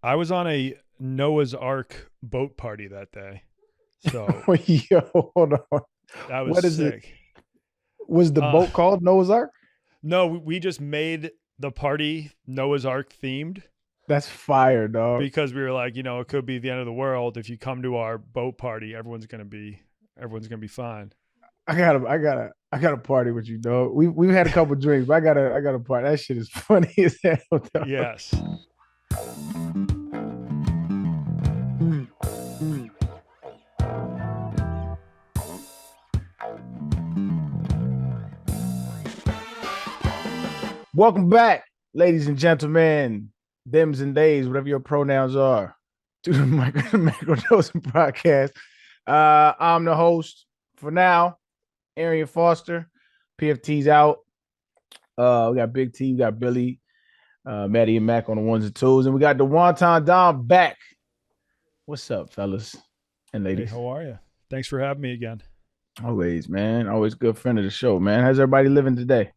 I was on a Noah's Ark boat party that day. So Yo, hold on. that was What is it? sick. Was the Uh, boat called Noah's Ark? no, we just made the party Noah's Ark themed That's fire, dog. because we were like, it could be the end of the world if you come to our boat party. Everyone's gonna be fine. I gotta party with you, dog. We've had a couple drinks, but I gotta party. That shit is funny as hell, dog. Yes. Welcome back, ladies and gentlemen, thems and days, whatever your pronouns are, to the Macrodosing podcast. I'm the host for now, Arian Foster. PFT's out. We got Big T, we got Billy, Maddie and Mac on the ones and twos, and we got the Wonton Don back. What's up, fellas and Hey, ladies? how are you? Thanks for having me again. Always, man. Always good friend of the show, man. How's everybody living today?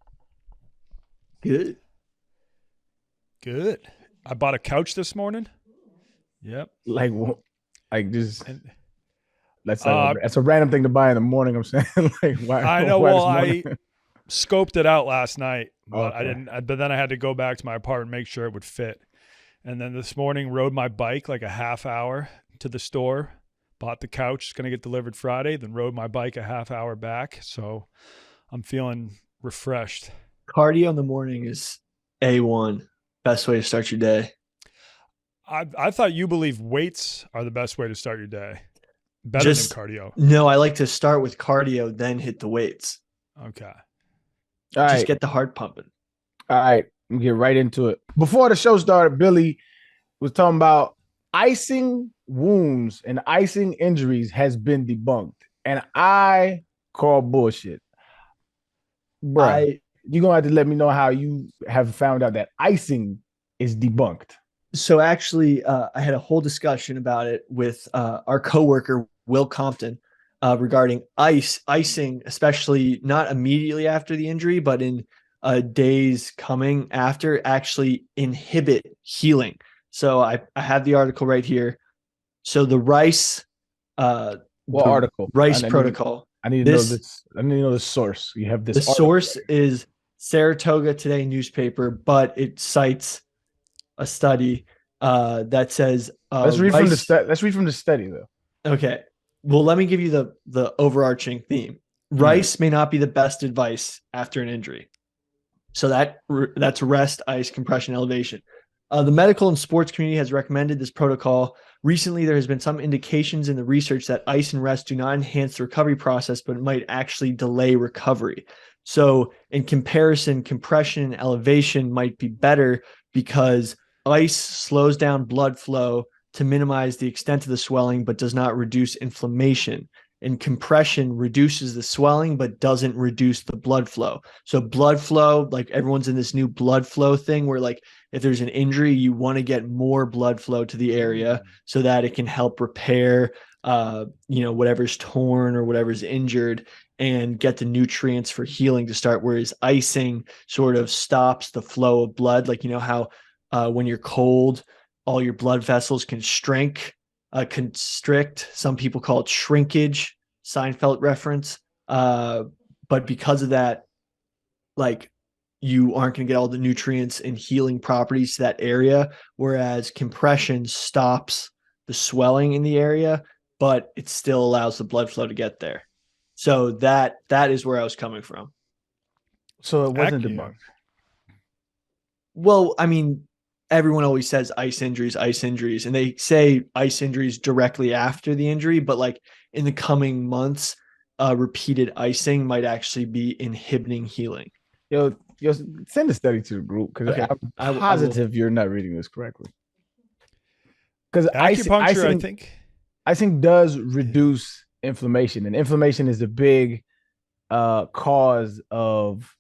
Good. Good. I bought a couch this morning. Yep. Like, like just And that's a random thing to buy in the morning. I'm saying, like, why? I know. Why Well, this I morning? scoped it out last night, but I Okay. didn't. But then I had to go back to my apartment and make sure it would fit. And then this morning, rode my bike like a half hour to the store. Bought the couch. It's gonna get delivered Friday. Then rode my bike a half hour back. So I'm feeling refreshed. Cardio in the morning is A1. Best way to start your day. I thought you believe weights are the best way to start your day. Better Just than cardio. No, I like to start with cardio, then hit the weights. Okay. All Just right, get the heart pumping. all right. Let me get right into it. Before the show started, Billy was talking about icing wounds and icing injuries has been debunked, and I call bullshit, bruh. I You're gonna have to let me know how you have found out that icing is debunked. so actually I had a whole discussion about it with our coworker Will Compton regarding icing, especially not immediately after the injury, but in days coming after, actually inhibit healing. So I have the article right here. So the uh, What the article? Rice Protocol. I need to know this. I need to know the source. You have this. The article source right is Saratoga Today newspaper, but it cites a study that says Let's read from the rice. let's read from the study though. Okay, well, let me give you the overarching theme. Rice may not be the best advice after an injury. So that's rest, ice, compression, elevation. The medical and sports community has recommended this protocol. Recently, there has been some indications in the research that ice and rest do not enhance the recovery process, but it might actually delay recovery. So in comparison, compression and elevation might be better because ice slows down blood flow to minimize the extent of the swelling, but does not reduce inflammation. And compression reduces the swelling, but doesn't reduce the blood flow. So blood flow, like everyone's in this new blood flow thing where like if there's an injury, you want to get more blood flow to the area so that it can help repair, whatever's torn or whatever's injured and get the nutrients for healing to start. Whereas icing sort of stops the flow of blood. Like, you know how when you're cold, all your blood vessels can constrict. Some people call it shrinkage, Seinfeld reference. But because of that, like you aren't going to get all the nutrients and healing properties to that area. Whereas compression stops the swelling in the area, but it still allows the blood flow to get there. So that is where I was coming from. So it wasn't debunked. Well, I mean, everyone always says ice injuries, and they say ice injuries directly after the injury, but like in the coming months, repeated icing might actually be inhibiting healing. Yo, send the study to the group because Okay. I'm positive you're not reading this correctly. Because Acupuncture, icing does reduce inflammation, and inflammation is a big cause of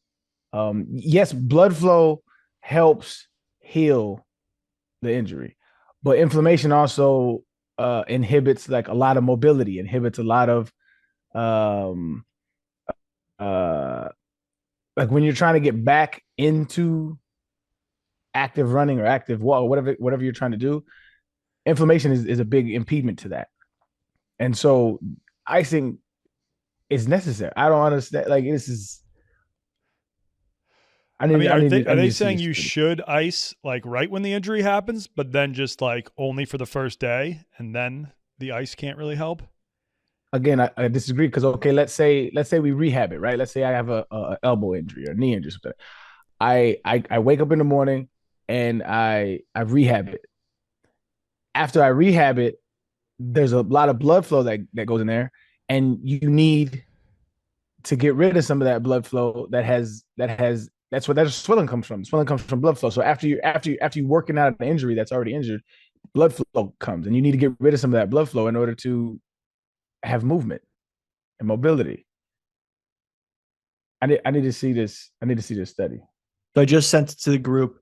yes, blood flow helps heal the injury, but inflammation also inhibits like a lot of mobility, inhibits a lot of like when you're trying to get back into active running or active walk or whatever you're trying to do, inflammation is a big impediment to that. And so icing is necessary. I don't understand. Like this is. I mean, are they to see saying this you study. should ice like right when the injury happens, but then just like only for the first day, and then the ice can't really help? Again, I disagree because okay, let's say we rehab it, right? Let's say I have a elbow injury or knee injury, something. I wake up in the morning and I rehab it. After I rehab it, there's a lot of blood flow that goes in there, and you need to get rid of some of that blood flow that's where that swelling comes from. Swelling comes from blood flow. So after you working out an injury that's already injured, blood flow comes, and you need to get rid of some of that blood flow in order to have movement and mobility. I need to see this. I need to see this study. So I just sent it to the group.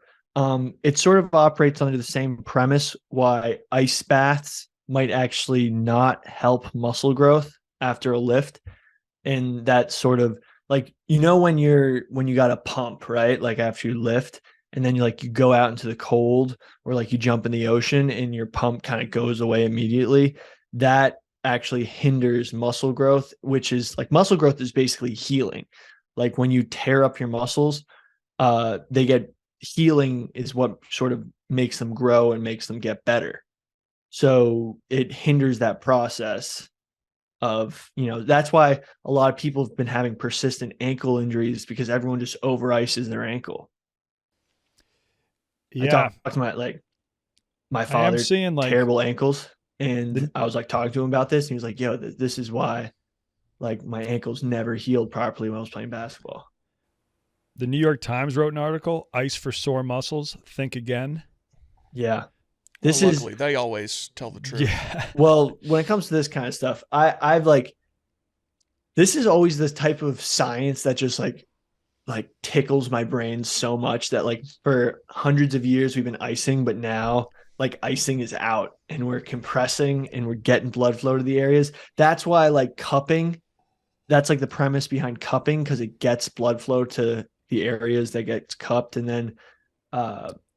It sort of operates under the same premise why ice baths might actually not help muscle growth after a lift. And that sort of like, when you got a pump, right? Like after you lift and then you go out into the cold or like you jump in the ocean and your pump kind of goes away immediately. That actually hinders muscle growth, which is like muscle growth is basically healing. Like when you tear up your muscles, they get healing is what sort of makes them grow and makes them get better. So it hinders that process of, that's why a lot of people have been having persistent ankle injuries because everyone just over ices their ankle. Yeah. I talked to my father, I am seeing terrible ankles. And I was talking to him about this. And he was like, yo, this is why my ankles never healed properly when I was playing basketball. The New York Times wrote an article, Ice for Sore Muscles, Think Again. Yeah. Luckily, they always tell the truth. Yeah. Well, when it comes to this kind of stuff, I've this is always this type of science that just tickles my brain so much that for hundreds of years we've been icing, but now icing is out and we're compressing and we're getting blood flow to the areas. That's why cupping, that's the premise behind cupping, because it gets blood flow to the areas that gets cupped. And then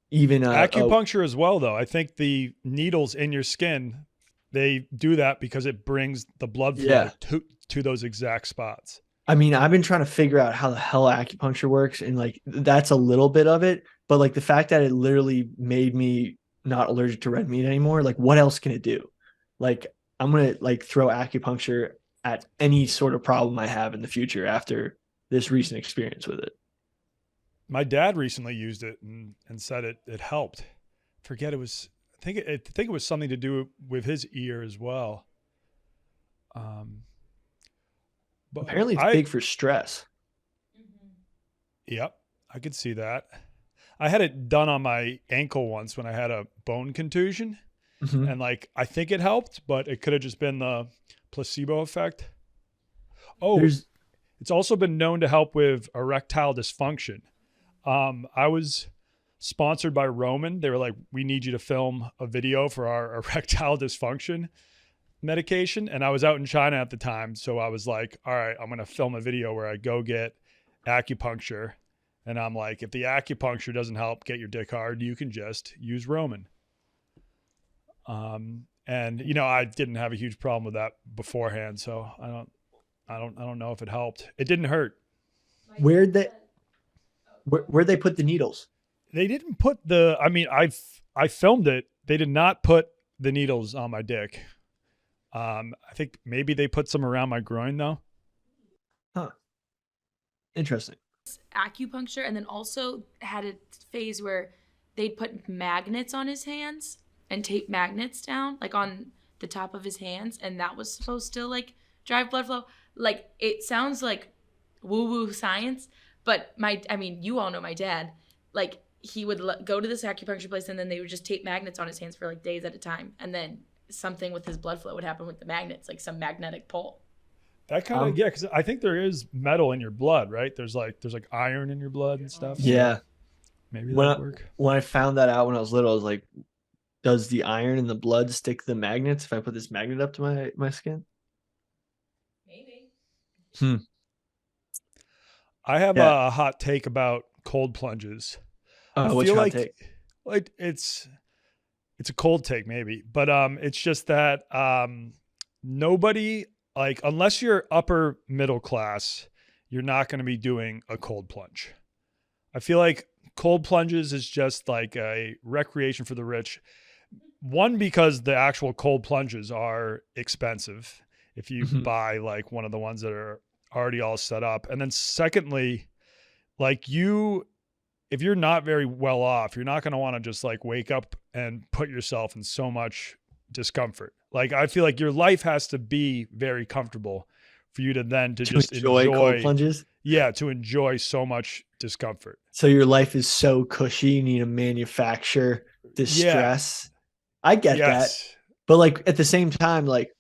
even acupuncture as well, though. I think the needles in your skin, they do that because it brings the blood flow to those exact spots. I mean, I've been trying to figure out how the hell acupuncture works, and that's a little bit of it. But the fact that it literally made me not allergic to red meat anymore, what else can it do? I'm gonna throw acupuncture at any sort of problem I have in the future after this recent experience with it. My dad recently used it and said it helped. Forget it was. I think it was something to do with his ear as well. But apparently it's big for stress. Yep, I could see that. I had it done on my ankle once when I had a bone contusion, and I think it helped, but it could have just been the placebo effect. Oh, it's also been known to help with erectile dysfunction. I was sponsored by Roman. They were like, we need you to film a video for our erectile dysfunction medication. And I was out in China at the time. So I was like, all right, I'm going to film a video where I go get acupuncture. And I'm like, if the acupuncture doesn't help get your dick hard, you can just use Roman. And I didn't have a huge problem with that beforehand. So I don't know if it helped. It didn't hurt. Where'd they put the needles? They didn't put I filmed it. They did not put the needles on my dick. I think maybe they put some around my groin though. Huh. Interesting. Acupuncture, and then also had a phase where they'd put magnets on his hands and tape magnets down on the top of his hands, and that was supposed to drive blood flow. It sounds like woo-woo science, but you all know my dad. He would go to this acupuncture place, and then they would just tape magnets on his hands for days at a time, and then something with his blood flow would happen with the magnets, some magnetic pull. That kind of because I think there is metal in your blood, right? There's iron in your blood and stuff. Yeah, so maybe that would work. When I found that out when I was little, I was like, does the iron in the blood stick the magnets if I put this magnet up to my skin? Maybe. I have a hot take about cold plunges. What's your hot take? it's a cold take maybe, but it's just that nobody, like, unless you're upper middle class, you're not going to be doing a cold plunge. I feel like cold plunges is just like a recreation for the rich. One, because the actual cold plunges are expensive if you buy like one of the ones that are already all set up. And then secondly, like if you're not very well off, you're not going to want to just like wake up and put yourself in so much discomfort. Like, I feel like your life has to be very comfortable for you to then to just enjoy cold plunges. Yeah, to enjoy so much discomfort. So your life is so cushy, you need to manufacture distress. I get that. But like at the same time, like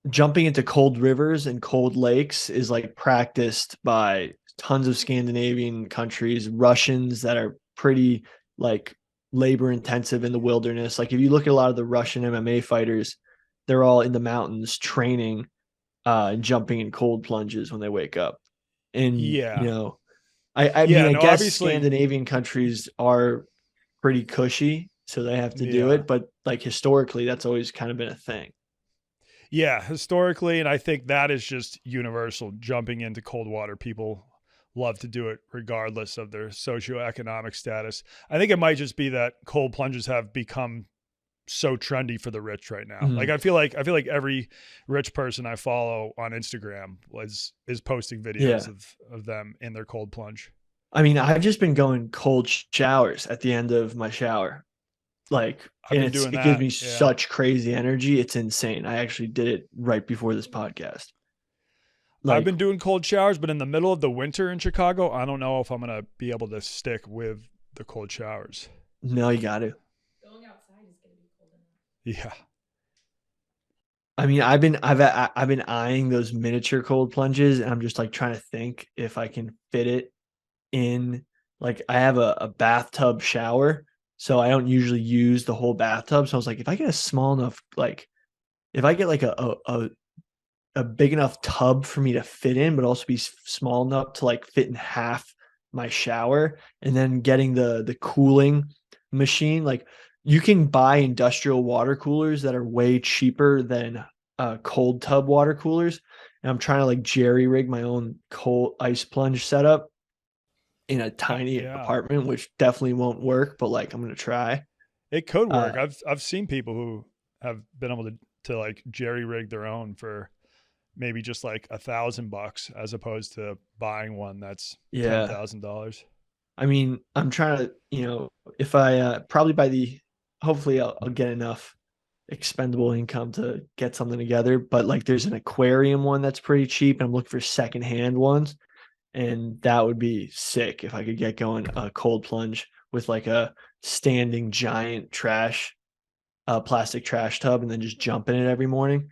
jumping into cold rivers and cold lakes is like practiced by tons of Scandinavian countries, Russians that are pretty like labor intensive in the wilderness. Like if you look at a lot of the Russian MMA fighters, they're all in the mountains training and jumping in cold plunges when they wake up. And you know, I mean, I guess Scandinavian countries are pretty cushy, so they have to do it. But like historically, that's always kind of been a thing. Yeah, historically, and I think that is just universal. Jumping into cold water, people love to do it regardless of their socioeconomic status. I think it might just be that cold plunges have become so trendy for the rich right now. Like I feel like every rich person I follow on Instagram is posting videos of them in their cold plunge. I mean, I've just been going cold showers at the end of my shower. Like, it gives me such crazy energy. It's insane. I actually did it right before this podcast. I've been doing cold showers, but in the middle of the winter in Chicago, I don't know if I'm going to be able to stick with the cold showers. No, you got to. Going outside is going to be cold enough. Yeah. I mean, I've been eyeing those miniature cold plunges, and I'm just like trying to think if I can fit it in. Like, I have a bathtub shower, so I don't usually use the whole bathtub. So I was like, if I get a small enough, like if I get like a big enough tub for me to fit in, but also be small enough to like fit in half my shower, and then getting the cooling machine. Like, you can buy industrial water coolers that are way cheaper than cold tub water coolers. And I'm trying to like jerry rig my own cold ice plunge setup in a tiny apartment, which definitely won't work, but like I'm going to try. It could work. I've seen people who have been able to like jerry rig their own for maybe just like $1,000 as opposed to buying one that's $10,000. I mean, I'm trying to, you know, if I hopefully I'll get enough expendable income to get something together. But like, there's an aquarium one that's pretty cheap, and I'm looking for secondhand ones. And that would be sick if I could get going a cold plunge with like a standing giant plastic trash tub, and then just jump in it every morning.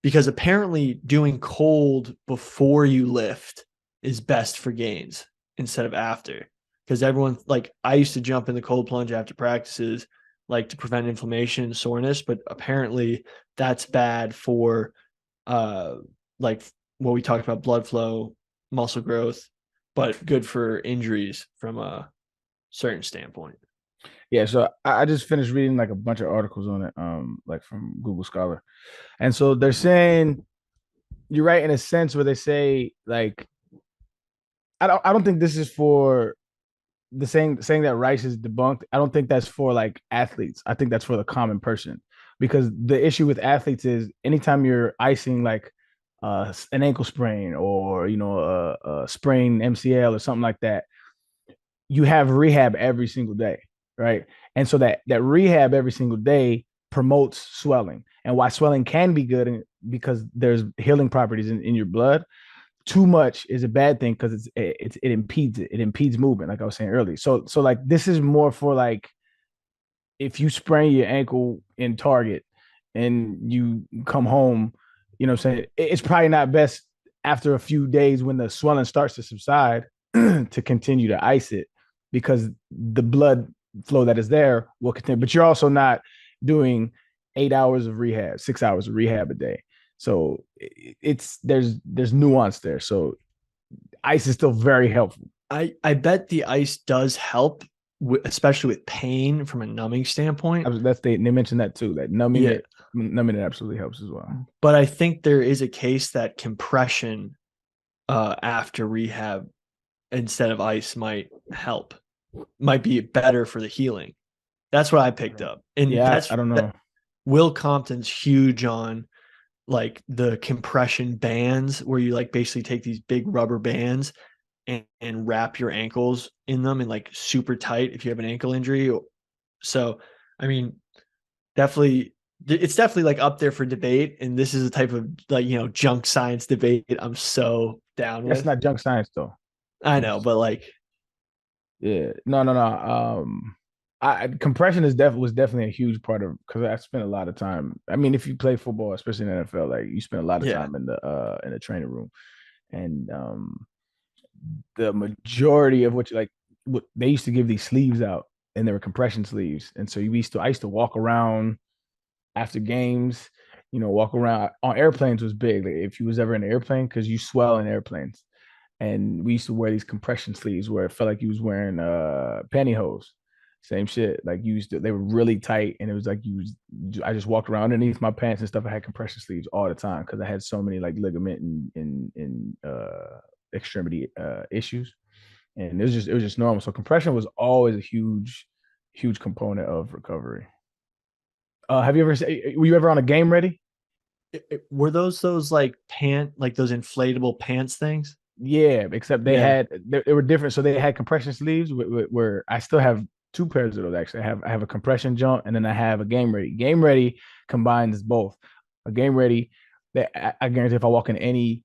Because apparently doing cold before you lift is best for gains instead of after. Because everyone, like, I used to jump in the cold plunge after practices, like to prevent inflammation and soreness, but apparently that's bad for like what we talked about, blood flow, muscle growth, but good for injuries from a certain standpoint. Yeah, so I just finished reading like a bunch of articles on it, like from Google Scholar. And so they're saying, you're right in a sense where they say, like, I don't think this is for the saying that rice is debunked. I don't think that's for like athletes. I think that's for the common person, because the issue with athletes is anytime you're icing like an ankle sprain or, you know, a sprained MCL or something like that, you have rehab every single day, right? And so that rehab every single day promotes swelling. And why swelling can be good, because there's healing properties in your blood. Too much is a bad thing because it impedes it. It impedes movement, like I was saying earlier. So like, this is more for like, if you sprain your ankle in Target and you come home, you know what I'm saying, it's probably not best after a few days when the swelling starts to subside to continue to ice it, because the blood flow that is there will continue. But you're also not doing 8 hours of rehab, 6 hours of rehab a day. So there's nuance there. So ice is still very helpful. I bet the ice does help, especially with pain from a numbing standpoint. They mentioned that too. That numbing Yeah. it absolutely helps as well. But I think there is a case that compression after rehab instead of ice might be better for the healing. That's what I picked up. And I don't know. Will Compton's huge on like the compression bands where you like basically take these big rubber bands and wrap your ankles in them and like super tight if you have an ankle injury. So, I mean, it's definitely like up there for debate. And this is a type of like, junk science debate I'm so down with. That's not junk science though. I know, but like, yeah, no. Compression was definitely a huge part of, because I spent a lot of time. I mean, if you play football, especially in the NFL, like you spend a lot of time in the training room, and the majority of what they used to give these sleeves out, and they were compression sleeves, and so I used to walk around after games, walk around on airplanes was big. Like if you was ever in an airplane, because you swell in airplanes, and we used to wear these compression sleeves where it felt like you was wearing pantyhose. Same shit. Like they were really tight, and it was like I just walked around underneath my pants and stuff. I had compression sleeves all the time because I had so many like ligament and extremity issues, and it was just normal. So compression was always a huge component of recovery. Were you ever on a Game Ready? Were those like those inflatable pants things? Yeah, except they were different. So they had compression sleeves where I still have 2 pairs of those. Actually, I have a compression jump, and then I have a Game Ready. Game Ready combines both. A Game Ready that I guarantee if I walk in any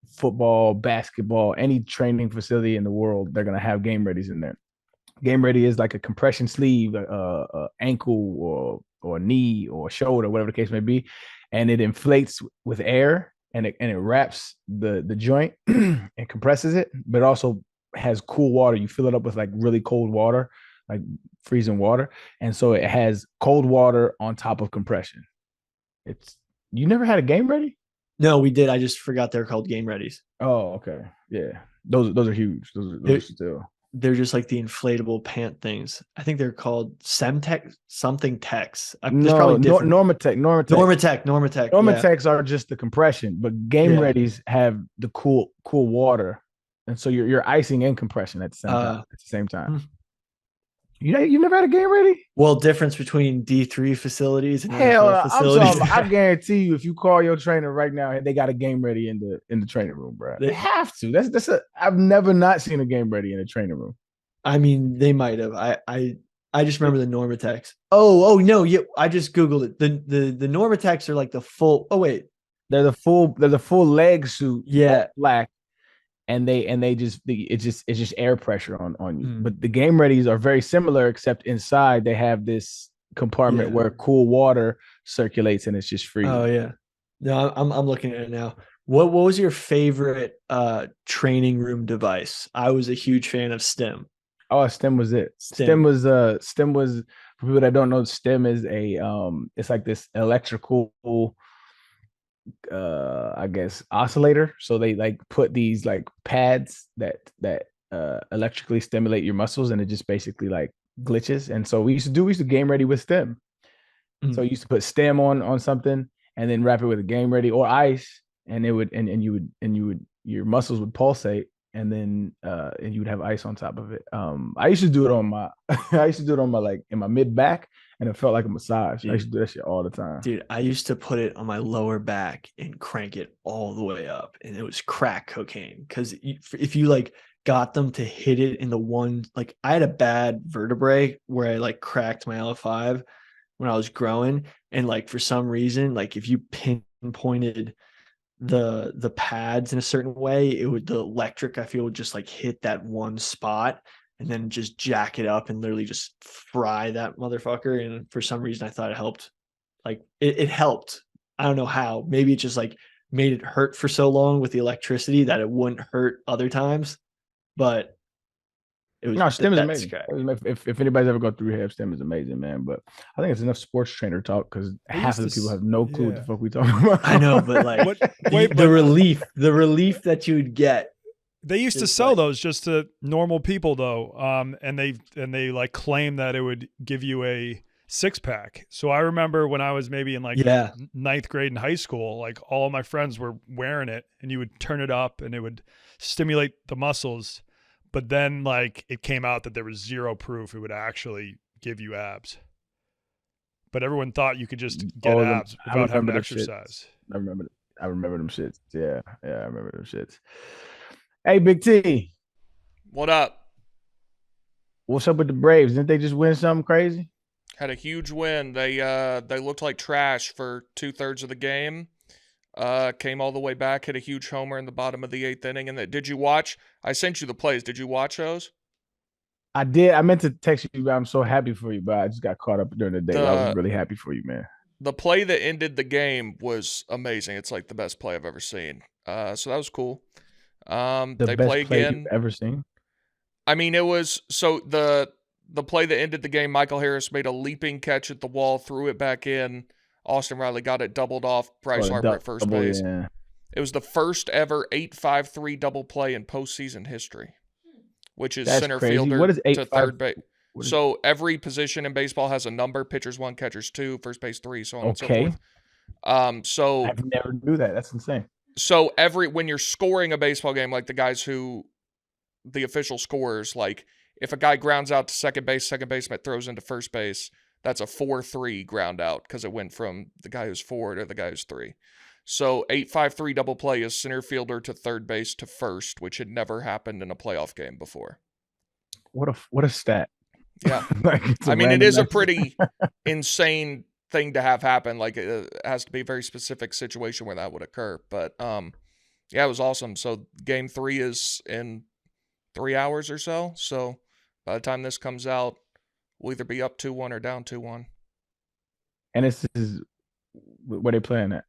football, basketball, any training facility in the world, they're gonna have Game Readies in there. Game Ready is like a compression sleeve, ankle or knee or shoulder, whatever the case may be, and it inflates with air and it wraps the joint and compresses it, but it also has cool water. You fill it up with like really cold water, like freezing water, and so it has cold water on top of compression. You never had a Game Ready? No, we did. I just forgot they're called Game Readies. Oh, okay, yeah. Those are huge. Those are still. They're just like the inflatable pant things. I think they're called Semtech something Tex. Normatec. Normatec are just the compression, but Game Readies have the cool water, and so you're icing and compression at the same time. You never had a Game Ready? Well, difference between D3 facilities and NFL facilities. I guarantee you, if you call your trainer right now, they got a Game Ready in the training room, bro. They have to. I've never not seen a Game Ready in a training room. I mean, they might have. I just remember the Normatecs. Oh no, yeah. I just Googled it. The Normatecs are like the full. Oh wait, they're the full leg suit. Yeah, black. And it's just air pressure on you. But the Game Readies are very similar, except inside they have this compartment where cool water circulates and it's just free. Oh yeah. No, I'm looking at it now. What was your favorite training room device? I was a huge fan of STEM. Oh, STEM was it. STEM was for people that don't know, STEM is it's like this electrical I guess oscillator. So they like put these like pads that electrically stimulate your muscles, and it just basically like glitches. And so we used to Game Ready with STEM. So you used to put STEM on something and then wrap it with a Game Ready or ice, and it would your muscles would pulsate, and then and you would have ice on top of it. I used to do it on my like in my mid back, and it felt like a massage. Dude, I used to do that shit all the time. Dude, I used to put it on my lower back and crank it all the way up, and it was crack cocaine. Because if you like got them to hit it in the one, like I had a bad vertebrae where I like cracked my L5 when I was growing, and like for some reason, like if you pinpointed the pads in a certain way, the electric I feel would just like hit that one spot and then just jack it up and literally just fry that motherfucker. And for some reason I thought it helped. Like it helped. I don't know how. Maybe it just like made it hurt for so long with the electricity that it wouldn't hurt other times. But it was STEM is amazing. If anybody's ever gone through rehab, STEM is amazing, man. But I think it's enough sports trainer talk because half of the people have no clue what the fuck we talking about. I know, but like the relief that you would get They used to It's sell like- those just to normal people though. And they like claim that it would give you a 6-pack. So I remember when I was maybe in like Yeah. ninth grade in high school, like all of my friends were wearing it and you would turn it up and it would stimulate the muscles. But then like it came out that there was zero proof it would actually give you abs. But everyone thought you could just get abs without having to exercise. I remember them shits. Yeah, I remember them shits. Hey, Big T, What up? what's up with the Braves? Didn't they just win something crazy? Had a huge win. They looked like trash for 2/3 of the game. Came all the way back, hit a huge homer in the bottom of the 8th inning. And did you watch? I sent you the plays. Did you watch those? I did. I meant to text you, but I'm so happy for you, but I just got caught up during the day. I was really happy for you, man. The play that ended the game was amazing. It's like the best play I've ever seen. So that was cool. The They best play play again. you've ever seen. I mean, it was so the play that ended the game. Michael Harris made a leaping catch at the wall, threw it back in. Austin Riley got it doubled off. Bryce Harper at first base. Yeah. It was the first ever 8-5-3 double play in postseason history, which is That's center crazy. fielder What is to 8-5? third base. What is- So every position in baseball has a number: pitchers 1, catchers 2, first base 3, so on and so Okay. forth. So I've never knew that. That's insane. So when you're scoring a baseball game, like the official scorers, like if a guy grounds out to second baseman throws into first base, that's a 4-3 ground out because it went from the guy who's 4 to the guy who's 3. So 8-5-3 double play is center fielder to third base to first, which had never happened in a playoff game before. What a stat. Yeah. It's a I mean, it random is a number. pretty insane thing to have happen. Like it has to be a very specific situation where that would occur. But yeah, it was awesome. So game 3 is in 3 hours or so. So by the time this comes out, we'll either be up 2-1 or down 2-1. And this is where they playing at.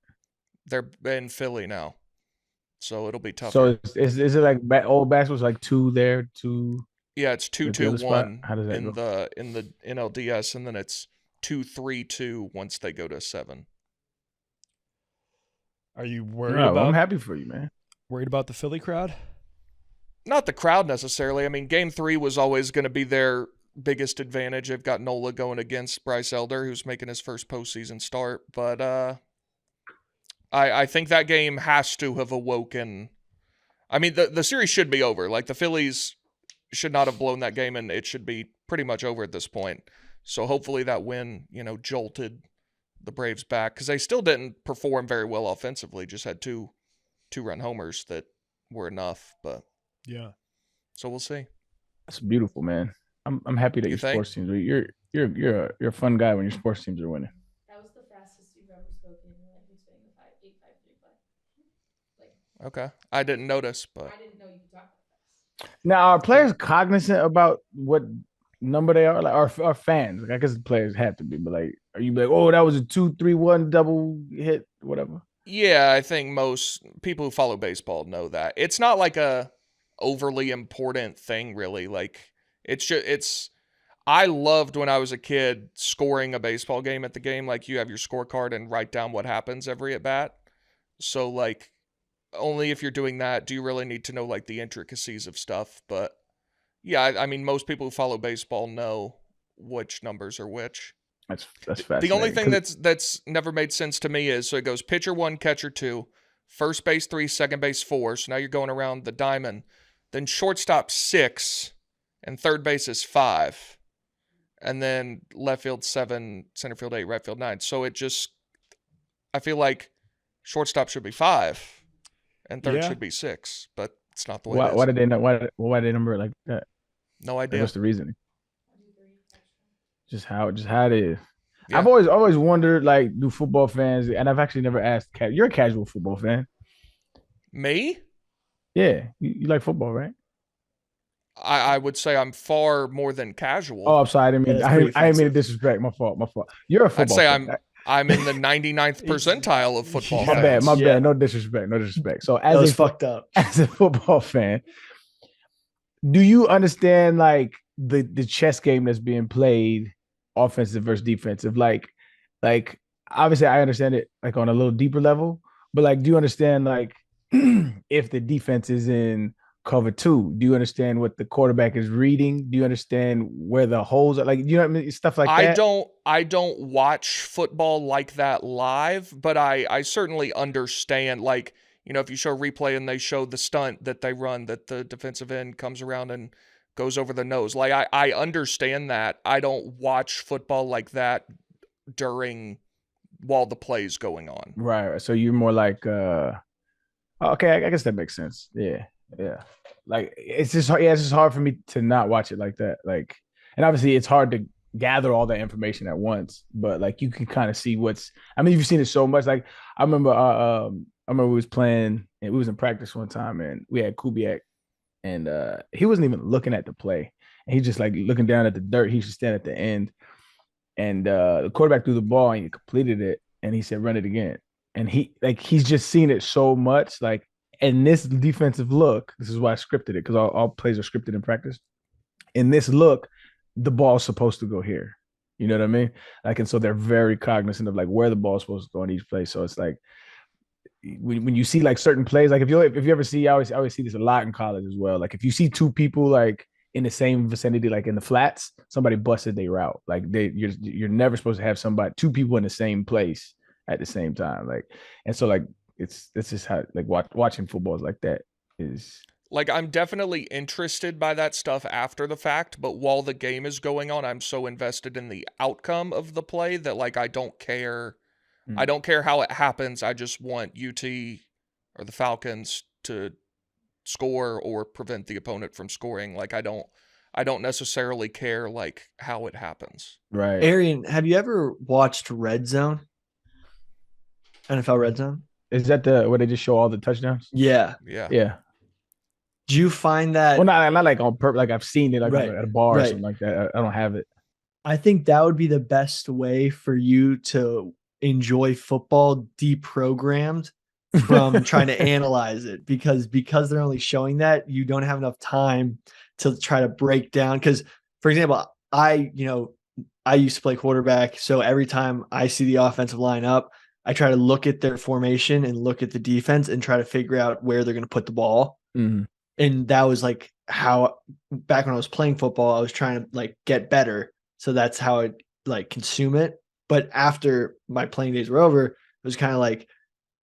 They're in Philly now, so it'll be tougher. So is it like old basketball's like 2 there, 2? Yeah, it's At the other spot? 2-2-1 How does that in go? the NLDS, and then it's 2-3-2 once they go to 7. Are you worried No, about I'm happy for you, man. the Philly crowd? Not the crowd necessarily. I mean, game 3 was always going to be their biggest advantage. They've got Nola going against Bryce Elder, who's making his first postseason start. But I think that game has to have awoken. I mean, the series should be over. Like, the Phillies should not have blown that game, and it should be pretty much over at this point. So hopefully that win, jolted the Braves back, because they still didn't perform very well offensively. Just had two-run homers that were enough. But Yeah. so we'll see. That's beautiful, man. I'm happy that You your think? sports teams. You're a fun guy when your sports teams are winning. That was the fastest you've ever spoken in your life explaining the 8-5-3 play. Okay, I didn't notice, but I didn't know you could talk that fast. Now, are players cognizant about what number they are? Like, are fans? Like, I guess the players have to be, but like, are you like, oh, that was a 2-3-1 double hit, whatever? yeah, I think most people who follow baseball know that. It's not like a overly important thing, really. Like, I loved when I was a kid scoring a baseball game at the game. Like, you have your scorecard and write down what happens every at bat. So, like, only if you're doing that do you really need to know, like, the intricacies of stuff. But yeah, I mean, most people who follow baseball know which numbers are which. That's fascinating. The only thing that's never made sense to me is, so it goes pitcher 1, catcher 2, first base 3, second base 4. So now you're going around the diamond. Then shortstop 6, and third base is 5. And then left field 7, center field 8, right field 9. So I feel like shortstop should be 5, and third Yeah. should be 6. But it's not the way why, it is. why did they not? Why they number it like that? No Like, idea. what's the reasoning? Just how it is. Yeah. I've always wondered, like, do football fans, and I've actually never asked. You're a casual football fan. Me? Yeah, you like football, right? I would say I'm far more than casual. Oh, I'm sorry. I didn't mean. Yeah, I it's didn't mean to pretty disrespect. My fault. You're a I'd football. say fan. I'm in the 99th percentile of football My fans. bad. Yeah. No disrespect. So That was as fucked up. a football fan, do you understand, like, the chess game that's being played, offensive versus defensive? Like obviously I understand it, like, on a little deeper level, but, like, do you understand, like, if the defense is in cover two? Do you understand what the quarterback is reading? Do you understand where the holes are? Like, you know what I mean? Stuff like that. I don't watch football like that live, but I certainly understand, like, you know, if you show a replay and they show the stunt that they run, that the defensive end comes around and goes over the nose. Like, I understand that. I don't watch football like that while the play's going on. Right. So you're more like, okay, I guess that makes sense. Yeah. Yeah. Like, it's just hard. Yeah, it's just hard for me to not watch it like that. Like, and obviously it's hard to gather all that information at once, but like you can kind of see I mean, you've seen it so much. Like, I remember we was playing and we was in practice one time and we had Kubiak and he wasn't even looking at the play. And he just like looking down at the dirt. He should stand at the end. And the quarterback threw the ball and he completed it. And he said, run it again. And he's just seen it so much. Like, in this defensive look, this is why I scripted it, because all plays are scripted in practice. In this look, the ball's supposed to go here. You know what I mean? Like, and so they're very cognizant of like where the ball's supposed to go in each play. So it's like when you see like certain plays, like if you ever see, I always see this a lot in college as well. Like if you see two people like in the same vicinity, like in the flats, somebody busted their route. Like you're never supposed to have two people in the same place at the same time. Like, and so like it's just how like watching football is like that is. Like, I'm definitely interested by that stuff after the fact, but while the game is going on, I'm so invested in the outcome of the play that like I don't care. I don't care how it happens. I just want UT or the Falcons to score or prevent the opponent from scoring. Like, I don't necessarily care like how it happens. Right. Arian, have you ever watched Red Zone? NFL Red Zone? Is that where they just show all the touchdowns? Yeah. Yeah. Do you find that? Well, not like on purpose. Like I've seen it like Right. at a bar or Right. something like that. I don't have it. I think that would be the best way for you to enjoy football, deprogrammed from trying to analyze it, because they're only showing that, you don't have enough time to try to break down. Because, for example, I used to play quarterback, so every time I see the offensive line up, I try to look at their formation and look at the defense and try to figure out where they're going to put the ball. Mm-hmm. And that was like how back when I was playing football, I was trying to like get better. So that's how I like consume it. But after my playing days were over, it was kind of like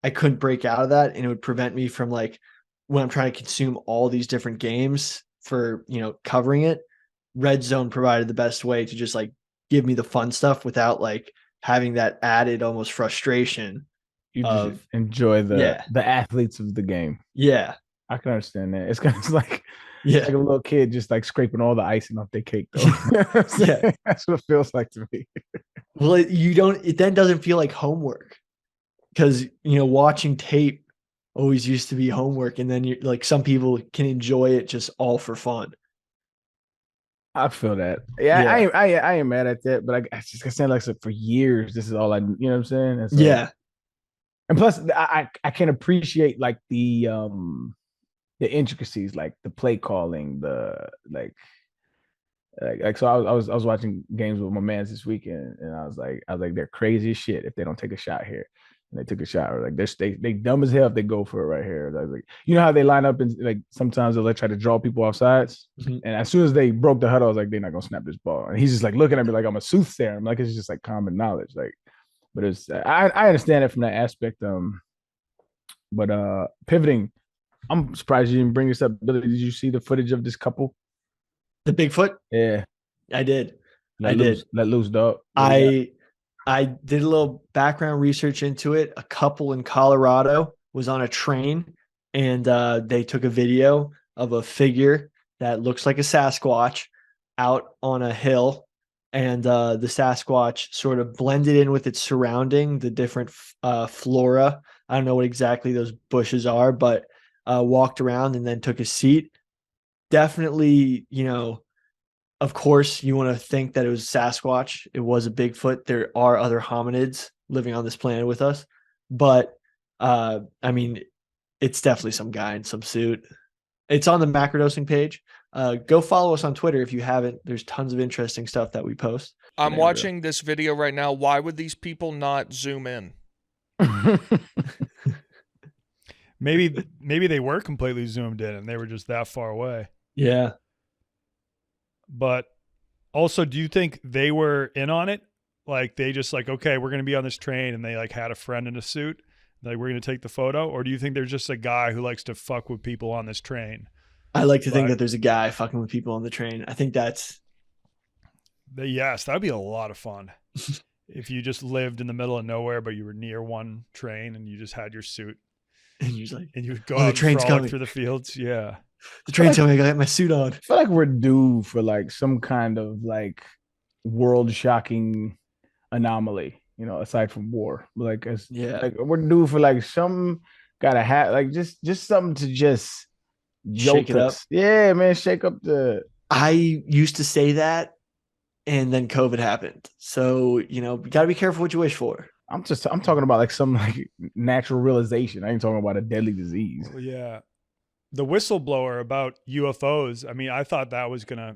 I couldn't break out of that, and it would prevent me from like when I'm trying to consume all these different games for, covering it. Red Zone provided the best way to just like give me the fun stuff without like having that added almost frustration. You just enjoy the athletes of the game. Yeah. I can understand that. It's kind of like, Yeah. like a little kid just like scraping all the icing off their cake though. Yeah. That's what it feels like to me. Well, it then doesn't feel like homework, because, watching tape always used to be homework. And then like some people can enjoy it just all for fun. I feel that. Yeah. I ain't mad at that, but I just saying like so for years, this is all you know what I'm saying? And so, yeah. And plus I can appreciate like the intricacies, like the play calling, the like so I was watching games with my mans this weekend, and I was like they're crazy as shit if they don't take a shot here, and they took a shot, or like they dumb as hell if they go for it right here. I was like, you know how they line up and like sometimes they'll try to draw people off sides, and as soon as they broke the huddle, I was like, they're not gonna snap this ball, and he's just like looking at me like I'm a soothsayer. I'm like, it's just like common knowledge, like, but it's I understand it from that aspect. But pivoting. I'm surprised you didn't bring this up, Billy. Did you see the footage of this couple? The Bigfoot? Yeah. I did. Let loose, dog. I did a little background research into it. A couple in Colorado was on a train, and they took a video of a figure that looks like a Sasquatch out on a hill, and the Sasquatch sort of blended in with its surrounding, the different flora. I don't know what exactly those bushes are, but walked around and then took a seat. Definitely, of course, you want to think that it was Sasquatch. It was a Bigfoot. There are other hominids living on this planet with us. But, I mean, it's definitely some guy in some suit. It's on the Macrodosing page. Go follow us on Twitter if you haven't. There's tons of interesting stuff that we post. I'm watching this video right now. Why would these people not zoom in? Maybe they were completely zoomed in and they were just that far away. Yeah. But also, do you think they were in on it? Like they just like, okay, we're going to be on this train, and they like had a friend in a suit. Like, we're going to take the photo? Or do you think there's just a guy who likes to fuck with people on this train? I like to think that there's a guy fucking with people on the train. I think that's... Yes, that'd be a lot of fun. If you just lived in the middle of nowhere, but you were near one train and you just had your suit. And you're like, and you would go the out and train's frolic coming through the fields. Yeah. The train's coming. I got my suit on. I feel like we're due for like some kind of like world shocking anomaly, you know, aside from war. Like, like we're due for like some gotta have like just something to just shake it up. Yeah, man, shake up the. I used to say that, and then COVID happened. So you know, you gotta be careful what you wish for. I'm talking about like some like natural realization. I ain't talking about a deadly disease. Well, yeah. The whistleblower about UFOs, I mean, I thought that was going to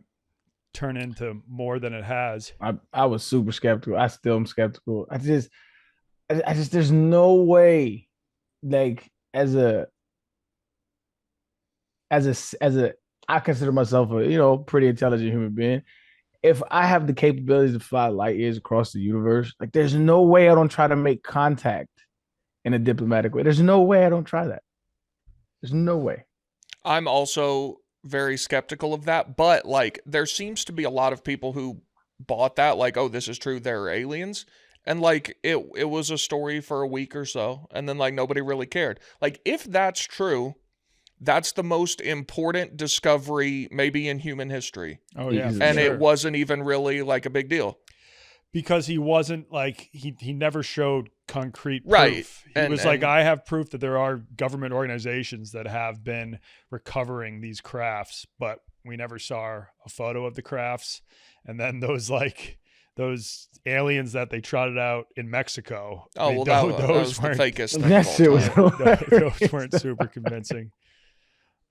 turn into more than it has. I was super skeptical. I still am skeptical. I just there's no way, like I consider myself a, you know, pretty intelligent human being. If I have the capabilities to fly light years across the universe, like there's no way I don't try to make contact in a diplomatic way. There's no way I don't try that. There's no way. I'm also very skeptical of that, but like there seems to be a lot of people who bought that, like, oh, this is true, there are aliens. And like it was a story for a week or so, and then like nobody really cared. Like if that's true, that's the most important discovery maybe in human history. Oh yeah. And it wasn't even really like a big deal. Because he wasn't like he never showed concrete proof. Right. He was like, I have proof that there are government organizations that have been recovering these crafts, but we never saw a photo of the crafts. And then those aliens that they trotted out in Mexico. Oh, well, those weren't the fakest thing. That shit was those weren't super convincing.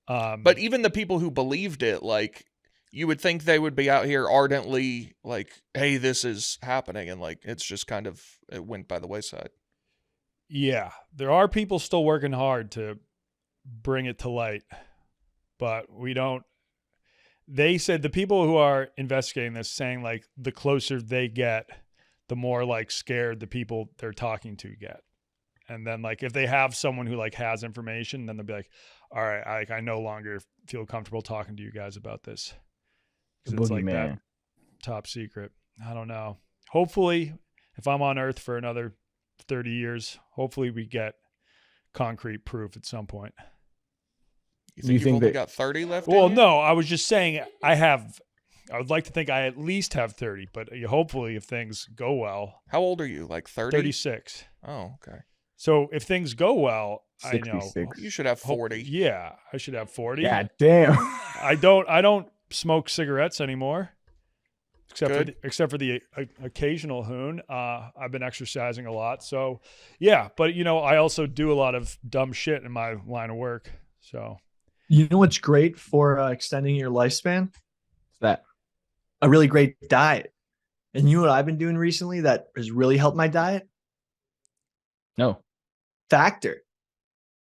But even the people who believed it, like, you would think they would be out here ardently like, hey, this is happening. And like, it's just kind of, it went by the wayside. Yeah. There are people still working hard to bring it to light, but they said the people who are investigating this saying like the closer they get, the more like scared the people they're talking to get. And then like, if they have someone who like has information, then they'll be like, all right, I no longer feel comfortable talking to you guys about this. It's like that top secret. I don't know. Hopefully, if I'm on Earth for another 30 years, hopefully we get concrete proof at some point. You think you've only got 30 left? Well, no, I was just saying I would like to think I at least have 30, but hopefully if things go well. How old are you? Like 30? 36. Oh, okay. So if things go well, 66. I know. You should have 40. Yeah, I should have 40. God damn. I don't smoke cigarettes anymore, except for the occasional hoon. I've been exercising a lot, so yeah. But I also do a lot of dumb shit in my line of work. So you know what's great for extending your lifespan? What's that? A really great diet. And you know what I've been doing recently that has really helped my diet? No. Factor.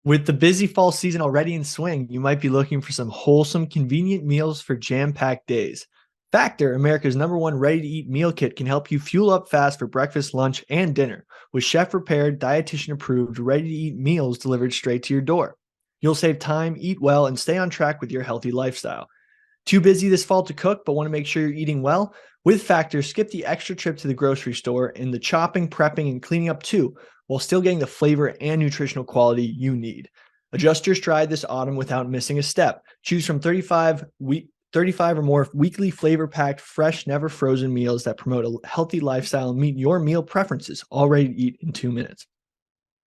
With the busy fall season already in swing, you might be looking for some wholesome, convenient meals for jam-packed days. Factor, America's #1 ready-to-eat meal kit, can help you fuel up fast for breakfast, lunch, and dinner with chef-prepared, dietitian-approved, ready-to-eat meals delivered straight to your door. You'll save time, eat well, and stay on track with your healthy lifestyle. Too busy this fall to cook, but want to make sure you're eating well? With Factor, skip the extra trip to the grocery store and the chopping, prepping, and cleaning up too, while still getting the flavor and nutritional quality you need. Adjust your stride this autumn without missing a step. Choose from 35 or more weekly flavor-packed, fresh, never frozen meals that promote a healthy lifestyle and meet your meal preferences, all ready to eat in 2 minutes.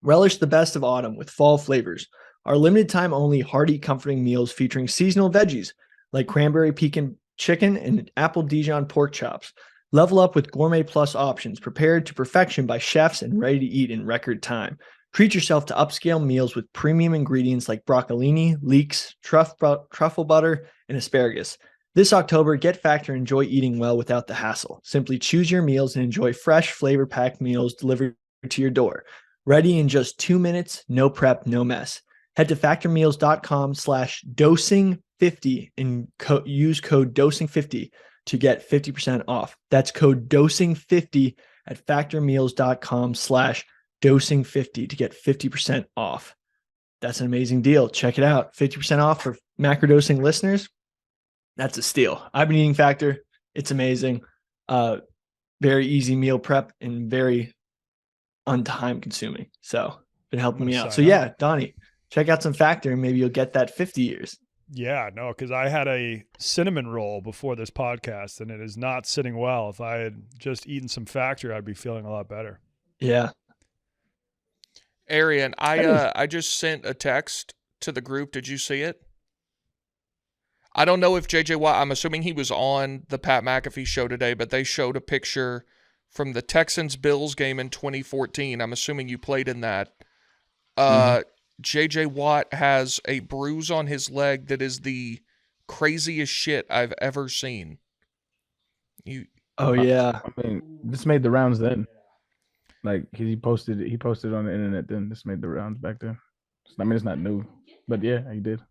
Relish the best of autumn with fall flavors. Our limited time only hearty, comforting meals featuring seasonal veggies like cranberry pecan chicken and apple Dijon pork chops. Level up with Gourmet Plus options prepared to perfection by chefs and ready to eat in record time. Treat yourself to upscale meals with premium ingredients like broccolini, leeks, truffle butter, and asparagus. This October, get Factor and enjoy eating well without the hassle. Simply choose your meals and enjoy fresh, flavor-packed meals delivered to your door. Ready in just 2 minutes, no prep, no mess. Head to factormeals.com/dosing50 and use code dosing50 to get 50% off. That's code dosing50 at factormeals.com/dosing50 to get 50% off. That's an amazing deal. Check it out. 50% off for Macrodosing listeners. That's a steal. I've been eating Factor. It's amazing. Very easy meal prep and very untime consuming. So been helping me out. So yeah, Donnie, check out some Factor and maybe you'll get that 50 years. Yeah, no, because I had a cinnamon roll before this podcast and it is not sitting well. If I had just eaten some Factor, I'd be feeling a lot better. Yeah. Arian, I just sent a text to the group. Did you see it? I don't know if JJ Watt, I'm assuming he was on the Pat McAfee show today, but they showed a picture from the Texans-Bills game in 2014. I'm assuming you played in that. JJ Watt has a bruise on his leg that is the craziest shit I've ever seen. Oh yeah. I mean, this made the rounds then. Like he posted on the internet then. This made the rounds back then. I mean, it's not new, but yeah, he did.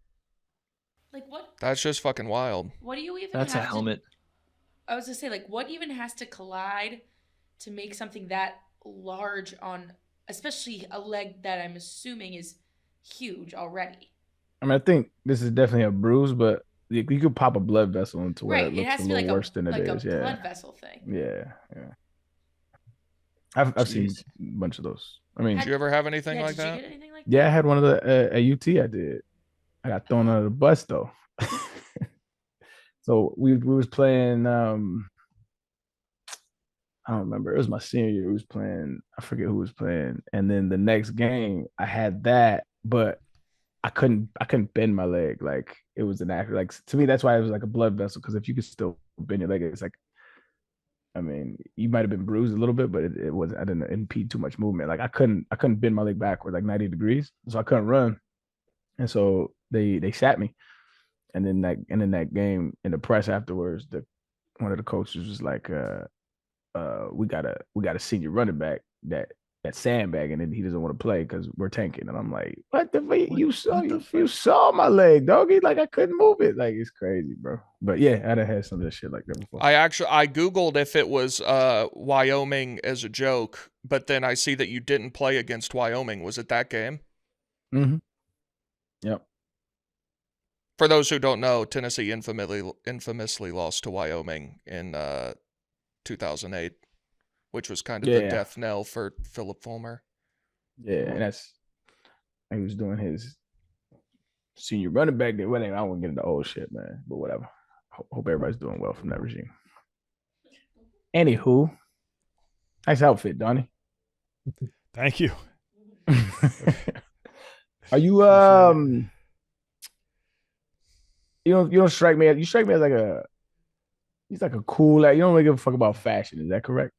Like what? That's just fucking wild. What do you even? That's a helmet. I was gonna say, like, what even has to collide to make something that large on, especially a leg that I'm assuming is huge already? I mean, I think this is definitely a bruise, but you could pop a blood vessel into where Right, it looks has a to be little like worse than it is. a Yeah, blood vessel thing. yeah. I've seen a bunch of those. I mean, Did you ever have anything like did that? You get anything like that? yeah, I had one of the at UT. I did. I got thrown under the bus though. So we was playing. I don't remember. It was my senior year. We was playing. I forget who was playing. And then the next game, I had that, but I couldn't bend my leg. Like it was an act. Like to me, that's why it was like a blood vessel. Because if you could still bend your leg, it's like. I mean, you might have been bruised a little bit, but it wasn't. I didn't impede too much movement. Like I couldn't bend my leg backward like 90 degrees, so I couldn't run. And so they sat me. And then that game in the press afterwards, one of the coaches was like, we got a senior running back that sandbagging and he doesn't want to play because we're tanking. And I'm like, what the fuck? You saw my leg, doggy. Like I couldn't move it. Like it's crazy, bro. But yeah, I'd have had some of that shit like that before. I Googled if it was Wyoming as a joke, but then I see that you didn't play against Wyoming. Was it that game? Mm-hmm. Yep. For those who don't know, Tennessee infamously lost to Wyoming in 2008, which was kind of the death knell for Philip Fulmer. Yeah, and he was doing his senior running back day. Well, I don't want to get into old shit, man, but whatever. Hope everybody's doing well from that regime. Anywho, nice outfit, Donnie. Thank you. Are you you don't strike me as like he's like a cool, like you don't really give a fuck about fashion, is that correct?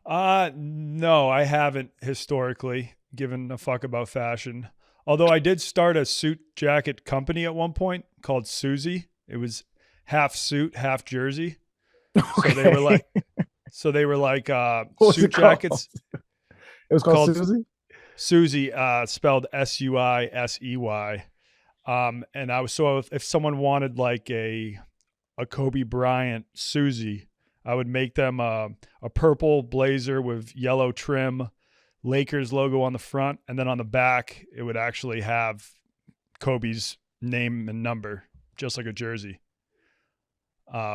No, I haven't historically given a fuck about fashion. Although I did start a suit jacket company at one point called Suisey. It was half suit, half jersey. Okay. So they were like suit jackets. It was called Suisey? Suisey, spelled Suisey. And I was, so if someone wanted like a Kobe Bryant Suisey, I would make them a purple blazer with yellow trim, Lakers logo on the front, and then on the back it would actually have Kobe's name and number, just like a jersey,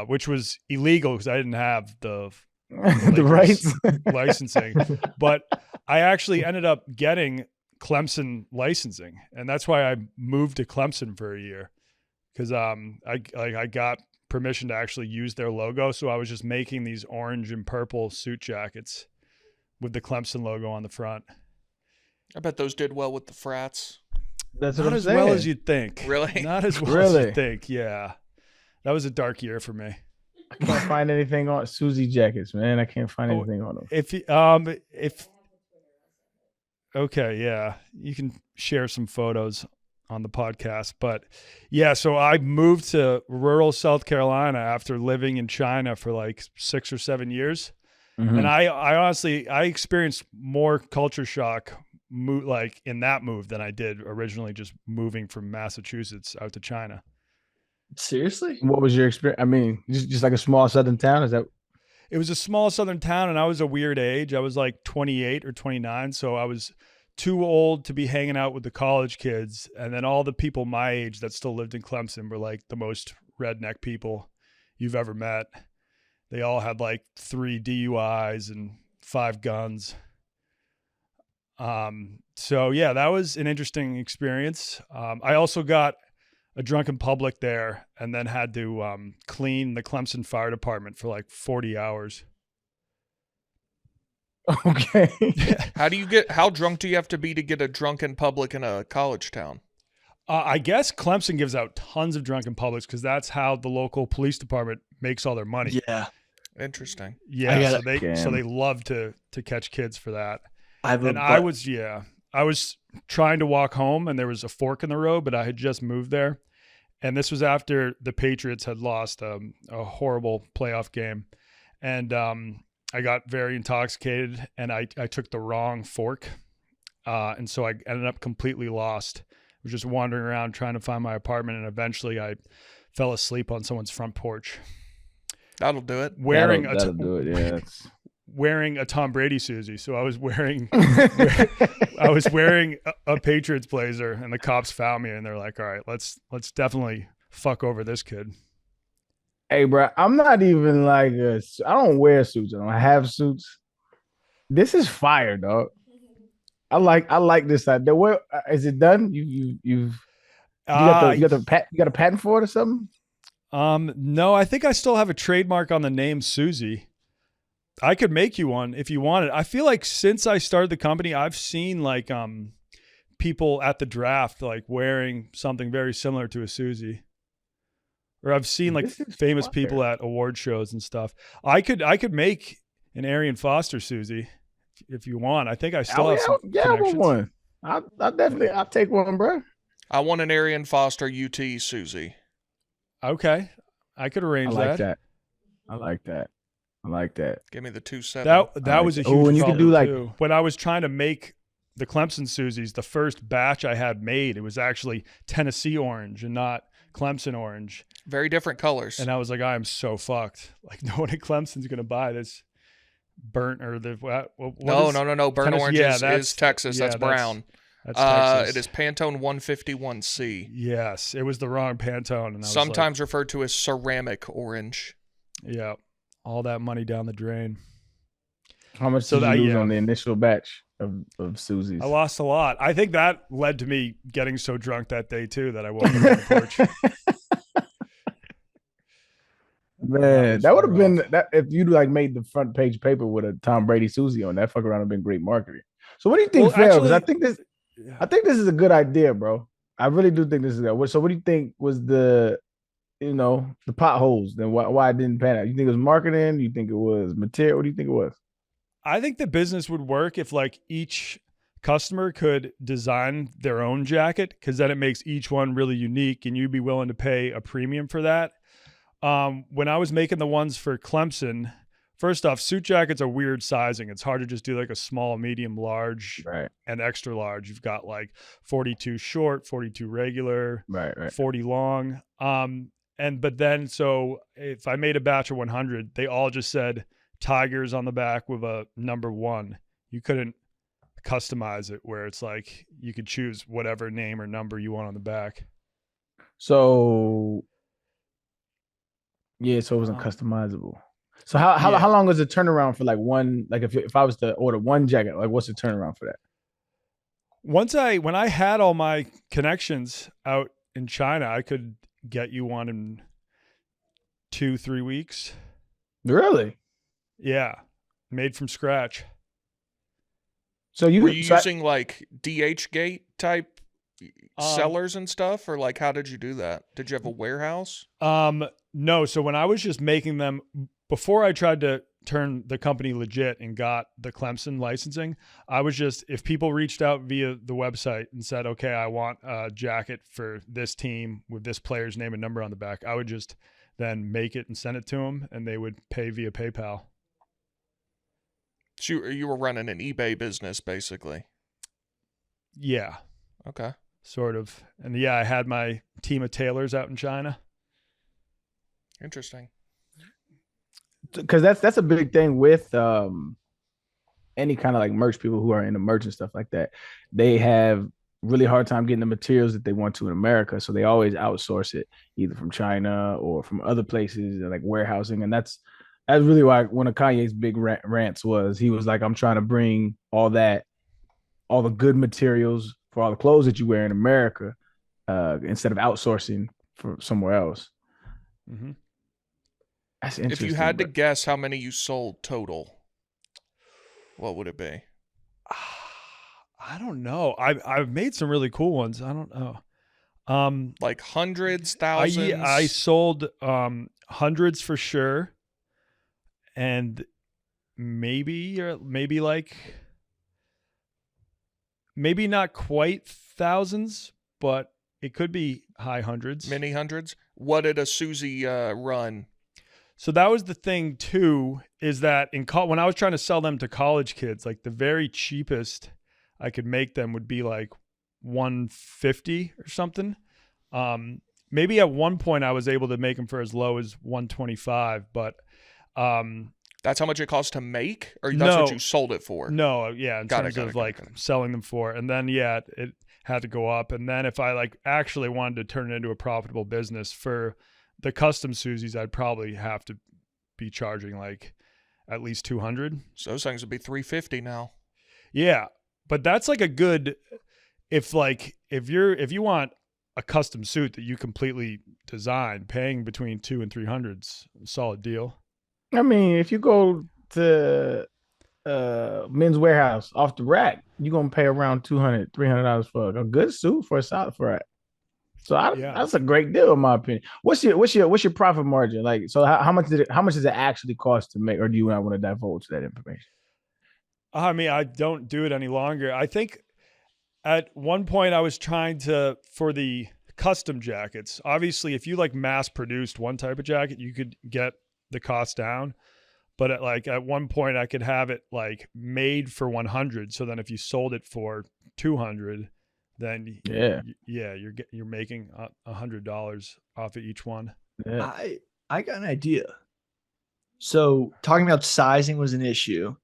which was illegal because I didn't have the rights licensing. But I actually ended up getting Clemson licensing, and that's why I moved to Clemson for a year, because I got permission to actually use their logo. So I was just making these orange and purple suit jackets with the Clemson logo on the front. I bet those did well with the frats. That's what Not I'm as saying. well as you'd think. Really? Not as well as you'd think. Yeah, that was a dark year for me. I can't find anything on Suisey Jackets, man. I can't find anything on them. If okay, yeah, you can share some photos on the podcast. But yeah, so I moved to rural South Carolina after living in China for like 6 or 7 years. Mm-hmm. And I honestly experienced more culture shock like in that move than I did originally just moving from Massachusetts out to China. Seriously? What was your experience? I mean, just like a small southern town. Is that? It was a small southern town, and I was a weird age. I was like 28 or 29, so I was too old to be hanging out with the college kids. And then all the people my age that still lived in Clemson were like the most redneck people you've ever met. They all had like 3 DUIs and 5 guns. So yeah, that was an interesting experience. I also got a drunken public there and then had to clean the Clemson Fire Department for like 40 hours. Okay. How drunk do you have to be to get a drunken public in a college town? I guess Clemson gives out tons of drunken publics because that's how the local police department makes all their money. Yeah. Interesting. Yeah, so they love to catch kids for that. I was trying to walk home and there was a fork in the road, but I had just moved there. And this was after the Patriots had lost a horrible playoff game. And I got very intoxicated and I took the wrong fork. And so I ended up completely lost. I was just wandering around trying to find my apartment. And eventually I fell asleep on someone's front porch. That'll do it. Wearing a Tom Brady Susie. So I was wearing a Patriots blazer and the cops found me and they're like, all right, let's definitely fuck over this kid. Hey, bro, I'm not even like I don't wear suits. I don't have suits. This is fire, dog. I like this idea. Where is it done? You got a patent for it or something? No, I think I still have a trademark on the name Susie. I could make you one if you wanted. I feel like since I started the company, I've seen like people at the draft like wearing something very similar to a Susie. Or I've seen like famous people at award shows and stuff. I could make an Arian Foster Susie if you want. I think I still have some I want one. I'll take one, bro. I want an Arian Foster UT Susie. Okay. I could arrange that. I like that. Give me the 2.7. That was a huge and you can do like too. When I was trying to make the Clemson Susies, the first batch I had made, it was actually Tennessee orange and not Clemson orange. Very different colors. And I was like, I am so fucked. Like no one at Clemson's gonna buy this burnt or the what No. Burnt Tennessee? orange is Texas. That's brown. That's Texas. It is Pantone 151C. Yes, it was the wrong Pantone. And sometimes referred to as ceramic orange. Yeah. All that money down the drain. How much did you lose on the initial batch of Susie's? I lost a lot. I think that led to me getting so drunk that day too that I woke up on the porch. Man, that would have been that if you'd like made the front page paper with a Tom Brady Susie on that. Fuck around have been great marketing. So what do you think, Phil? Because I think this is a good idea, bro. I really do think this is good. So what do you think was the potholes? Then why it didn't pan out? You think it was marketing? You think it was material? What do you think it was? I think the business would work if like each customer could design their own jacket because then it makes each one really unique and you'd be willing to pay a premium for that. When I was making the ones for Clemson, first off, suit jackets are weird sizing. It's hard to just do like a small, medium, large, and extra large. You've got like 42 short, 42 regular, 40 long. But then if I made a batch of 100, they all just said Tigers on the back with a number 1. You couldn't customize it where it's like you could choose whatever name or number you want on the back. So it wasn't customizable. So how long was the turnaround for like one? Like if I was to order one jacket, like what's the turnaround for that? When I had all my connections out in China, I could get you one in 2-3 weeks. Really? Yeah, made from scratch. So were you using like DHgate type sellers and stuff, or like how did you do that? Did you have a warehouse? No. So when I was just making them before I tried to turn the company legit and got the Clemson licensing, I was just, if people reached out via the website and said, okay, I want a jacket for this team with this player's name and number on the back, I would just then make it and send it to them and they would pay via PayPal. So you were running an eBay business basically. Yeah, Okay. sort of. And yeah, I had my team of tailors out in China. Interesting. Because that's a big thing with any kind of like merch people who are into merch and stuff like that. They have really hard time getting the materials that they want to in America, so they always outsource it either from China or from other places like warehousing. And that's really why one of Kanye's big rants was he was like, I'm trying to bring all the good materials for all the clothes that you wear in America instead of outsourcing for somewhere else. Mm-hmm. That's If interesting. you had to guess how many you sold total, what would it be? I don't know. I've made some really cool ones. I don't know. Like hundreds, thousands? I sold hundreds for sure, and maybe not quite thousands, but it could be high hundreds. Many hundreds? What did a Suisey run? So that was the thing too, is that when I was trying to sell them to college kids, like the very cheapest I could make them would be like $150 or something. Maybe at one point I was able to make them for as low as $125, but that's how much it costs to make, or that's what you sold it for? No, yeah, in terms of selling them for. And then it had to go up. And then if I like actually wanted to turn it into a profitable business for the custom Suisies, I'd probably have to be charging like at least $200. So those things would be $350 now. Yeah, but that's like a good if you want a custom suit that you completely design, paying between $200 and $300's a solid deal. I mean, if you go to Men's Warehouse off the rack, you're gonna pay around $200, $300 for a good suit for a solid for it. So that's a great deal in my opinion. What's your profit margin? Like, so how much does it actually cost to make, or do you not want to divulge that information? I mean, I don't do it any longer. I think at one point I was trying for the custom jackets. Obviously, if you like mass produced one type of jacket, you could get the cost down. But at one point I could have it like made for 100. So then if you sold it for 200, then you're making $100 off of each one. Yeah. I got an idea. So talking about sizing was an issue.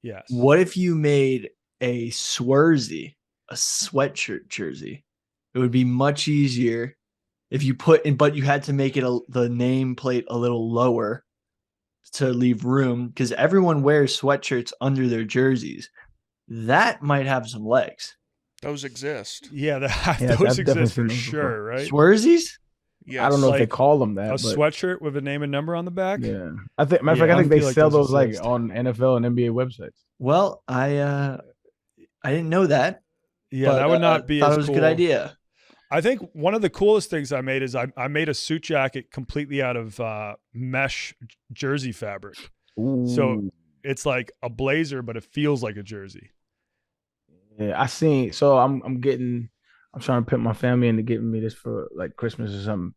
Yes. What if you made a sweatshirt jersey? It would be much easier if you but you had to make it the nameplate a little lower to leave room, because everyone wears sweatshirts under their jerseys. That might have some legs. Those exist. Yeah, those exist for sure, right? Swerzies? Yes. I don't know if they call them that. A sweatshirt with a name and number on the back? Yeah. I think they sell those like on NFL and NBA websites. Well, I didn't know that. Yeah, that would not be as cool. Thought it was a good idea. I think one of the coolest things I made is I made a suit jacket completely out of mesh jersey fabric. Ooh. So it's like a blazer, but it feels like a jersey. Yeah, I seen. So I'm trying to pimp my family into getting me this for like Christmas or something.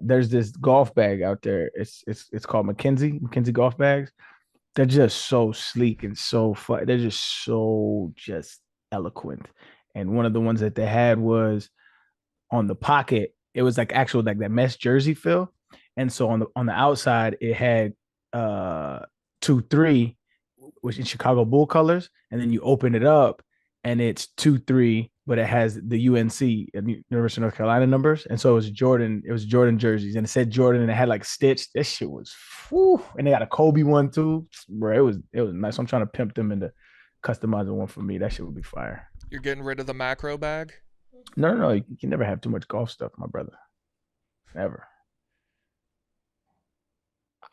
There's this golf bag out there. It's called McKenzie golf bags. They're just so sleek and so fun. They're just so eloquent. And one of the ones that they had was on the pocket. It was like actual like that mesh jersey feel. And so on the outside it had 2-3, which in Chicago Bull colors, and then you open it up and it's 2-3, but it has the UNC, University of North Carolina numbers. And so it was Jordan jerseys, and it said Jordan, and it had like Stitch. This shit was and they got a Kobe one too. Bro, it was nice. I'm trying to pimp them into customizing one for me. That shit would be fire. You're getting rid of the macro bag? No. You can never have too much golf stuff, my brother. Never.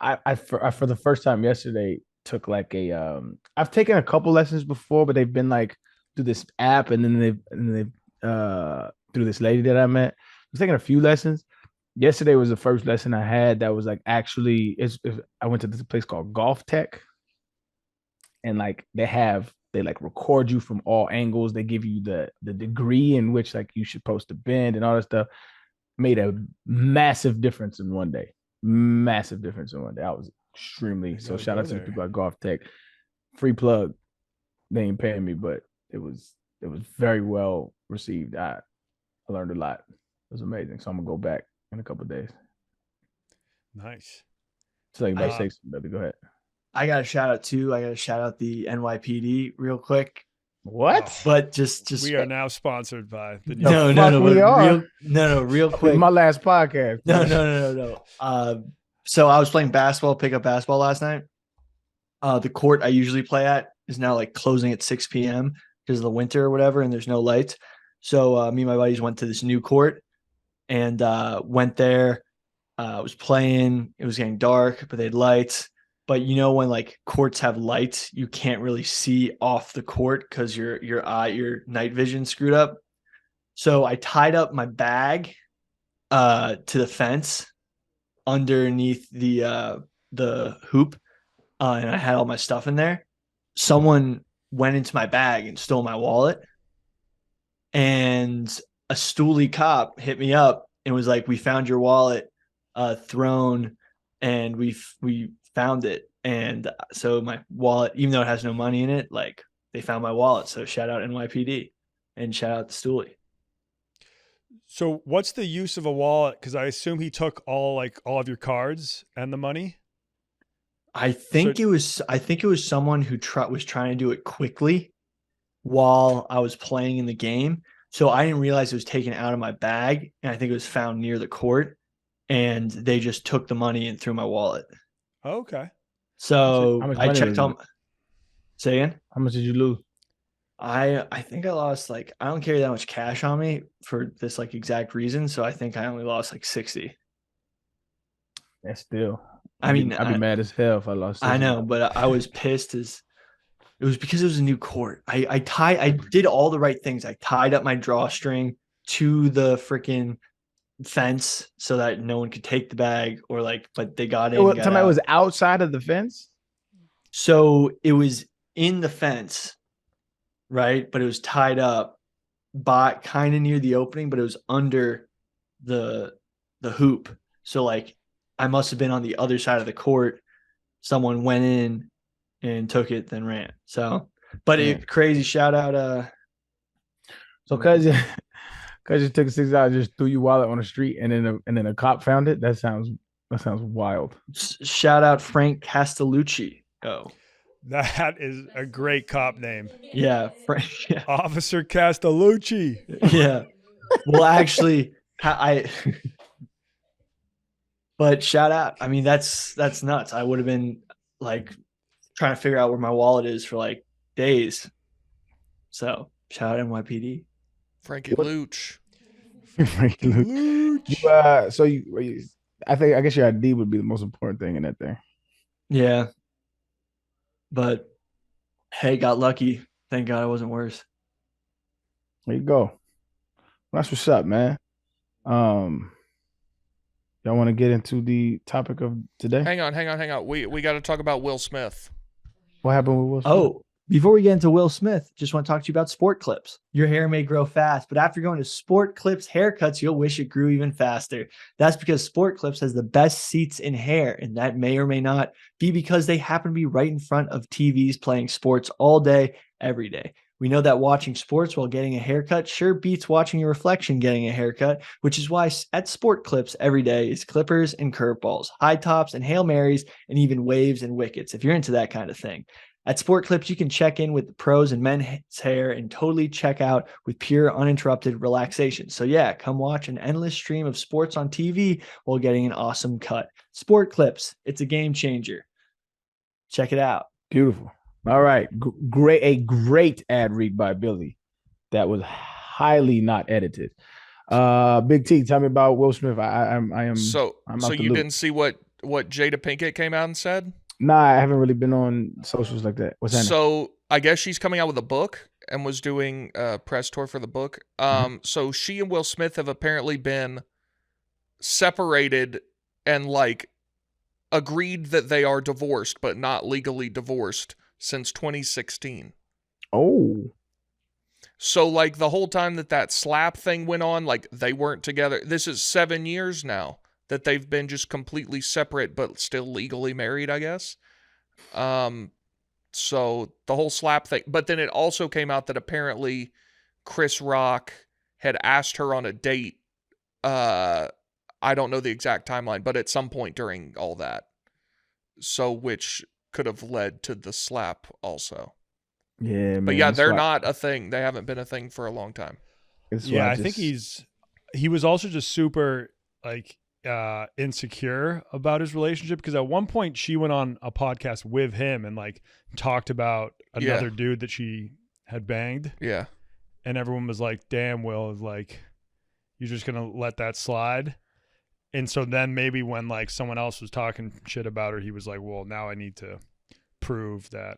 I for the first time yesterday took like I've taken a couple lessons before, but they've been like through this app, and then they've through this lady that I met. I was taking a few lessons. Yesterday was the first lesson I had that was like actually I went to this place called Golf Tech, and like they like record you from all angles. They give you the degree in which like you should supposed to bend and all that stuff. Made a massive difference in one day. Massive difference in one day. I was extremely shout out to the people at Golf Tech. Free plug. They ain't paying me, but it was it was very well received. I learned a lot. It was amazing. So I'm gonna go back in a couple of days. Nice. So you about to Uh, say something, baby. Go ahead. I got a shout out too. I got to shout out the NYPD real quick. What? Oh, But just we are now sponsored by the The no, fuck no, no, we but are? real This is quick. my last podcast. No. So I was playing basketball, pickup basketball last night. The court I usually play at is now like closing at 6 p.m. because of the winter or whatever, and there's no lights. So me and my buddies went to this new court and went there. Was playing. It was getting dark, but they had lights. But you know when like courts have lights, you can't really see off the court because your night vision screwed up. So I tied up my bag to the fence underneath the hoop, and I had all my stuff in there. Someone went into my bag and stole my wallet, and a stoolie cop hit me up and was like, "We found your wallet thrown, and we found it." And so my wallet, even though it has no money in it, like they found my wallet. So shout out NYPD and shout out the stoolie. So what's the use of a wallet? Because I assume he took all of your cards and the money. I think it was someone who was trying to do it quickly while I was playing in the game. So I didn't realize it was taken out of my bag, and I think it was found near the court, and they just took the money and threw my wallet. Okay. So How much I money checked was on. it? Say again? How much did you lose? I think I lost I don't carry that much cash on me for this exact reason. So I think I only lost 60. That's still. I mean, I'd be mad as hell if I lost. I know, but I was pissed as it was because it was a new court. I did all the right things. I tied up my drawstring to the freaking fence so that no one could take the bag but they got in. Got Somebody out. was outside of the fence. So it was in the fence, right? But it was tied up by kind of near the opening, but it was under the hoop. So I must have been on the other side of the court. Someone went in and took it, then ran. So, but crazy shout out. So because you took $6, just threw your wallet on the street, and then a cop found it. That sounds wild. Shout out Frank Castellucci. Oh, That is a great cop name. yeah, Frank. Yeah. Officer Castellucci. Yeah. Well, actually, but shout out. I mean, that's nuts. I would have been trying to figure out where my wallet is for days. So shout out NYPD. Frankie Luch. Frankie Luch. So I guess your ID would be the most important thing in that thing. Yeah. But hey, got lucky. Thank God I wasn't worse. There you go. Well, that's what's up, man. Y'all want to get into the topic of today? Hang on. We got to talk about Will Smith. What happened with Will Smith? Oh, before we get into Will Smith, just want to talk to you about Sport Clips. Your hair may grow fast, but after going to Sport Clips haircuts, you'll wish it grew even faster. That's because Sport Clips has the best seats in hair, and that may or may not be because they happen to be right in front of TVs playing sports all day, every day. We know that watching sports while getting a haircut sure beats watching your reflection getting a haircut, which is why at Sport Clips every day is clippers and curveballs, high tops and Hail Marys, and even waves and wickets, if you're into that kind of thing. At Sport Clips, you can check in with the pros in men's hair and totally check out with pure, uninterrupted relaxation. So yeah, come watch an endless stream of sports on TV while getting an awesome cut. Sport Clips, it's a game changer. Check it out. Beautiful. All right. A great ad read by Billy that was highly not edited. Big T, tell me about Will Smith. I am So you didn't see what Jada Pinkett came out and said? Nah, I haven't really been on socials like that. What's happening? So I guess she's coming out with a book and was doing a press tour for the book. So she and Will Smith have apparently been separated and agreed that they are divorced, but not legally divorced since 2016. Oh. So the whole time that slap thing went on, they weren't together. This is 7 years now that they've been just completely separate, but still legally married, I guess. So the whole slap thing, but then it also came out that apparently Chris Rock had asked her on a date. I don't know the exact timeline, but at some point during all that. So, which could have led to the slap also. Yeah, man. But yeah, they're why- not a thing. They haven't been a thing for a long time. that's why Yeah, I think he was also just super like insecure about his relationship, because at one point she went on a podcast with him and like talked about another dude that she had banged, Yeah. and everyone was like, damn, Will, is like, you're just gonna let that slide. And so then maybe when like someone else was talking shit about her, he was like, well, now I need to prove that.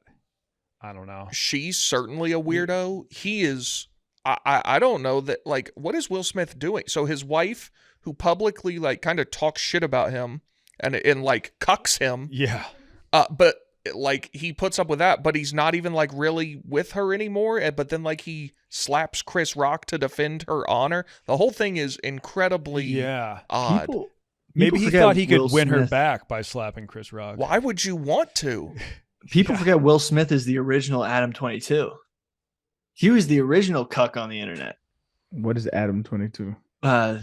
I don't know. She's certainly a weirdo. He is. I don't know that. Like, what is Will Smith doing? So his wife, who publicly like kind of talks shit about him and like cucks him. Yeah. But like he puts up with that, but he's not even like really with her anymore. But then like he slaps Chris Rock to defend her honor. The whole thing is incredibly odd. Maybe he forget thought he could Will win her Smith. back by slapping Chris Rock. Why would you want to? People forget Will Smith is the original Adam 22. He was the original cuck on the internet. What is Adam 22? Oh.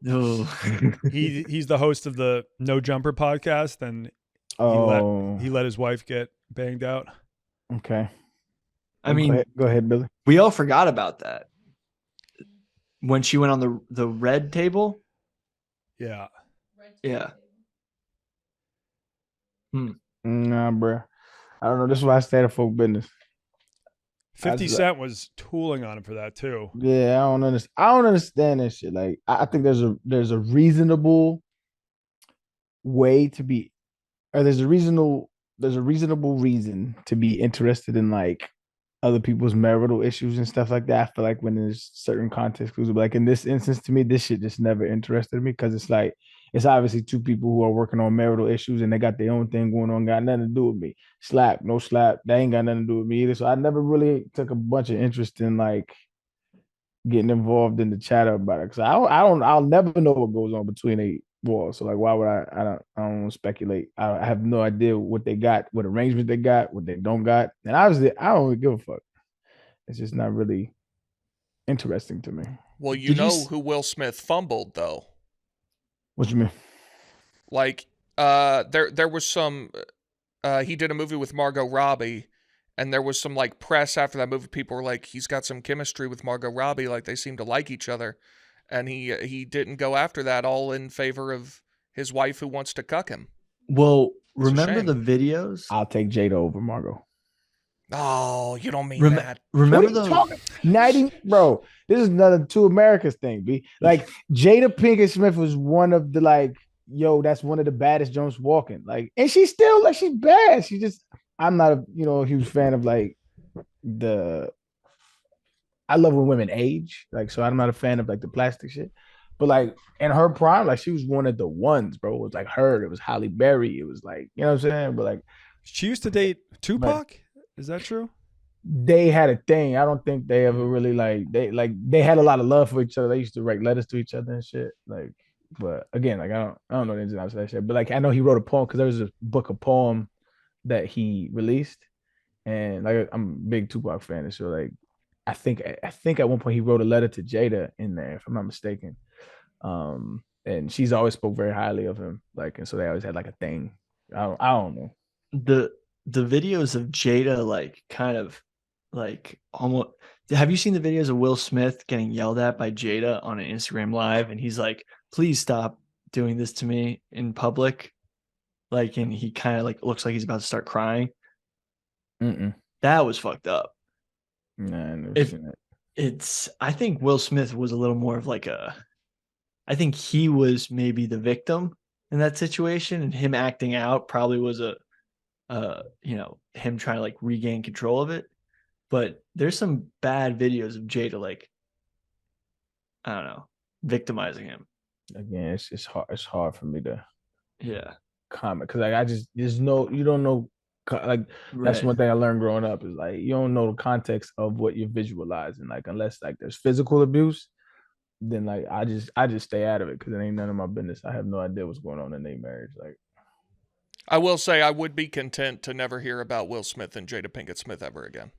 No. He's the host of the No Jumper podcast, and Oh, he let his wife get banged out. okay. I mean, Go ahead, Billy. we all forgot about that when she went on the red table. Yeah. Yeah. Nah, bro. I don't know. This is why I stay out of folk business. 50 Cent was tooling on him for that too. Yeah, I don't understand. I don't understand that shit. Like, I think there's a reasonable way to be, or there's a reasonable reason to be interested in like other people's marital issues and stuff like that. I feel like when there's certain context clues, like in this instance, to me, this shit just never interested me, because it's like it's obviously two people who are working on marital issues and they got their own thing going on, got nothing to do with me. Slap, no slap, they ain't got nothing to do with me either. So I never really took a bunch of interest in like getting involved in the chatter about it, because I'll never know what goes on between a walls. So like, why would I don't want to speculate. I have no idea what they got, what arrangement they got, what they don't got, and obviously I don't really give a fuck. It's just not really interesting to me. Well, you Did you know s- who Will Smith fumbled though. What you mean? Like, there was some. He did a movie with Margot Robbie, and there was some like press after that movie. People were like, he's got some chemistry with Margot Robbie, like they seem to like each other, and he didn't go after that, all in favor of his wife who wants to cuck him. Well, It's a remember shame. the videos? I'll take Jada over Margot. Oh, you don't mean Rem- that. Remember What are you the talking? 90, bro. This is another two Americas thing, B. Like Jada Pinkett Smith was one of the like, yo, that's one of the baddest Jones walking. Like, and she's still like, she's bad. She just, I'm not a huge fan of like I love when women age, like, so I'm not a fan of like the plastic shit. But like in her prime, like she was one of the ones, bro. It was like her, it was Halle Berry, it was like, you know what I'm saying? But like She used to date Tupac. Is that true? they had a thing. I don't think they ever really they had a lot of love for each other. They used to write letters to each other and shit. Like, but again, like I don't know the ins and outs of that shit. But like I know he wrote a poem, because there was a book of poem that he released, and like I'm a big Tupac fan, and so like I think at one point he wrote a letter to Jada in there, if I'm not mistaken. And she's always spoke very highly of him, like, and so they always had like a thing. I don't know. the videos of Jada, like kind of like almost. Have you seen the videos of Will Smith getting yelled at by Jada on an Instagram live, and he's like, "Please stop doing this to me in public," like, and he kind of like looks like he's about to start crying. That was fucked up. Nah, I never If- seen that. I think Will Smith was a little more of like I think he was maybe the victim in that situation, and him acting out probably was him trying to like regain control of it. But there's some bad videos of Jada, like, I don't know, victimizing him. Again, it's hard for me to Yeah. comment, because like you don't know, like that's Right. one thing I learned growing up, is like you don't know the context of what you're visualizing, like unless like there's physical abuse, then like I just stay out of it, because it ain't none of my business. I have no idea what's going on in their marriage. Like, I will say I would be content to never hear about Will Smith and Jada Pinkett Smith ever again.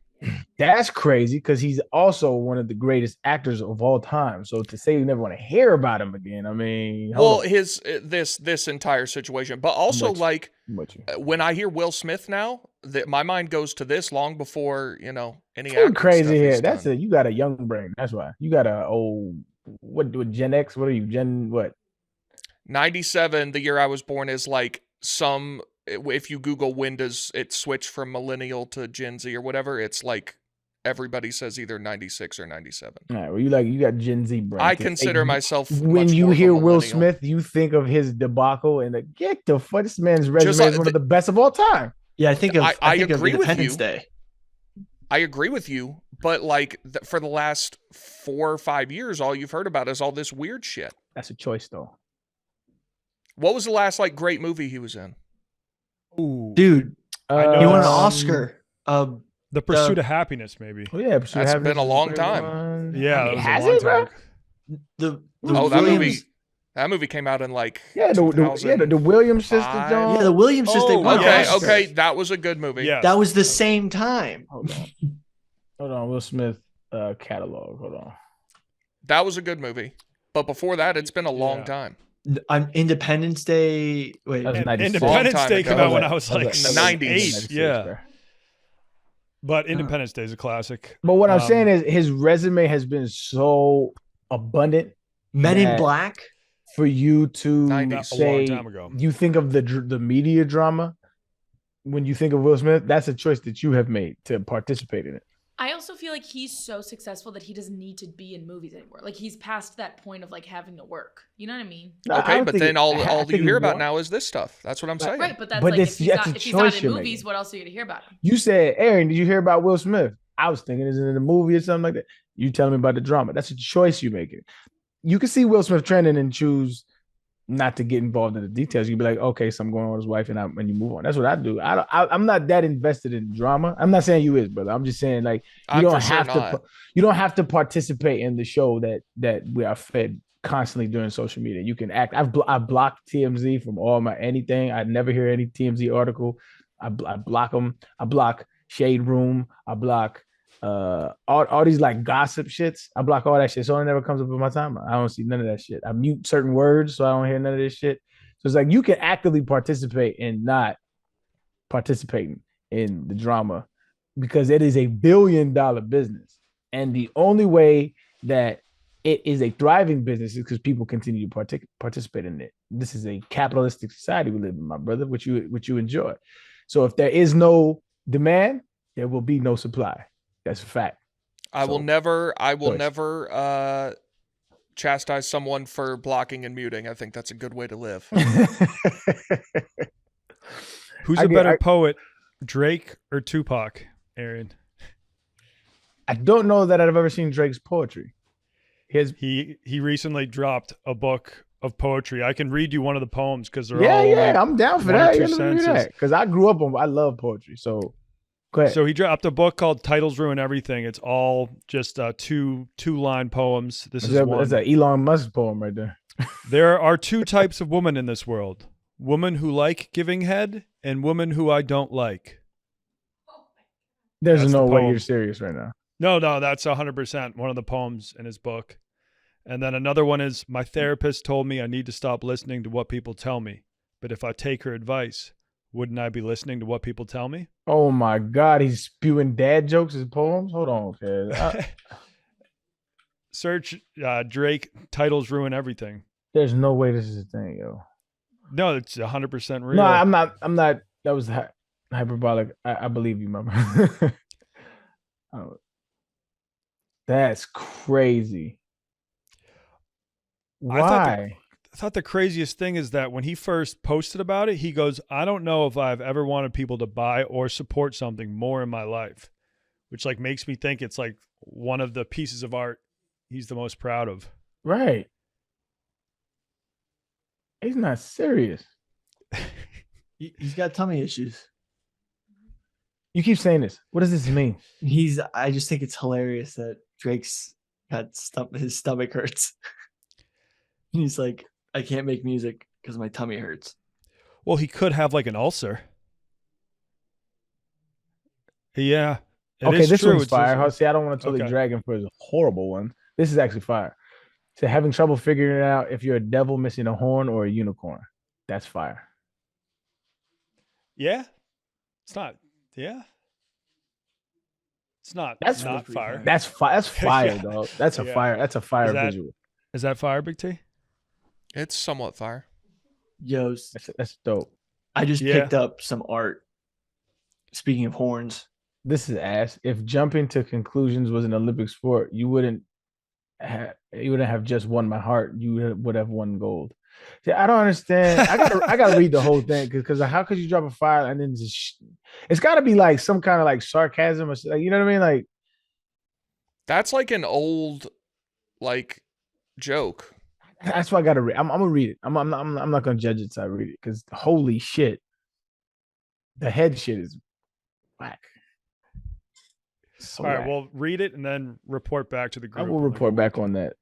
That's crazy because he's also one of the greatest actors of all time. So to say you never want to hear about him again, I mean, Well, hold on. his this entire situation, but also with you. like I'm with you. when I hear Will Smith now, that my mind goes to this long before any Too acting crazy stuff here. he's That's done. it. You got a young brain. That's why. You got a old what Gen X? What are you? Gen what? 97, the year I was born, is like some. If you Google when does it switch from millennial to Gen Z or whatever, it's like everybody says either 96 or 97. All right. Well, you got Gen Z brain. I 'Cause, consider myself when much you more of a hear Will millennial. Smith, you think of his debacle and like, get the fuck. This man's resume like is one of the best of all time. Yeah, I think of I think of agree with Independence you. Day. I agree with you, but like for the last 4 or 5 years, all you've heard about is all this weird shit. That's a choice, though. What was the last like great movie he was in? Ooh, Dude, I know he won an this. Oscar. The Pursuit of Happiness, maybe. Oh, yeah, That's been a long time. Yeah, I mean, that was has a long it, time. bro? The Oh, that Williams, movie came out in like Yeah, the Williams sister 2005. John. Yeah, the Williams sisters. They Oh, won an Okay, Oscar. okay, that was a good movie. Yes. That was the same time. Hold on, Will Smith catalog. Hold on. That was a good movie. But before that, it's been a long Yeah. time. I'm Independence Day. Wait, That was And 96. Independence Long Day time came ago. out when I was That like was 90s. 8. Yeah. bro. But Independence Day is a classic. But what I'm Um, saying is his resume has been so abundant Men in that- Black. for you to 90s. A long say time ago. you think of the media drama when you think of Will Smith. That's a choice that you have made to participate in it. I also feel like he's so successful that he doesn't need to be in movies anymore. Like he's past that point of like having to work. You know what I mean? No, I Okay, don't but think then I all think you he hear about won. now is this stuff. That's what I'm saying. Right, but that's But like it's- if he's that's not, a if he's not choice in you're movies, making. what else are you gonna hear about him? You said, Aaron, did you hear about Will Smith? I was thinking, is it in a movie or something like that? You telling me about the drama. That's a choice you make it. You can see Will Smith trending and choose not to get involved in the details. You'd be like, okay, something going on with his wife, and you move on. That's what I do. I'm not that invested in drama. I'm not saying you is, brother. I'm just saying like you I'm don't for sure have not. to. You don't have to participate in the show that we are fed constantly during social media. You can act. I blocked TMZ from all my anything. I never hear any TMZ article. I block them. I block Shade Room. I block all these like gossip shits. I block all that shit. So it never comes up in my timeline. I don't see none of that shit. I mute certain words so I don't hear none of this shit. So it's like you can actively participate in not participating in the drama because it is $1 billion business. And the only way that it is a thriving business is because people continue to participate in it. This is a capitalistic society we live in, my brother, which you enjoy. So if there is no demand, there will be no supply. That's a fact. I will So, never choice. chastise someone for blocking and muting. I think that's a good way to live. Who's I a get- better I- poet, Drake or Tupac, Arian? I don't know that I've ever seen Drake's poetry. He recently dropped a book of poetry. I can read you one of the poems because they're Yeah, all yeah, only I'm down for one or that. two Yeah, let me do sentences. that because I grew up on. I love poetry. So, go ahead. So he dropped a book called "Titles Ruin Everything." It's all just two-line poems. This is one. That's an Elon Musk poem right there. There are two types of women in this world: women who like giving head and women who I don't like. There's That's no the way poem. you're serious right now. No, that's 100% one of the poems in his book. And then another one is, my therapist told me I need to stop listening to what people tell me. But if I take her advice, wouldn't I be listening to what people tell me? Oh my God, he's spewing dad jokes as poems. Hold on, okay. Search Drake, titles ruin everything. There's no way this is a thing, yo. No, it's 100% real. No, I'm not. That was hyperbolic. I believe you, mama. Oh, that's crazy. I thought Why? I thought the craziest thing is that when he first posted about it, he goes, I don't know if I've ever wanted people to buy or support something more in my life, which like makes me think it's like one of the pieces of art he's the most proud of. Right. He's not serious. He's got tummy issues. You keep saying this. What does this mean? I just think it's hilarious that Drake's got his stomach hurts. He's like, I can't make music because my tummy hurts. Well, he could have like an ulcer. Yeah. It Okay, is this true. one's It's fire. just- See, I don't want to totally okay. drag him for his horrible one. This is actually fire. So having trouble figuring it out if you're a devil missing a horn or a unicorn. That's fire. Yeah. It's not. Yeah. It's not That's not pretty fire. fire. That's fire. That's fire, Yeah. dog. That's a Yeah. fire. That's a fire that- visual. Is that fire, Big T? It's somewhat fire. Yo, That's dope. I just Yeah. picked up some art. Speaking of horns, This is ass. If jumping to conclusions was an Olympic sport, you wouldn't have just won my heart. You would have won gold. See, I don't understand. I gotta read the whole thing because how could you drop a fire and then it's got to be like some kind of like sarcasm or like, you know what I mean? Like That's like an old, like, joke. that's why I gotta read. I'm gonna read it. I'm not gonna judge it till I read it because holy shit, the head shit is whack. So All right. whack. Well, read it and then report back to the I group. will on the report back weekend. on that.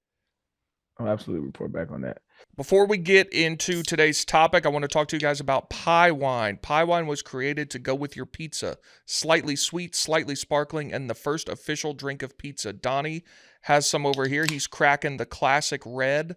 I'll absolutely report back on that. Before we get into today's topic, I want to talk to you guys about pie wine. Pie wine was created to go with your pizza. Slightly sweet, slightly sparkling, and the first official drink of pizza. Donnie has some over here. He's cracking the classic red,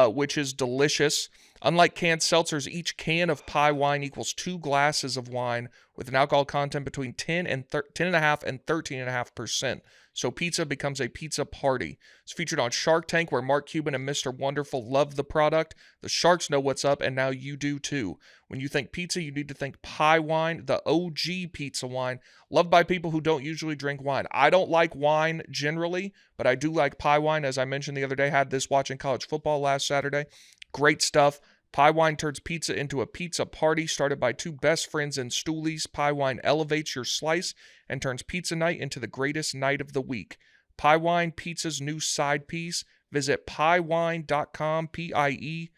which is delicious. Unlike canned seltzers, each can of pie wine equals 2 glasses of wine with an alcohol content between 10.5 and 13.5%. So pizza becomes a pizza party. It's featured on Shark Tank, where Mark Cuban and Mr. Wonderful love the product. The sharks know what's up, and now you do too. When you think pizza, you need to think pie wine, the OG pizza wine, loved by people who don't usually drink wine. I don't like wine generally, but I do like pie wine. As I mentioned the other day, had this watching college football last Saturday. Great stuff. Pie wine turns pizza into a pizza party started by 2 best friends and stoolies. Pie wine elevates your slice and turns pizza night into the greatest night of the week. Pie wine, pizza's new side piece. Visit piewine.com, piewine.com.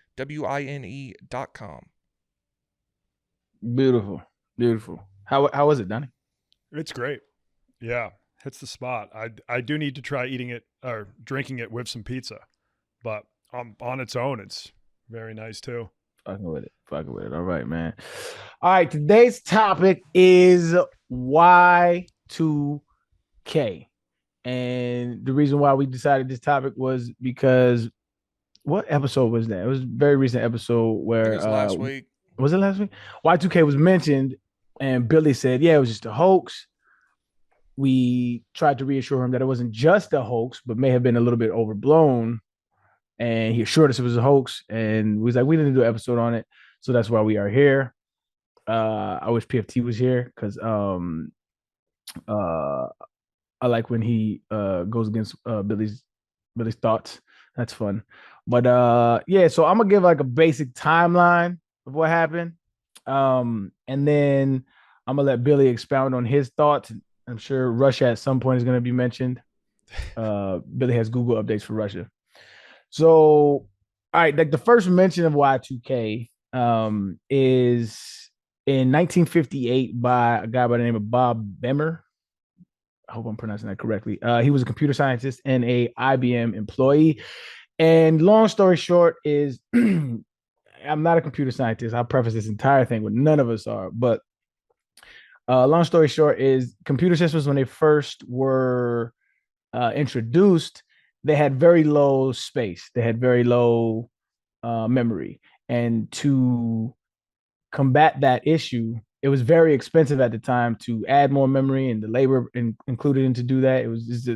Beautiful, beautiful. How was it, Donnie? It's great. Yeah, hits the spot. I do need to try eating it or drinking it with some pizza, but on its own, it's very nice too. Fucking with it. Fucking with it. All right, man. All right, today's topic is Y2K. And the reason why we decided this topic was because what episode was that? It was a very recent episode I think where it was last week. was it last week? Y2K was mentioned, and Billy said, yeah, it was just a hoax. We tried to reassure him that it wasn't just a hoax, but may have been a little bit overblown. And he assured us it was a hoax. And we was like, we didn't do an episode on it. So that's why we are here. I wish PFT was here because I like when he goes against Billy's thoughts. That's fun. But yeah, so I'm gonna give like a basic timeline of what happened. And then I'm gonna let Billy expound on his thoughts. I'm sure Russia at some point is gonna be mentioned. Billy has Google updates for Russia. So, all right, like the first mention of Y2K is in 1958 by a guy by the name of Bob Bemer. I hope I'm pronouncing that correctly. He was a computer scientist and a IBM employee. And long story short is I'm not a computer scientist. I'll preface this entire thing with none of us are. But long story short is computer systems, when they first were introduced, they had very low space. They had very low memory. And to combat that issue, it was very expensive at the time to add more memory, and the labor included in to do that. It was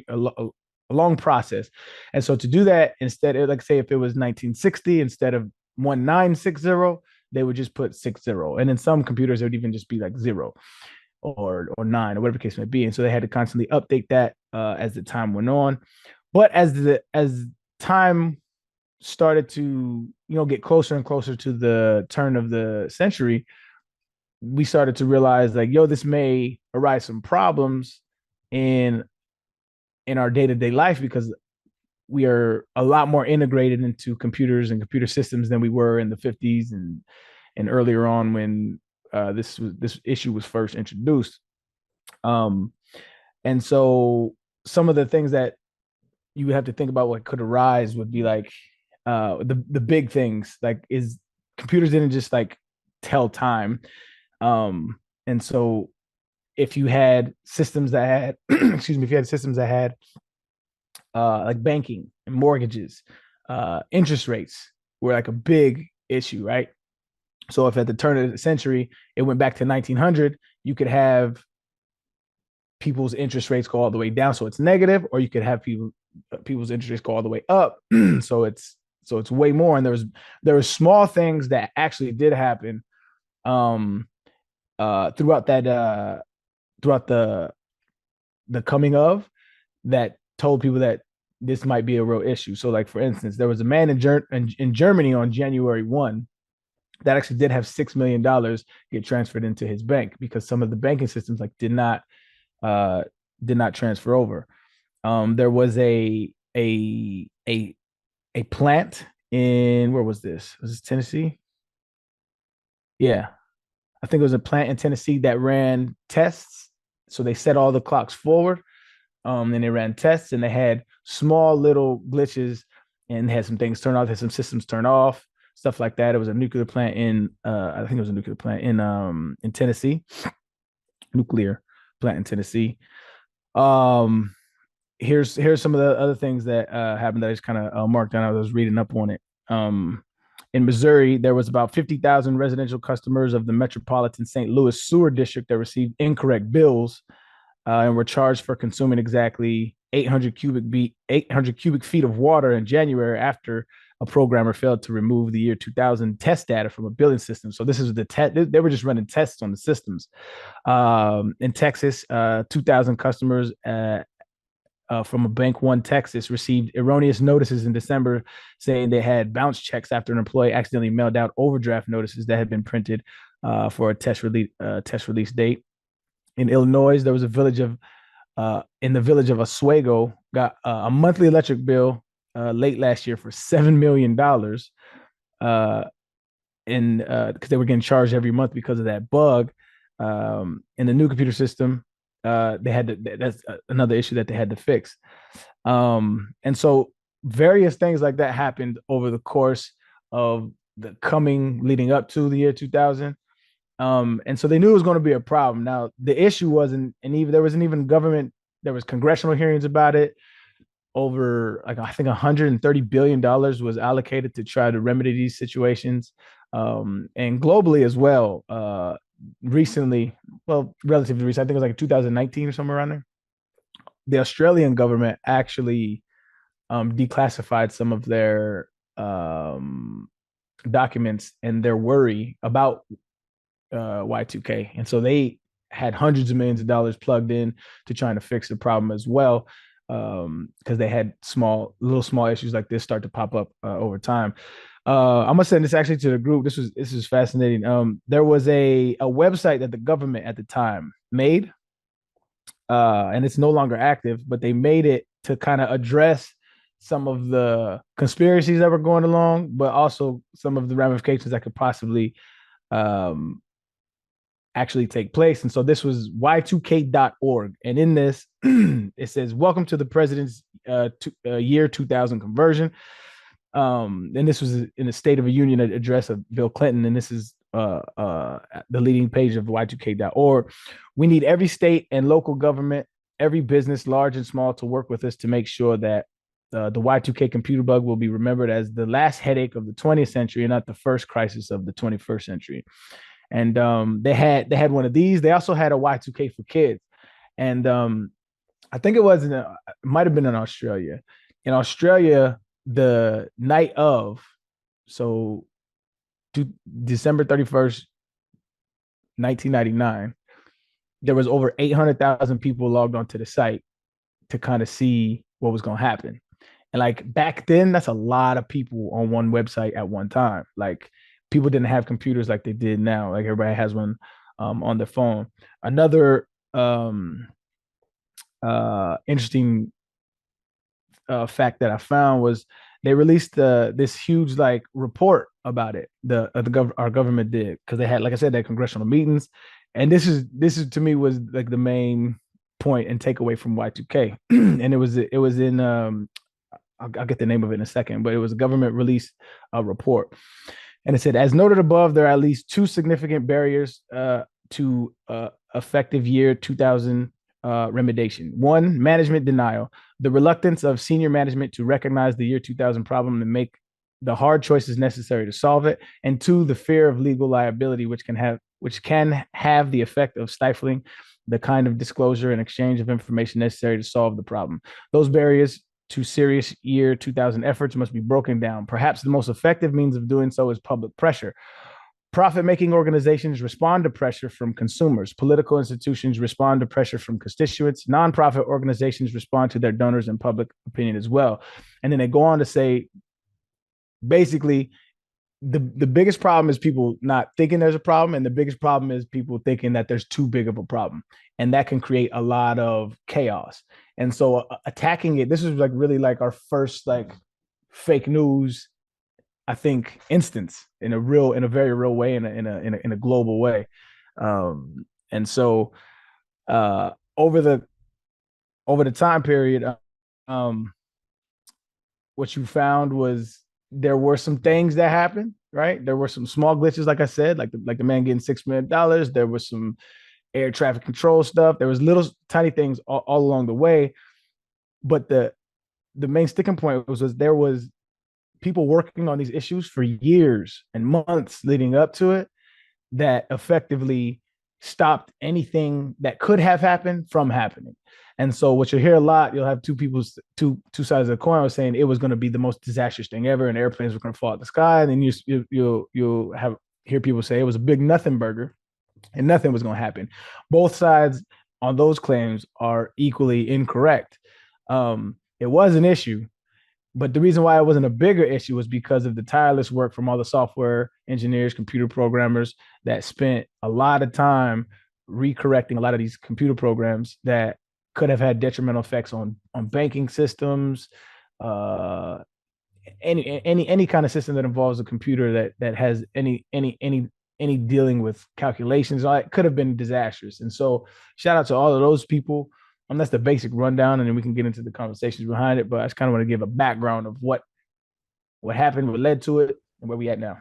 a long process. And so to do that, instead, like say if it was 1960, instead of 1960, they would just put 60. And in some computers, it would even just be like 0 or 9 or whatever the case may be. And so they had to constantly update that as the time went on. But as time started to get closer and closer to the turn of the century, we started to realize like, this may arise some problems in our day-to-day life because we are a lot more integrated into computers and computer systems than we were in the 50s and earlier on when this issue was first introduced. And so some of the things that you would have to think about what could arise would be like the big things, like is computers didn't just like tell time. And so if you had systems that had, excuse me, if you had systems that had like banking and mortgages, interest rates were like a big issue, right? So if at the turn of the century it went back to 1900, you could have people's interest rates go all the way down, so it's negative, or you could have people's interest rates go all the way up, so it's way more. And there was small things that actually did happen throughout the coming of that told people that this might be a real issue. So, like for instance, there was a man in Germany on January 1 that actually did have $6 million get transferred into his bank because some of the banking systems like did not transfer over. There was a plant in, where was this? Was this Tennessee? Yeah, I think it was a plant in Tennessee that ran tests. So they set all the clocks forward. And they ran tests, and they had small little glitches, and had some things turn off, had some systems turn off, stuff like that. It was a nuclear plant in, I think it was a nuclear plant in Tennessee, nuclear plant in Tennessee. Here's some of the other things that happened that I just kind of marked down. I was reading up on it. In Missouri, there was about 50,000 residential customers of the metropolitan St. Louis sewer district that received incorrect bills and were charged for consuming exactly 800 cubic feet of water in January after a programmer failed to remove the year 2000 test data from a billing system. So this is they were just running tests on the systems. In Texas, 2,000 customers from a Bank One Texas received erroneous notices in December saying they had bounce checks after an employee accidentally mailed out overdraft notices that had been printed for a test release date. In Illinois, there was in the village of Oswego, got a monthly electric bill late last year for $7 million. Because they were getting charged every month because of that bug. In the new computer system, that's another issue that they had to fix. And so various things like that happened over the course of the leading up to the year 2000. And so they knew it was going to be a problem. Now, the issue wasn't, and even there wasn't even government, there was congressional hearings about it. Over, like, I think $130 billion was allocated to try to remedy these situations. And globally as well, relatively recent, I think it was like 2019 or somewhere around there, the Australian government actually declassified some of their documents and their worry about Y2K. And so they had hundreds of millions of dollars plugged in to trying to fix the problem as well, because they had small issues like this start to pop up over time. I'm gonna send this actually to the group. This is fascinating. There was a website that the government at the time made, and it's no longer active, but they made it to kind of address some of the conspiracies that were going along, but also some of the ramifications that could possibly actually take place. And so this was Y2K.org. And in this, it says, "Welcome to the President's year 2000 conversion." And this was in the State of the Union address of Bill Clinton. And this is the leading page of Y2K.org. "We need every state and local government, every business, large and small, to work with us to make sure that the Y2K computer bug will be remembered as the last headache of the 20th century and not the first crisis of the 21st century." And they had one of these. They also had a Y2K for kids. And I think it might have been in Australia. In Australia, the night of, so December 31st, 1999, there was over 800,000 people logged onto the site to kind of see what was going to happen. And like back then, that's a lot of people on one website at one time. Like, people didn't have computers like they did now. Like, everybody has one on their phone. Another interesting fact that I found was they released this huge like report about it. Our government did, because they had, like I said, their congressional meetings, and this is to me was like the main point and takeaway from Y2K. And it was in I'll get the name of it in a second, but it was a government release report. And it said, "As noted above, there are at least two significant barriers to to effective year 2000 remediation. One, management denial, the reluctance of senior management to recognize the year 2000 problem and make the hard choices necessary to solve it. And two, the fear of legal liability, which can have the effect of stifling the kind of disclosure and exchange of information necessary to solve the problem. Those barriers to serious year 2000 efforts must be broken down. Perhaps the most effective means of doing so is public pressure. Profit-making organizations respond to pressure from consumers. Political institutions respond to pressure from constituents. Nonprofit organizations respond to their donors and public opinion as well. And then they go on to say, basically, the biggest problem is people not thinking there's a problem, and the biggest problem is people thinking that there's too big of a problem, and that can create a lot of chaos. And so attacking it, this is like really like our first like fake news, I think, instance in a very real way, in a global way. And so over the time period, what you found was there were some things that happened, right? There were some small glitches, like I said, like the man getting $6 million. There was some air traffic control stuff. There was little tiny things all along the way. But the main sticking point was there was people working on these issues for years and months leading up to it that effectively stopped anything that could have happened from happening. And so what you'll hear a lot, you'll have two sides of the coin was saying it was going to be the most disastrous thing ever and airplanes were going to fall out the sky. And then you'll hear people say it was a big nothing burger and nothing was going to happen. Both sides on those claims are equally incorrect. It was an issue, but the reason why it wasn't a bigger issue was because of the tireless work from all the software engineers, computer programmers that spent a lot of time recorrecting a lot of these computer programs that could have had detrimental effects on banking systems, any kind of system that involves a computer that has any dealing with calculations. All that could have been disastrous. And so shout out to all of those people. That's the basic rundown, and then we can get into the conversations behind it. But I just kind of want to give a background of what happened, what led to it, and where we at now.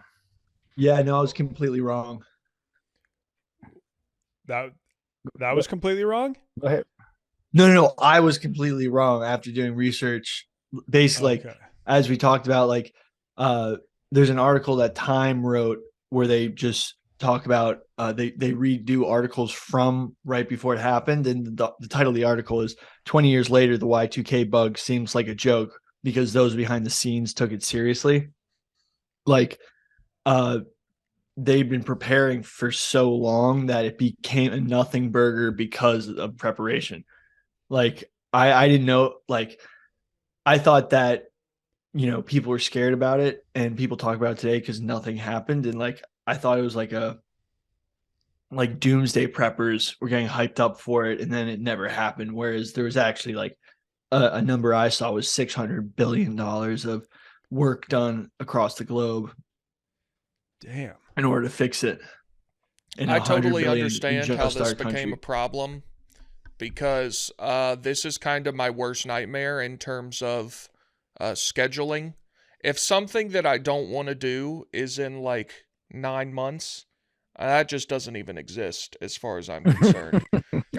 Yeah, no, I was completely wrong. That was completely wrong? Go ahead. No, I was completely wrong after doing research. Basically, Okay. as we talked about, there's an article that Time wrote where they just talk about they redo articles from right before it happened, and the title of the article is 20 years later the Y2K bug seems like a joke because those behind the scenes took it seriously. They've been preparing for so long that it became a nothing burger because of preparation. I didn't know, I thought that people were scared about it and people talk about it today because nothing happened, and I thought it was doomsday preppers were getting hyped up for it, and then it never happened. Whereas there was actually a number I saw was $600 billion of work done across the globe. Damn. In order to fix it. And I totally understand how this became a problem because this is kind of my worst nightmare in terms of scheduling. If something that I don't want to do is in 9 months, that just doesn't even exist as far as I'm concerned.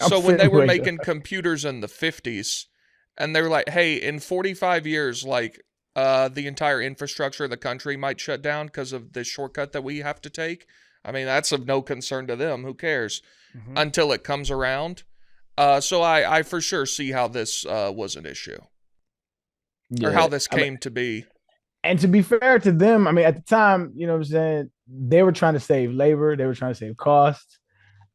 So when they were making computers in the 50s and they were like, hey, in 45 years, the entire infrastructure of the country might shut down because of this shortcut that we have to take. I mean, that's of no concern to them. Who cares? Mm-hmm. Until it comes around. So I for sure see how this was an issue. Yeah, or how this came to be. And to be fair to them, I mean, at the time, you know what I'm saying, they were trying to save labor. They were trying to save costs.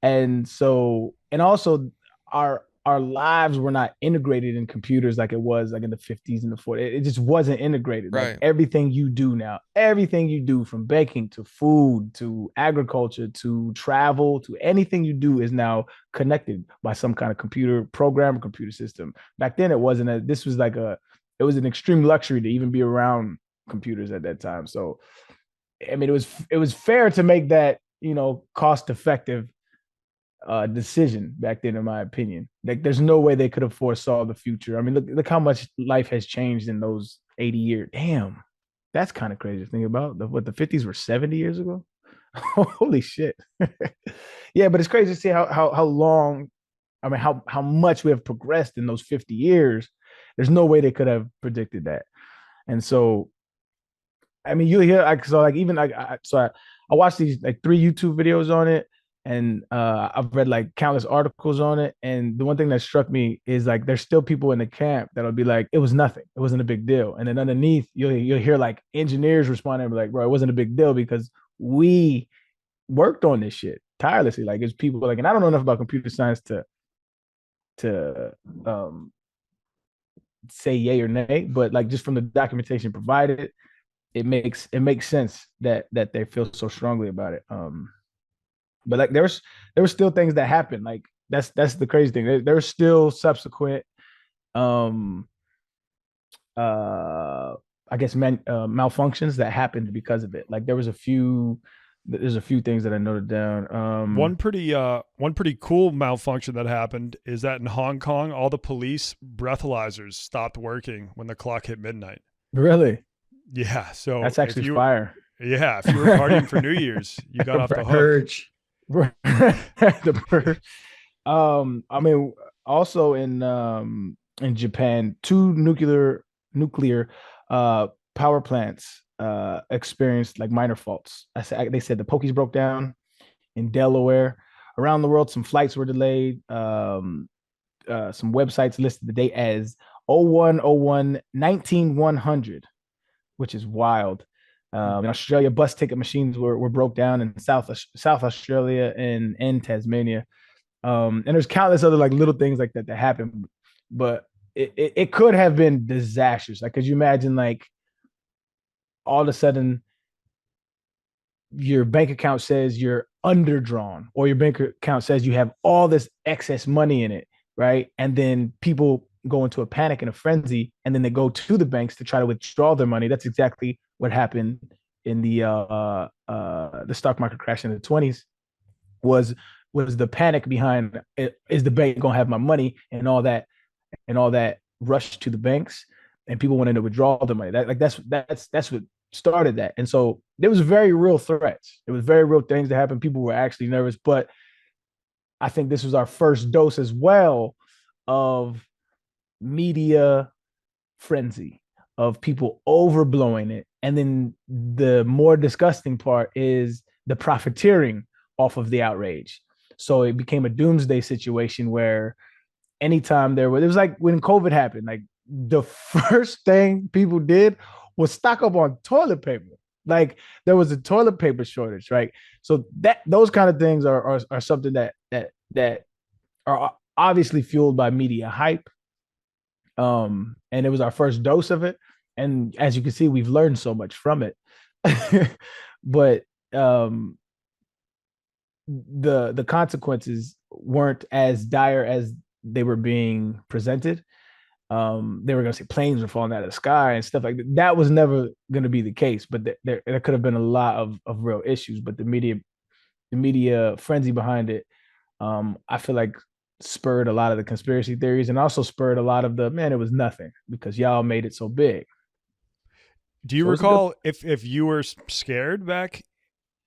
And so, and also our lives were not integrated in computers like it was in the 50s and the 40s. It just wasn't integrated. Right. Everything you do now, everything you do from baking to food to agriculture to travel to anything you do is now connected by some kind of computer program or computer system. Back then, it wasn't. It was an extreme luxury to even be around computers at that time. So, I mean, it was fair to make that cost effective decision back then, in my opinion. There's no way they could have foresaw the future. I mean, look how much life has changed in those 80 years. Damn, that's kind of crazy to think about. The 50s were 70 years ago. Holy shit. Yeah, but it's crazy to see how long, I mean, how much we have progressed in those 50 years. There's no way they could have predicted that. And so, I mean, you hear like, so like even like I watched these like 3 YouTube videos on it, and I've read like countless articles on it. And the one thing that struck me is like there's still people in the camp that'll be like, it was nothing, it wasn't a big deal. And then underneath, you'll hear like engineers responding and be like, bro, it wasn't a big deal because we worked on this shit tirelessly. Like it's people like, and I don't know enough about computer science to say yay or nay, but like just from the documentation provided, it makes sense that they feel so strongly about it. But like there was still things that happened. Like that's the crazy thing. There were still subsequent I guess malfunctions that happened because of it. Like there's a few things that I noted down. One pretty cool malfunction that happened is that in Hong Kong, all the police breathalyzers stopped working when the clock hit midnight. Really? Yeah. So that's actually fire. Yeah. If you were partying for New Year's, you got off the hook. Purge. The purge. I mean, also in Japan, 2 nuclear power plants experienced like minor faults. They said the pokies broke down in Delaware. Around the world, some flights were delayed. Some websites listed the date as 01/01/19100, which is wild. In Australia, bus ticket machines were broke down in South Australia and Tasmania. And there's countless other like little things like that happened, but it could have been disastrous. Like, could you imagine like all of a sudden your bank account says you're underdrawn, or your bank account says you have all this excess money in it, right? And then people go into a panic and a frenzy, and then they go to the banks to try to withdraw their money. That's exactly what happened in the stock market crash in the 20s. Was the panic behind it, is the bank gonna have my money, and all that rushed to the banks, and people wanted to withdraw the money. That's what started that. And so there was very real threats. It was very real things that happened. People were actually nervous, but I think this was our first dose as well of media frenzy, of people overblowing it. And then the more disgusting part is the profiteering off of the outrage. So it became a doomsday situation where anytime it was like when COVID happened, like the first thing people did was stock up on toilet paper. Like there was a toilet paper shortage, right? So those kind of things are something that are obviously fueled by media hype. And it was our first dose of it. And as you can see, we've learned so much from it. But the consequences weren't as dire as they were being presented. They were going to say planes were falling out of the sky and stuff like that. That was never going to be the case, but there could have been a lot of real issues. But the media frenzy behind it, I feel like spurred a lot of the conspiracy theories, and also spurred a lot of it was nothing because y'all made it so big. Do you recall if you were scared back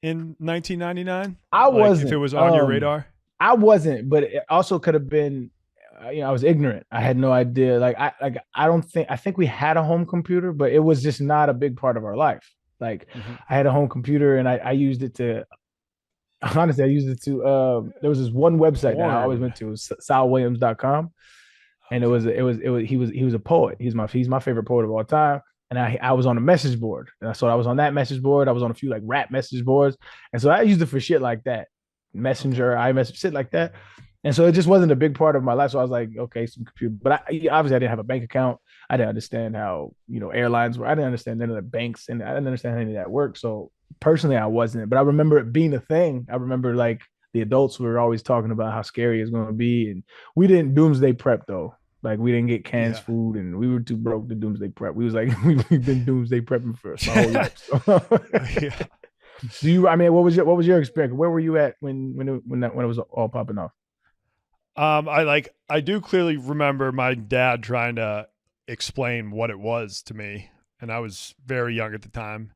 in 1999? I wasn't. If it was on your radar? I wasn't, but it also could have been, I was ignorant. I had no idea. I think we had a home computer, but it was just not a big part of our life. Like I had a home computer, and I used it to, honestly, there was this one website that I always went to, salwilliams.com. And he was a poet. He's my favorite poet of all time. And I was on a message board. And I was on that message board. I was on a few like rap message boards. And so I used it for shit like that. Messenger, iMessage, shit like that. And so it just wasn't a big part of my life. So I was like, okay, some computer. But obviously I didn't have a bank account. I didn't understand how, airlines were. I didn't understand none of the banks, and I didn't understand how any of that worked. So personally, I wasn't. But I remember it being a thing. I remember like the adults were always talking about how scary it's going to be. And we didn't doomsday prep though. Like we didn't get canned food, and we were too broke to doomsday prep. We was like, we've been doomsday prepping for our whole life. So. What was your experience? Where were you at when it was all popping off? I do clearly remember my dad trying to explain what it was to me, and I was very young at the time.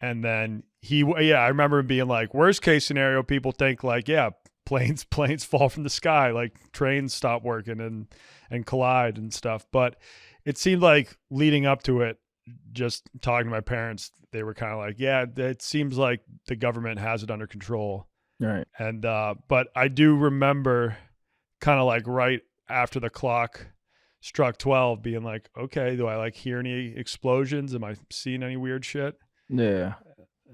And then I remember him being like, worst case scenario, people think like, yeah, planes fall from the sky, like trains stop working and collide and stuff. But it seemed like leading up to it, just talking to my parents, they were kind of like, yeah, it seems like the government has it under control. Right. And but I do remember kind of like right after the clock struck 12 being like, okay, do I like hear any explosions? Am I seeing any weird shit? Yeah.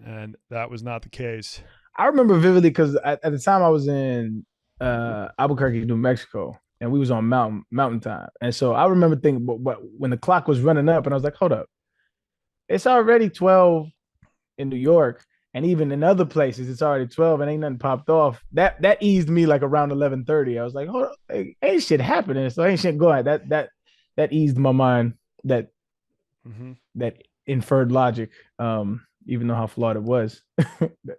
And that was not the case. I remember vividly because at the time I was in Albuquerque, New Mexico, and we was on mountain time. And so I remember thinking, but when the clock was running up, and I was like, hold up, it's already 12 in New York, and even in other places, it's already 12, and ain't nothing popped off. That eased me like around 11:30. I was like, hold up, ain't shit happening, so ain't shit going. That eased my mind. That inferred logic. Even though how flawed it was.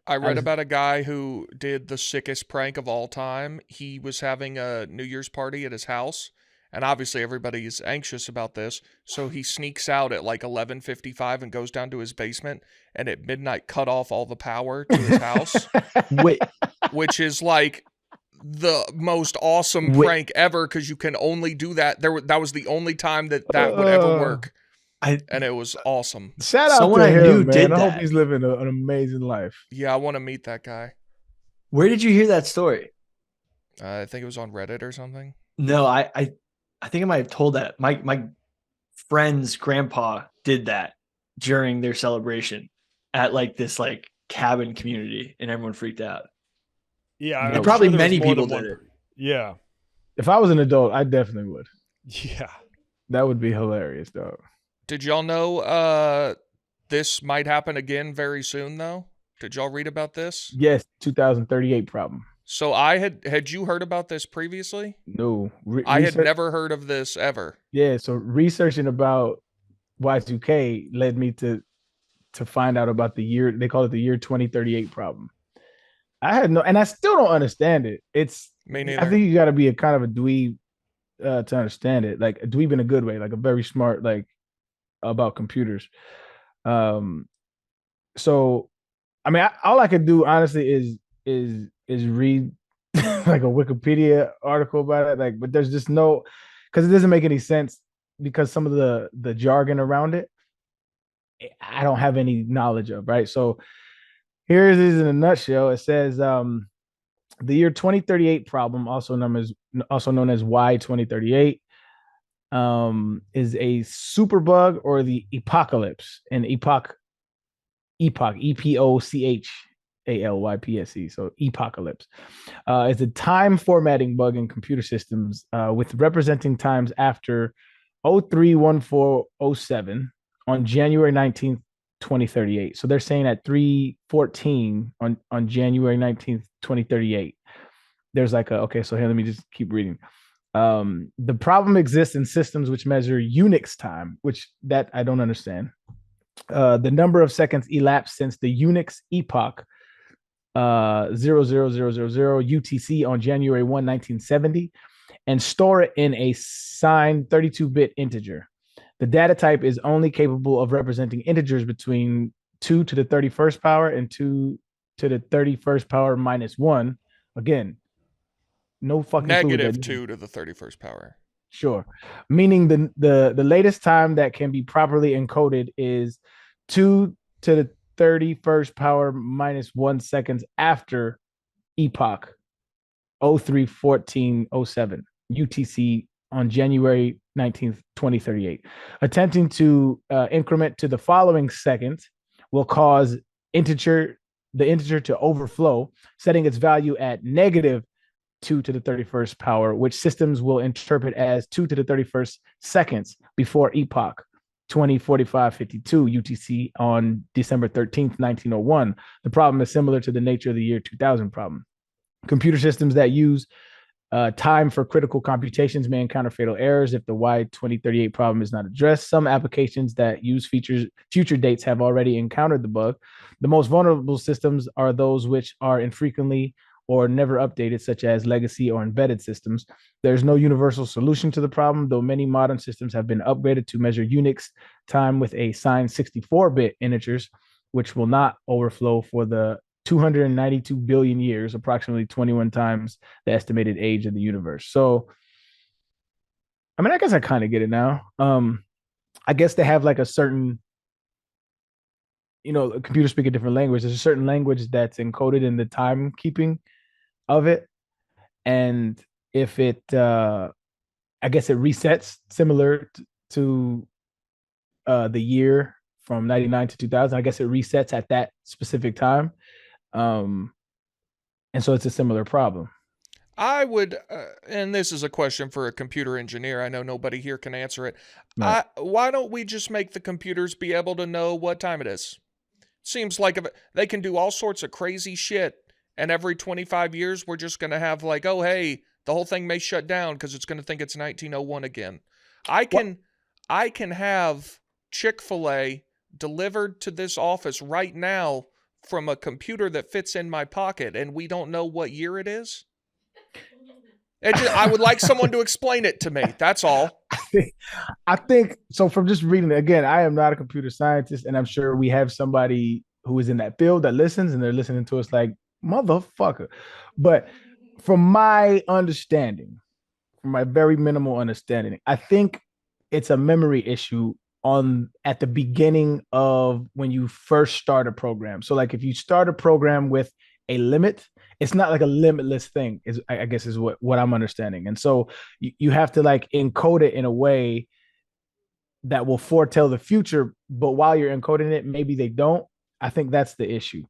I read about a guy who did the sickest prank of all time. He was having a New Year's party at his house, and obviously everybody is anxious about this, so he sneaks out at like 11:55 and goes down to his basement, and at midnight cut off all the power to his house. Wait, which is like the most awesome prank ever, because you can only do that. That was the only time that would ever work. And it was awesome. Shout out Someone to I him, knew man. did I hope that. he's living an amazing life. Yeah, I want to meet that guy. Where did you hear that story? I think it was on Reddit or something. No, I think I might have told that. My friend's grandpa did that during their celebration at like this like cabin community, and everyone freaked out. Yeah, and probably many people did it. Yeah. If I was an adult, I definitely would. Yeah. That would be hilarious, dog. Did y'all know this might happen again very soon, though? Did y'all read about this? Yes, 2038 problem. So I had you heard about this previously? No. I had never heard of this ever. Yeah, so researching about Y2K led me to find out about the year, they call it the year 2038 problem. I had no, and I still don't understand it. Me neither. I think you got to be a kind of a dweeb to understand it, like a dweeb in a good way, like a very smart, like about computers. So I mean, all I could do honestly is read like a Wikipedia article about it, like, but there's just no, because it doesn't make any sense, because some of the jargon around it I don't have any knowledge of, right? So here it is in a nutshell. It says the year 2038 problem, also known as Y2038, is a superbug or the apocalypse. And epoch, EPOCHALYPSE, so apocalypse. It's a time formatting bug in computer systems with representing times after 031407 on January 19th, 2038. So they're saying at 3:14 on January 19th, 2038. There's like okay, so here, let me just keep reading. The problem exists in systems which measure Unix time, which that I don't understand. The number of seconds elapsed since the Unix epoch 00000 UTC on January 1, 1970, and store it in a signed 32-bit integer. The data type is only capable of representing integers between 2 to the 31st power and 2 to the 31st power minus 1. Again, no fucking negative 2 to the 31st power. Sure. Meaning the latest time that can be properly encoded is 2 to the 31st power minus 1 seconds after epoch 031407 UTC on January 19th, 2038. Attempting to increment to the following second will cause the integer to overflow, setting its value at negative 2 to the 31st power, which systems will interpret as 2 to the 31st seconds before epoch 204552 UTC on December 13th, 1901. The problem is similar to the nature of the year 2000 problem. Computer systems that use time for critical computations may encounter fatal errors if the Y2038 problem is not addressed. Some applications that use future dates have already encountered the bug. The most vulnerable systems are those which are infrequently or never updated, such as legacy or embedded systems. There's no universal solution to the problem, though many modern systems have been upgraded to measure Unix time with a signed 64-bit integers. which will not overflow for the 292 billion years, approximately 21 times the estimated age of the universe. So, I mean, I guess I kind of get it now. I guess they have like a certain, computers speak a different language. There's a certain language that's encoded in the timekeeping of it. And if it, I guess it resets similar to the year from 99 to 2000. I guess it resets at that specific time. And so it's a similar problem. I would, and this is a question for a computer engineer. I know nobody here can answer it. Right. Why don't we just make the computers be able to know what time it is? Seems like they can do all sorts of crazy shit, and every 25 years we're just going to have like, oh, hey, the whole thing may shut down because it's going to think it's 1901 again. I can have Chick-fil-A delivered to this office right now from a computer that fits in my pocket, and we don't know what year it is? I would like someone to explain it to me. That's all. I think so. From just reading it again, I am not a computer scientist, and I'm sure we have somebody who is in that field that listens, and they're listening to us like motherfucker. But from my understanding, from my very minimal understanding, I think it's a memory issue at the beginning of when you first start a program. So, like if you start a program with a limit, it's not like a limitless thing, I guess is what I'm understanding. And so you have to like encode it in a way that will foretell the future, but while you're encoding it, maybe they don't. I think that's the issue,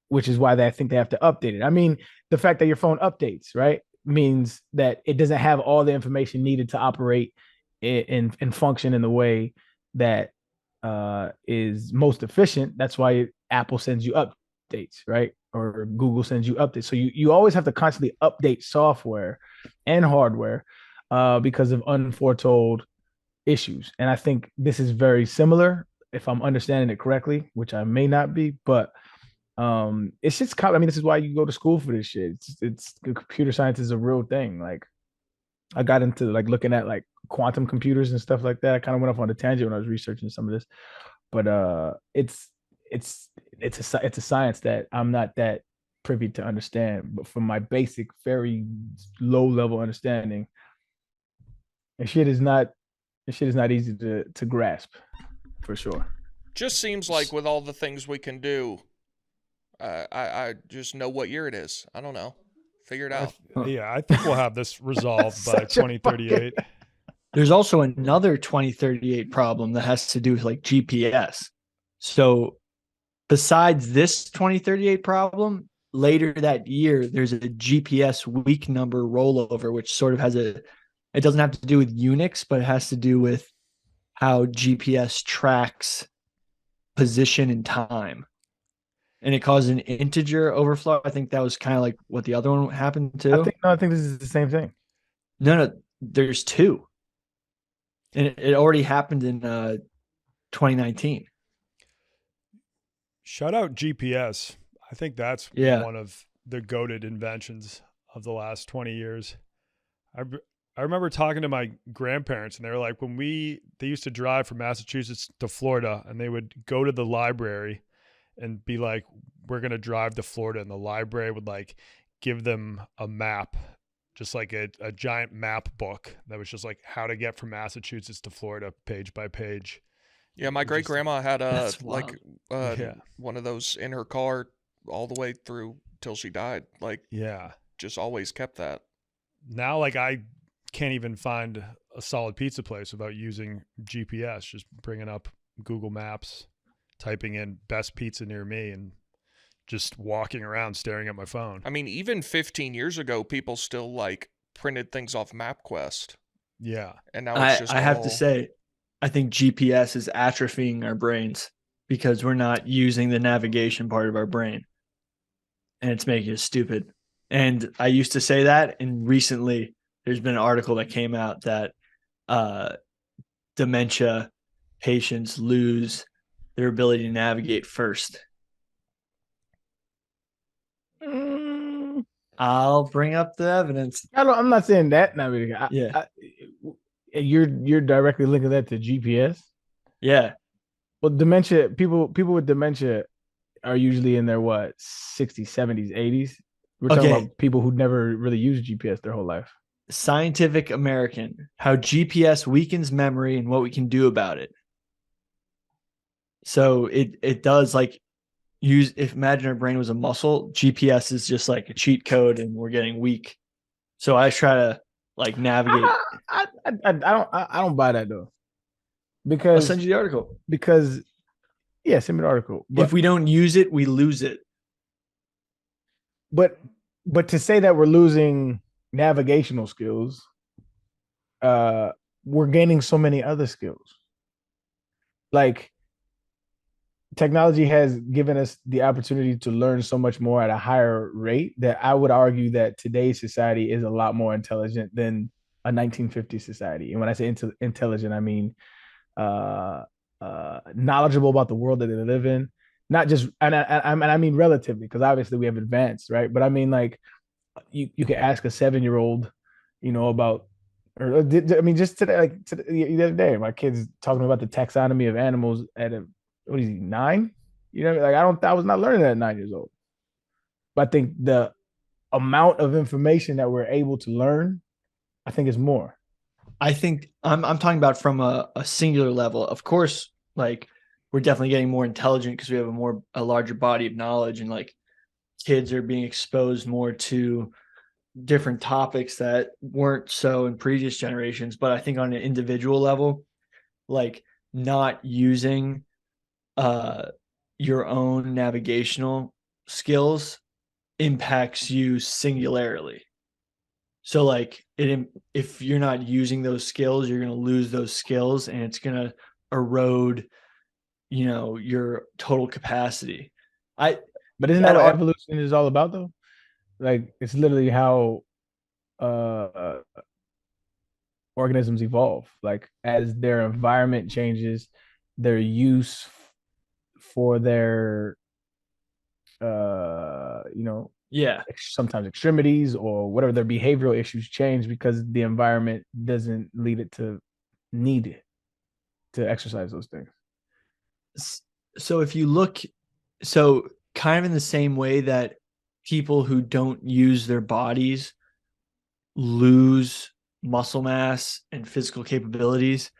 which is why I think they have to update it. I mean, the fact that your phone updates, right, means that it doesn't have all the information needed to operate and function in the way that is most efficient. That's why Apple sends you updates, right? Or Google sends you updates. So you always have to constantly update software and hardware because of unforetold issues. And I think this is very similar, if I'm understanding it correctly, which I may not be, but it's just, I mean, this is why you go to school for this shit. It's computer science is a real thing. Like I got into like looking at like quantum computers and stuff like that. I kind of went off on a tangent when I was researching some of this, but it's a science that I'm not that privy to understand. But from my basic, very low level understanding, and shit is not easy to grasp, for sure. Just seems like with all the things we can do, I just know what year it is. I don't know. Figure it out. I think we'll have this resolved by 2038. There's also another 2038 problem that has to do with like GPS. So besides this 2038 problem, later that year, there's a GPS week number rollover, which sort of it doesn't have to do with Unix, but it has to do with how GPS tracks position and time. And it caused an integer overflow. I think that was kind of like what the other one happened to. I think this is the same thing. No, there's two. And it already happened in 2019. Shout out GPS. I think that's one of the goated inventions of the last 20 years. I remember talking to my grandparents, and they were like, they used to drive from Massachusetts to Florida, and they would go to the library and be like, we're going to drive to Florida. And the library would like give them a map, just like a giant map book that was just like how to get from Massachusetts to Florida page by page. Yeah, my great grandma had one of those in her car all the way through till she died. Like, just always kept that. Now, like I can't even find a solid pizza place without using GPS, just bringing up Google Maps, typing in best pizza near me, and just walking around staring at my phone. I mean, even 15 years ago, people still like printed things off MapQuest. Yeah. And now it's just I have to say, I think GPS is atrophying our brains because we're not using the navigation part of our brain. And it's making us stupid. And I used to say that, and recently there's been an article that came out that dementia patients lose their ability to navigate first. I'll bring up the evidence. I'm not saying that. You're directly linking that to GPS. Yeah. Well, dementia, people with dementia are usually in their what, 60s, 70s, 80s. We're talking Okay. about people who never really used GPS their whole life. Scientific American, how GPS weakens memory and what we can do about it. So it does like use, if imagine our brain was a muscle, GPS is just like a cheat code and we're getting weak. So I try to like navigate. I don't buy that though. I'll Because send you the article. yeah, send me the article. But If we don't use it, we lose it. but to say that we're losing navigational skills, we're gaining so many other skills. Like technology has given us the opportunity to learn so much more at a higher rate that I would argue that today's society is a lot more intelligent than a 1950s society. And when I say intelligent, I mean knowledgeable about the world that they live in. Not just, and I mean relatively, because obviously we have advanced, right? But I mean, like, you could ask a 7-year-old, about, or I mean, just today, like the other day, my kid's talking about the taxonomy of animals at what is he, 9? Like I was not learning that at 9 years old. But I think the amount of information that we're able to learn, I think is more. I think I'm talking about from a singular level. Of course, like we're definitely getting more intelligent because we have a larger body of knowledge, and like kids are being exposed more to different topics that weren't so in previous generations. But I think on an individual level, like not using your own navigational skills impacts you singularly. So like if you're not using those skills, you're going to lose those skills and it's going to erode, your total capacity. But isn't that what evolution is all about though? Like it's literally how organisms evolve. Like as their environment changes, their use for their yeah, sometimes extremities or whatever, their behavioral issues change because the environment doesn't lead it to need to exercise those things. So if you look, so kind of in the same way that people who don't use their bodies lose muscle mass and physical capabilities,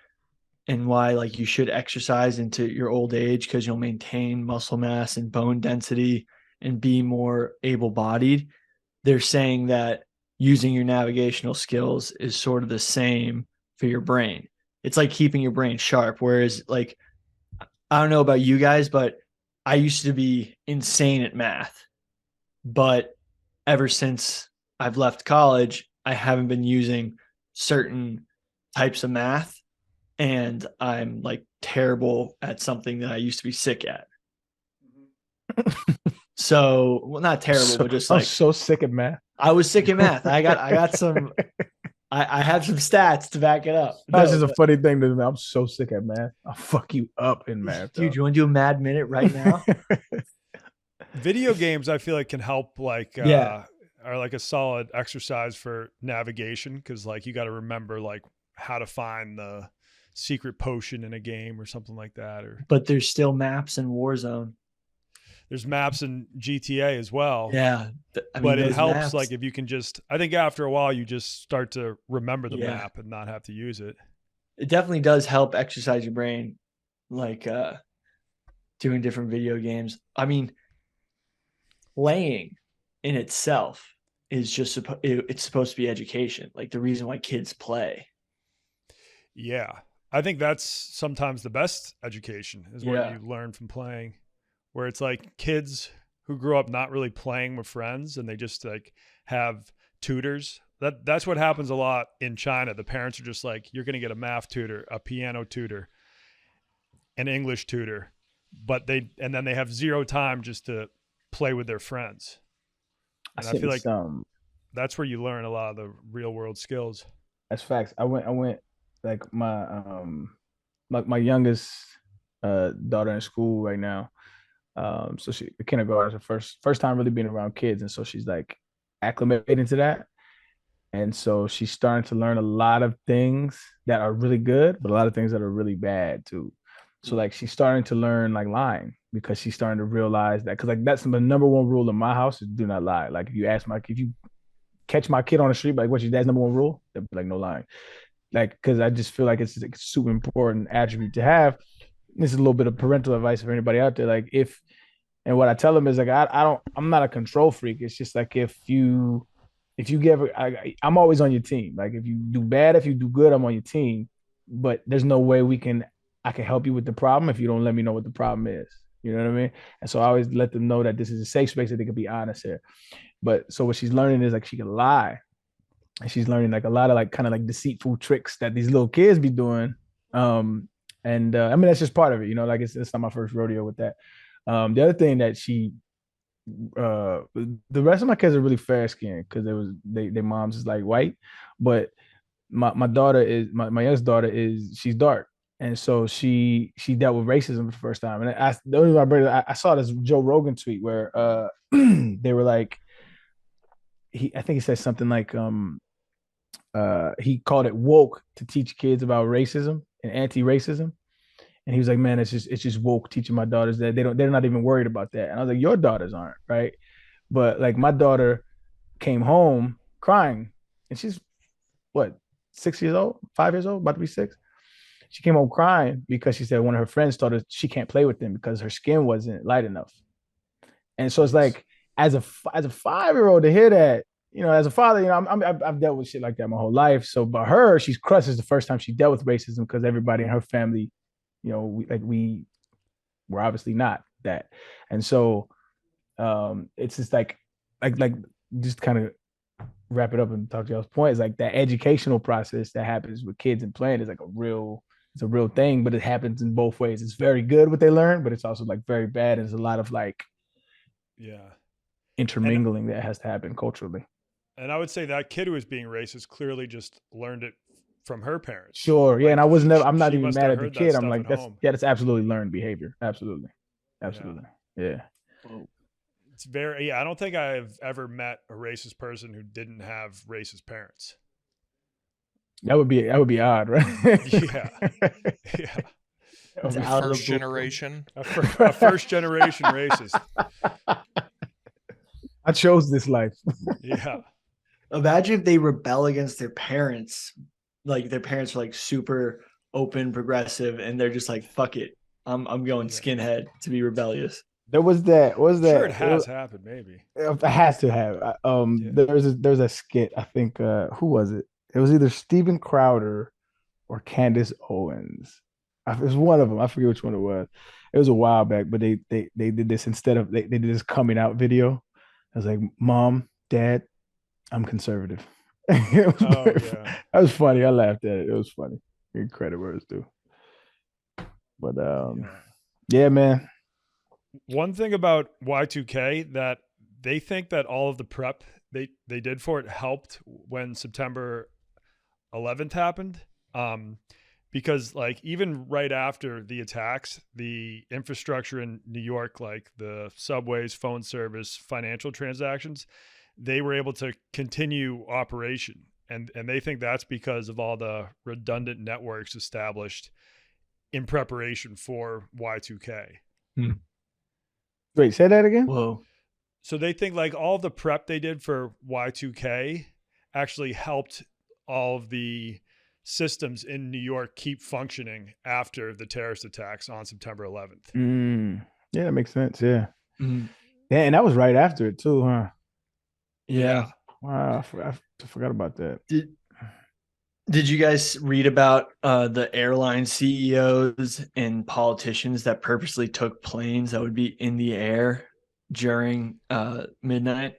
and why like you should exercise into your old age because you'll maintain muscle mass and bone density and be more able-bodied. They're saying that using your navigational skills is sort of the same for your brain. It's like keeping your brain sharp. Whereas like, I don't know about you guys, but I used to be insane at math. But ever since I've left college, I haven't been using certain types of math. And I'm like terrible at something that I used to be sick at. So, well, not terrible, but just like I'm so sick at math. I was sick at math. I got some. I have some stats to back it up. That's just a funny thing to me. I'm so sick at math. I'll fuck you up in math, dude. You want to do a mad minute right now? Video games, I feel like can help, like are like a solid exercise for navigation because like you got to remember like how to find the secret potion in a game or something like that. But there's still maps in Warzone. There's maps in GTA as well. Yeah. But it helps maps, like if you can I think after a while you just start to remember the map and not have to use it. It definitely does help exercise your brain, like doing different video games. I mean, playing in itself is just it's supposed to be education. Like the reason why kids play. Yeah. I think that's sometimes the best education is what you learn from playing. Where it's like kids who grew up not really playing with friends and they just like have tutors. That's what happens a lot in China. The parents are just like, you're going to get a math tutor, a piano tutor, an English tutor, and then they have zero time just to play with their friends. And I feel like that's where you learn a lot of the real world skills. That's facts. I went like my youngest daughter in school right now. So she kindergarten is her first time really being around kids, and so she's like acclimating to that, and so she's starting to learn a lot of things that are really good, but a lot of things that are really bad too. So like she's starting to learn like lying because she's starting to realize that because like that's the number one rule in my house is do not lie. Like if you catch my kid on the street, like what's your dad's number one rule? They'll be like no lying. Like because I just feel like it's like a super important attribute to have. This is a little bit of parental advice for anybody out there. Like and what I tell them is like I'm not a control freak. It's just like if you get I'm always on your team. Like if you do bad, if you do good, I'm on your team. But there's no way I can help you with the problem if you don't let me know what the problem is. You know what I mean? And so I always let them know that this is a safe space that they can be honest here. But so what she's learning is like she can lie. And she's learning like a lot of like kind of like deceitful tricks that these little kids be doing. I mean that's just part of it, you know, like it's not my first rodeo with that. The other thing that the rest of my kids are really fair skinned because their moms is like white, but my daughter is my youngest daughter she's dark. And so she dealt with racism for the first time. And the only reason I saw this Joe Rogan tweet where they were like, I think he said something like he called it woke to teach kids about racism and anti-racism. And he was like, man, it's just woke teaching my daughters that they're not even worried about that. And I was like, your daughters aren't, right? But like my daughter came home crying, and she's what, 6 years old, 5 years old, about to be 6. She came home crying because she said one of her friends told her she can't play with them because her skin wasn't light enough. And so it's like, as a 5-year-old to hear that, you know, as a father, you know, I've dealt with shit like that my whole life. So, but her, she's crushed. Is the first time she dealt with racism because everybody in her family, you know, we were obviously not that. And so it's just like just kind of wrap it up and talk to y'all's point is like that educational process that happens with kids and playing is like it's a real thing, but it happens in both ways. It's very good what they learn, but it's also like very bad. There's a lot of like intermingling that has to happen culturally. And I would say that kid who was being racist clearly just learned it from her parents. Sure. Yeah. Like, and I'm not even mad at the kid. I'm like, that's absolutely learned behavior. Absolutely. Yeah. It's very, I don't think I've ever met a racist person who didn't have racist parents. That would be odd, right? Yeah. It's first generation. A first generation racist. I chose this life. Yeah. Imagine if they rebel against their parents. Like their parents are like super open, progressive, and they're just like, fuck it. I'm going skinhead to be rebellious. There was that. Sure, it has happened, maybe. It has to have. There's a skit, I think, who was it? It was either Steven Crowder or Candace Owens. It was one of them. I forget which one it was. It was a while back, but they did this instead of they did this coming out video. I was like, Mom, Dad, I'm conservative. That was funny. I laughed at it. It was funny. Give credit where it's due. But yeah, man. One thing about Y2K that they think that all of the prep they did for it helped when September 11th happened. Because like even right after the attacks, the infrastructure in New York, like the subways, phone service, financial transactions, they were able to continue operation. And they think that's because of all the redundant networks established in preparation for Y2K. Wait, say that again? Whoa. So they think like all the prep they did for Y2K actually helped all of the systems in New York keep functioning after the terrorist attacks on September 11th. Yeah, that makes sense. Yeah. Mm-hmm. Yeah, and that was right after it too, huh? Yeah. Wow, I forgot about that. Did you guys read about the airline CEOs and politicians that purposely took planes that would be in the air during midnight?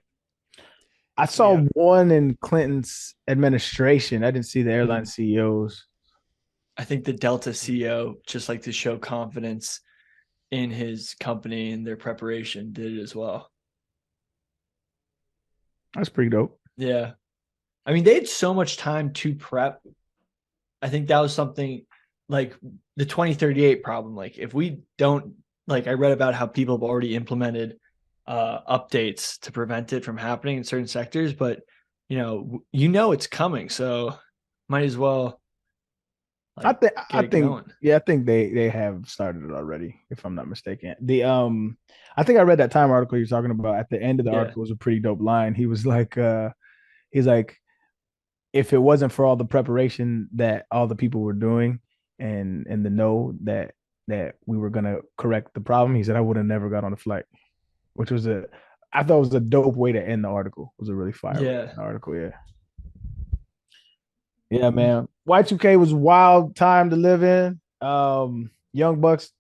I saw one in Clinton's administration. I didn't see the airline CEOs. I think the Delta CEO, just like to show confidence in his company and their preparation, did it as well. That's pretty dope. Yeah. I mean, they had so much time to prep. I think that was something like the 2038 problem. Like if we don't, like I read about how people have already implemented updates to prevent it from happening in certain sectors, but you know it's coming. So might as well Like, I get think going. yeah, I think they have started it already, if I'm not mistaken. I think I read that Time article you're talking about. At the end of the Yeah. article was a pretty dope line. He was like, he's like, if it wasn't for all the preparation that all the people were doing and the know that we were gonna correct the problem, he said I would have never got on the flight, which was I thought it was a dope way to end the article. It was a really fire way to end the article. Yeah. Yeah, man. Y2K was a wild time to live in. Young Bucks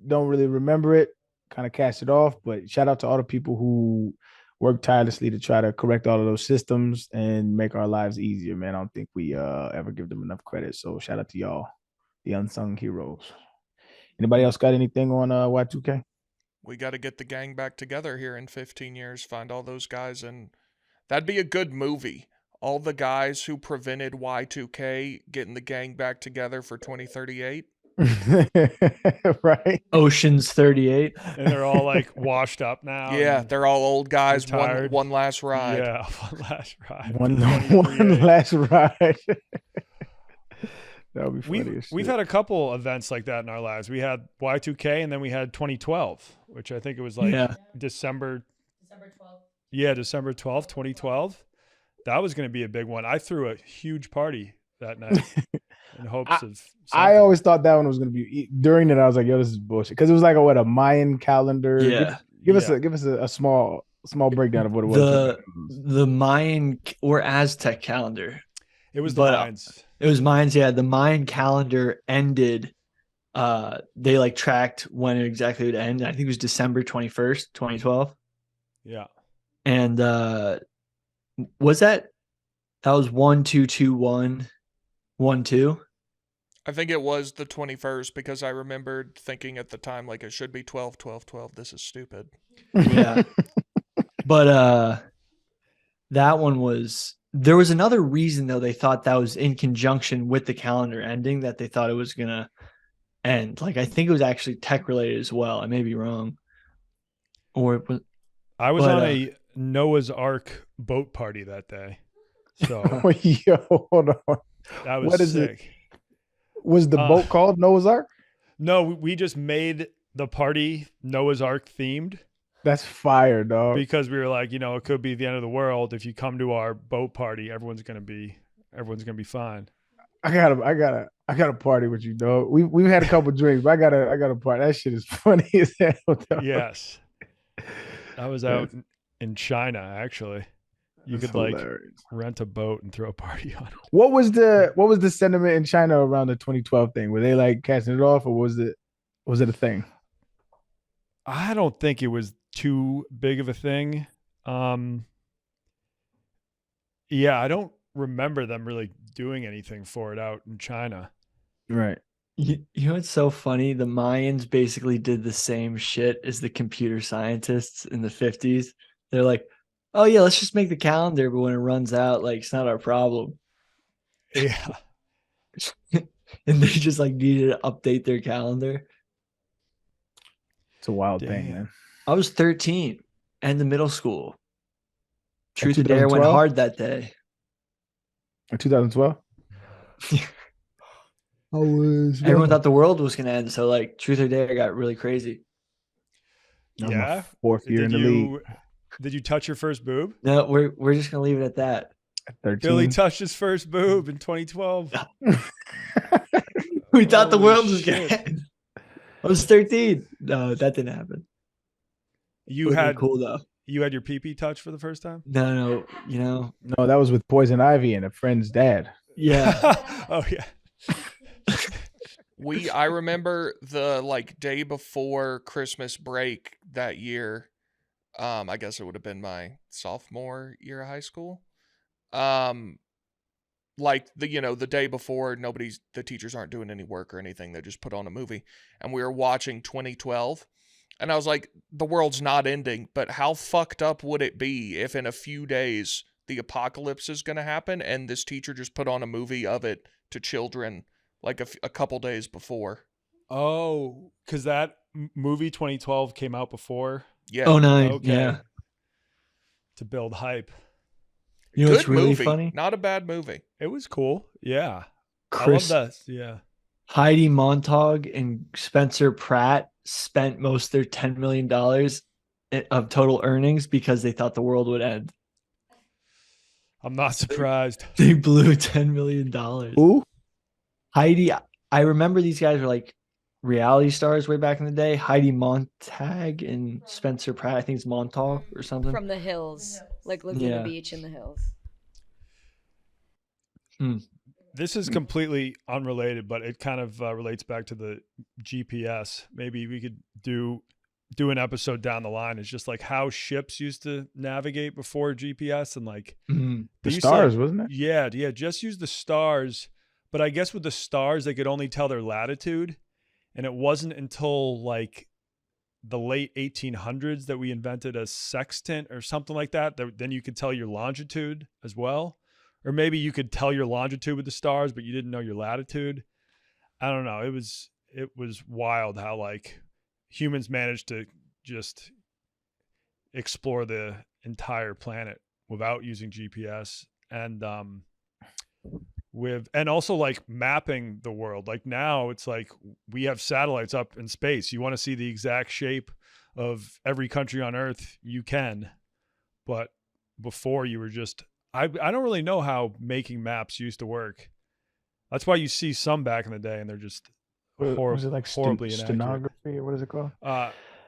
don't really remember it, kind of cast it off, but shout out to all the people who worked tirelessly to try to correct all of those systems and make our lives easier, man. I don't think we ever give them enough credit. So shout out to y'all, the unsung heroes. Anybody else got anything on Y2K? We got to get the gang back together here in 15 years, find all those guys, and that'd be a good movie. All the guys who prevented Y2K getting the gang back together for 2038. Right. Ocean's 38. And they're all like washed up now. Yeah, and they're all old guys. retired. One last ride. Yeah, one last ride. One 2038. last ride. That would be funny. We've had a couple events like that in our lives. We had Y2K, and then we had 2012, which I think it was like December 12th. Yeah, December 12th, 2012. That was going to be a big one. I threw a huge party that night in hopes of something. I always thought that one was going to be during it. I was like, yo, this is bullshit. Because it was like a Mayan calendar. Yeah. Give us a small breakdown of what it was. The Mayan or Aztec calendar. It was the Mayans. It was Mayans, yeah. The Mayan calendar ended. They like tracked when it exactly would end. I think it was December 21st, 2012. Yeah. And was that was 1-2-2-1-1-2? I think it was the 21st because I remembered thinking at the time like it should be 12-12-12. This is stupid. Yeah. But that one was, there was another reason though they thought that was in conjunction with the calendar ending that they thought it was gonna end. Like I think it was actually tech related as well. I may be wrong. Or it was, I was on a Noah's Ark boat party that day. So yo, hold on. That was what is sick. It? Was the boat called Noah's Ark? No, we just made the party Noah's Ark themed. That's fire, dog. Because we were like, it could be the end of the world if you come to our boat party. Everyone's gonna be fine. I got a party with you, dog. We've had a couple drinks, but I got a party. That shit is funny as hell, dog. Yes. I was out in China, actually. You That's could hilarious. rent a boat and throw a party on it. What was the sentiment in China around the 2012 thing? Were they like casting it off, or was it a thing? I don't think it was too big of a thing. Yeah, I don't remember them really doing anything for it out in China. Right. you know what's so funny? The Mayans basically did the same shit as the computer scientists in the 50s. They're like, oh yeah, let's just make the calendar, but when it runs out, like it's not our problem. Yeah. And they just like needed to update their calendar. It's a wild thing, man. I was 13 and the middle school. Truth or Dare went hard that day. In 2012? Everyone thought the world was going to end. So like Truth or Dare got really crazy. Yeah. Fourth year in the league. Did you touch your first boob? No, we're just going to leave it at that. At 13. Billy touched his first boob in 2012. We thought the world was going to end. I was 13. No, that didn't happen. You had cool though. You had your pee-pee touch for the first time? No, No, that was with Poison Ivy and a friend's dad. Yeah. Oh yeah. I remember the day before Christmas break that year. I guess it would have been my sophomore year of high school. The day before, the teachers aren't doing any work or anything. They just put on a movie, and we were watching 2012. And I was like, the world's not ending, but how fucked up would it be if in a few days the apocalypse is going to happen and this teacher just put on a movie of it to children like a couple days before? Oh, because that movie 2012 came out before? Yeah. Oh, 09. Okay. Yeah. To build hype. You know Good what's really movie. funny? Not a bad movie. It was cool. Yeah. Chris, I love that. Yeah. Heidi Montag and Spencer Pratt spent most of their $10 million of total earnings because they thought the world would end. I'm not surprised. They blew $10 million. Who? Heidi, I remember these guys were like reality stars way back in the day. Heidi Montag and Spencer Pratt. I think it's Montag or something. From the hills, like Laguna Yeah. Beach in the hills. This is completely unrelated, but it kind of relates back to the GPS. Maybe we could do an episode down the line. It's just like how ships used to navigate before GPS and like Mhm. The they used to, stars, wasn't it? Yeah, just use the stars. But I guess with the stars, they could only tell their latitude. And it wasn't until like the late 1800s that we invented a sextant or something like that. Then you could tell your longitude as well. Or maybe you could tell your longitude with the stars, but you didn't know your latitude. I don't know. It was wild how like humans managed to just explore the entire planet without using GPS and also like mapping the world. Like now it's like we have satellites up in space. You want to see the exact shape of every country on Earth, you can. But before you were just I don't really know how making maps used to work. That's why you see some back in the day and they're just Was it like horribly inaccurate. stenography or what is it called?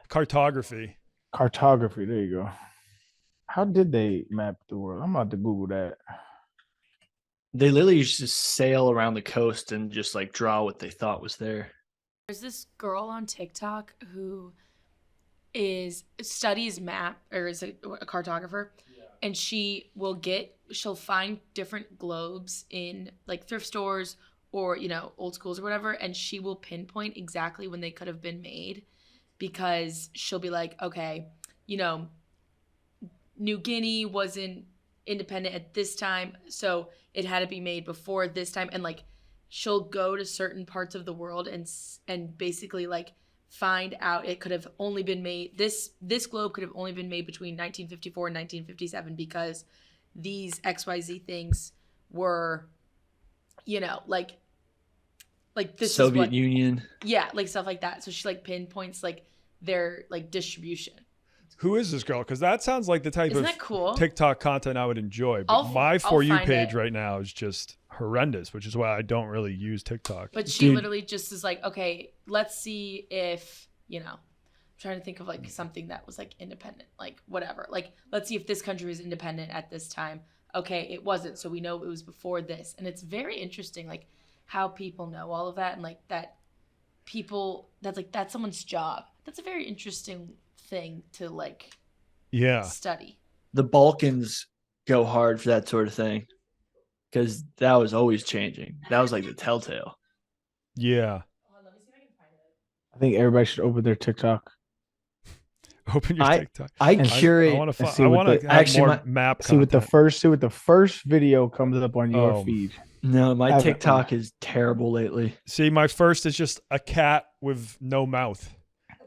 Cartography. Cartography. There you go. How did they map the world? I'm about to Google that. They literally used to just sail around the coast and just like draw what they thought was there. There's this girl on TikTok who studies map or is a cartographer, and she'll find different globes in like thrift stores or old schools or whatever, and she will pinpoint exactly when they could have been made, because she'll be like, okay, New Guinea wasn't independent at this time, so it had to be made before this time, and like she'll go to certain parts of the world and basically like find out it could have only been made, this globe could have only been made between 1954 and 1957 because these XYZ things were like this Soviet Union. Yeah, like stuff like that. So she like pinpoints like their like distribution. Who is this girl? Because that sounds like the type Isn't of that cool? TikTok content I would enjoy. But my I'll For You find page it. right now is just horrendous, which is why I don't really use TikTok. But she Dude. literally just is like, okay, let's see if, I'm trying to think of like something that was like independent, like whatever. Like, let's see if this country was independent at this time. Okay, it wasn't. So we know it was before this. And it's very interesting, like how people know all of that. And like that's someone's job. That's a very interesting thing to like study. The Balkans go hard for that sort of thing because that was always changing. That was like the telltale. Yeah. I think everybody should open their TikTok. Open your TikTok. I And curate. I want and to see I what want to the- have actually, more my- map See what content. the first video comes up on your Oh. feed. No, my Have it. TikTok is terrible lately. See, my first is just a cat with no mouth.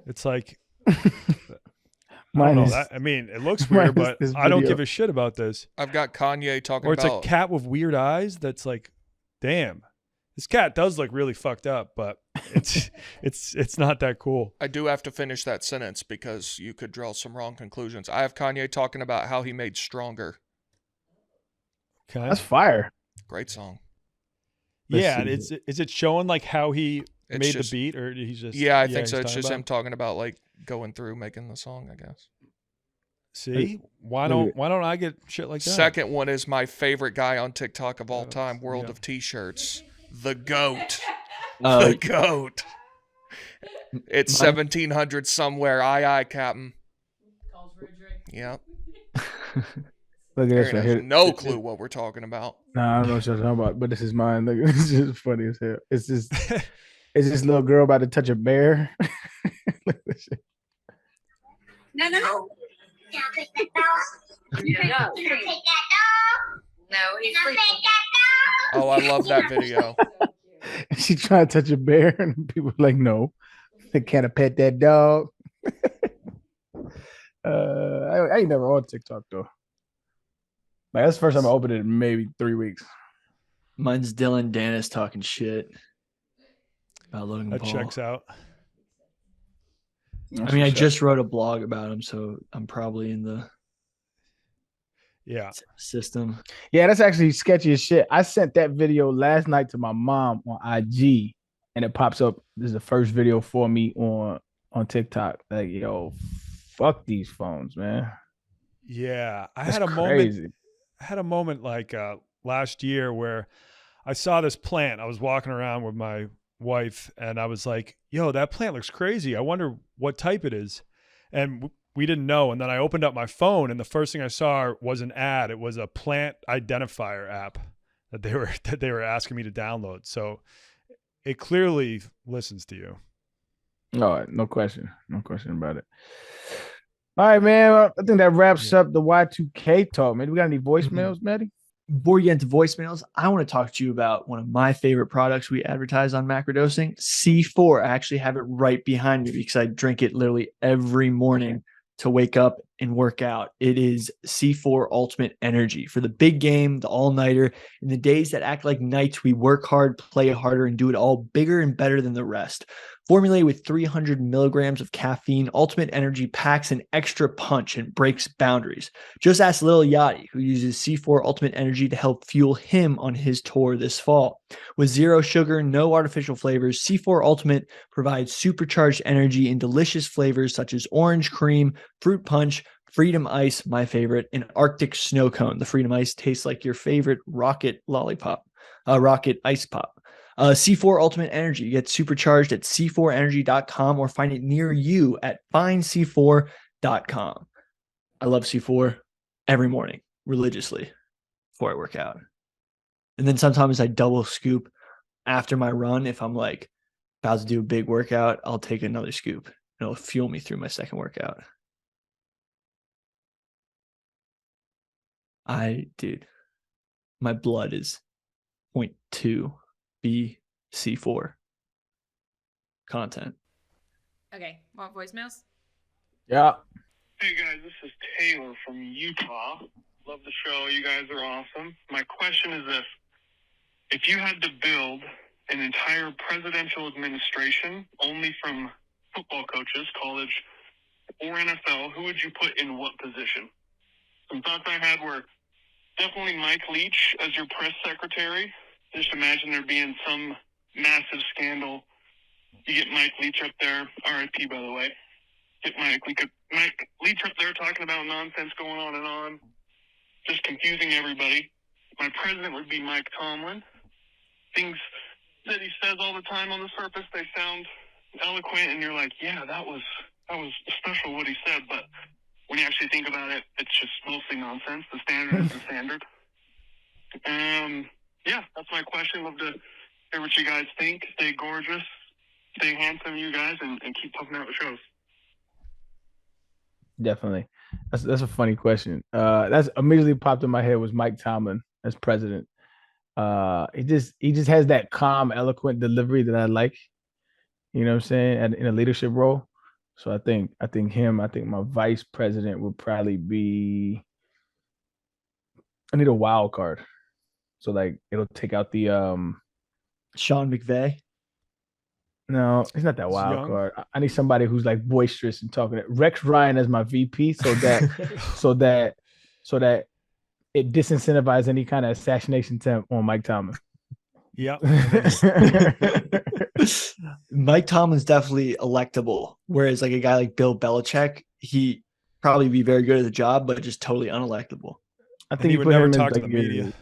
It's like I don't Mine know. is I mean, it looks mine weird, is but this I don't video. give a shit about this. I've got Kanye talking Or it's about a cat with weird eyes. That's like, damn, this cat does look really fucked up, but it's not that cool. I do have to finish that sentence because you could draw some wrong conclusions. I have Kanye talking about how he made Stronger. Okay. that's fire. Great song. Yeah, and Let's is it showing like how he It's made just- the beat, or he's just? Yeah, I think he's so. It's talking just about- him talking about like going through making the song, I guess. See, why look don't I get shit like that? Second one is my favorite guy on TikTok of all time, World yeah. of T-shirts. The GOAT. Uh, The GOAT. It's 1700 somewhere. Aye, Captain. Yep. Look at this Aaron right has here. no clue what we're talking about. Nah, I don't know what you're talking about, but this is mine. Look, it's just funny as hell. It's this little girl about to touch a bear. Look at this shit. No. Yeah, take that dog. Yeah. Take that dog. No, he's take that dog. Oh, I love that video. She trying to touch a bear, and people are like, no, they can't pet that dog. I ain't never on TikTok though. Like that's the first time I opened it in maybe 3 weeks. Mine's Dylan Dennis talking shit. About Logan That Paul. checks out. I mean, I just wrote a blog about him, so I'm probably in the Yeah. system. Yeah, that's actually sketchy as shit. I sent that video last night to my mom on IG, and it pops up. This is the first video for me on TikTok. Like, yo, fuck these phones, man. Yeah. I That's had a crazy. moment. I had a moment like last year where I saw this plant. I was walking around with my wife and I was like, yo, that plant looks crazy. I wonder what type it is. And we didn't know. And then I opened up my phone and the first thing I saw was an ad. It was a plant identifier app that they were asking me to download. So it clearly listens to you. No, no question. No question about it. All right, man. Well, I think that wraps up the Y2K talk, man. We got any voicemails, Maddie? Before we get into voicemails, I want to talk to you about one of my favorite products we advertise on Macrodosing, C4. I actually have it right behind me because I drink it literally every morning to wake up and work out. It is C4 Ultimate Energy for the big game, the all-nighter. In the days that act like nights, we work hard, play harder, and do it all bigger and better than the rest. Formulated with 300 milligrams of caffeine, Ultimate Energy packs an extra punch and breaks boundaries. Just ask Lil Yachty, who uses C4 Ultimate Energy to help fuel him on his tour this fall. With zero sugar, no artificial flavors, C4 Ultimate provides supercharged energy in delicious flavors such as orange cream, fruit punch, Freedom Ice, my favorite, and Arctic Snow Cone. The Freedom Ice tastes like your favorite rocket ice pop. C4 Ultimate Energy. Get supercharged at c4energy.com or find it near you at findc4.com. I love C4 every morning religiously before I work out. And then sometimes I double scoop after my run. If I'm like about to do a big workout, I'll take another scoop and it'll fuel me through my second workout. Dude, my blood is 0.2 BC4 content. Okay, want voicemails? Yeah. Hey guys, this is Taylor from Utah. Love the show. You guys are awesome. My question is this. If you had to build an entire presidential administration only from football coaches, college or NFL, who would you put in what position? Some thoughts I had were definitely Mike Leach as your press secretary. Just imagine there being some massive scandal. You get Mike Leach up there, RIP by the way. Get Mike Leach up there talking about nonsense going on and on, just confusing everybody. My president would be Mike Tomlin. Things that he says all the time on the surface, they sound eloquent, and you're like, yeah, that was special what he said, but when you actually think about it, it's just mostly nonsense. The standard is the standard. Yeah, that's my question. Love to hear what you guys think. Stay gorgeous, stay handsome, you guys, and keep pumping out the shows. Definitely. That's a funny question. That's immediately popped in my head was Mike Tomlin as president. He just has that calm, eloquent delivery that I like. You know what I'm saying? In a leadership role. So I think my vice president would probably be. I need a wild card. So like it'll take out the Sean McVay. No, he's not that He's wild young. card. I need somebody who's like boisterous and talking. Rex Ryan as my VP, so that it disincentivizes any kind of assassination attempt on Mike Tomlin. Yep. Mike Tomlin's definitely electable, whereas like a guy like Bill Belichick, he probably be very good at the job, but just totally unelectable. I And think he you would put never him in talk to like the media.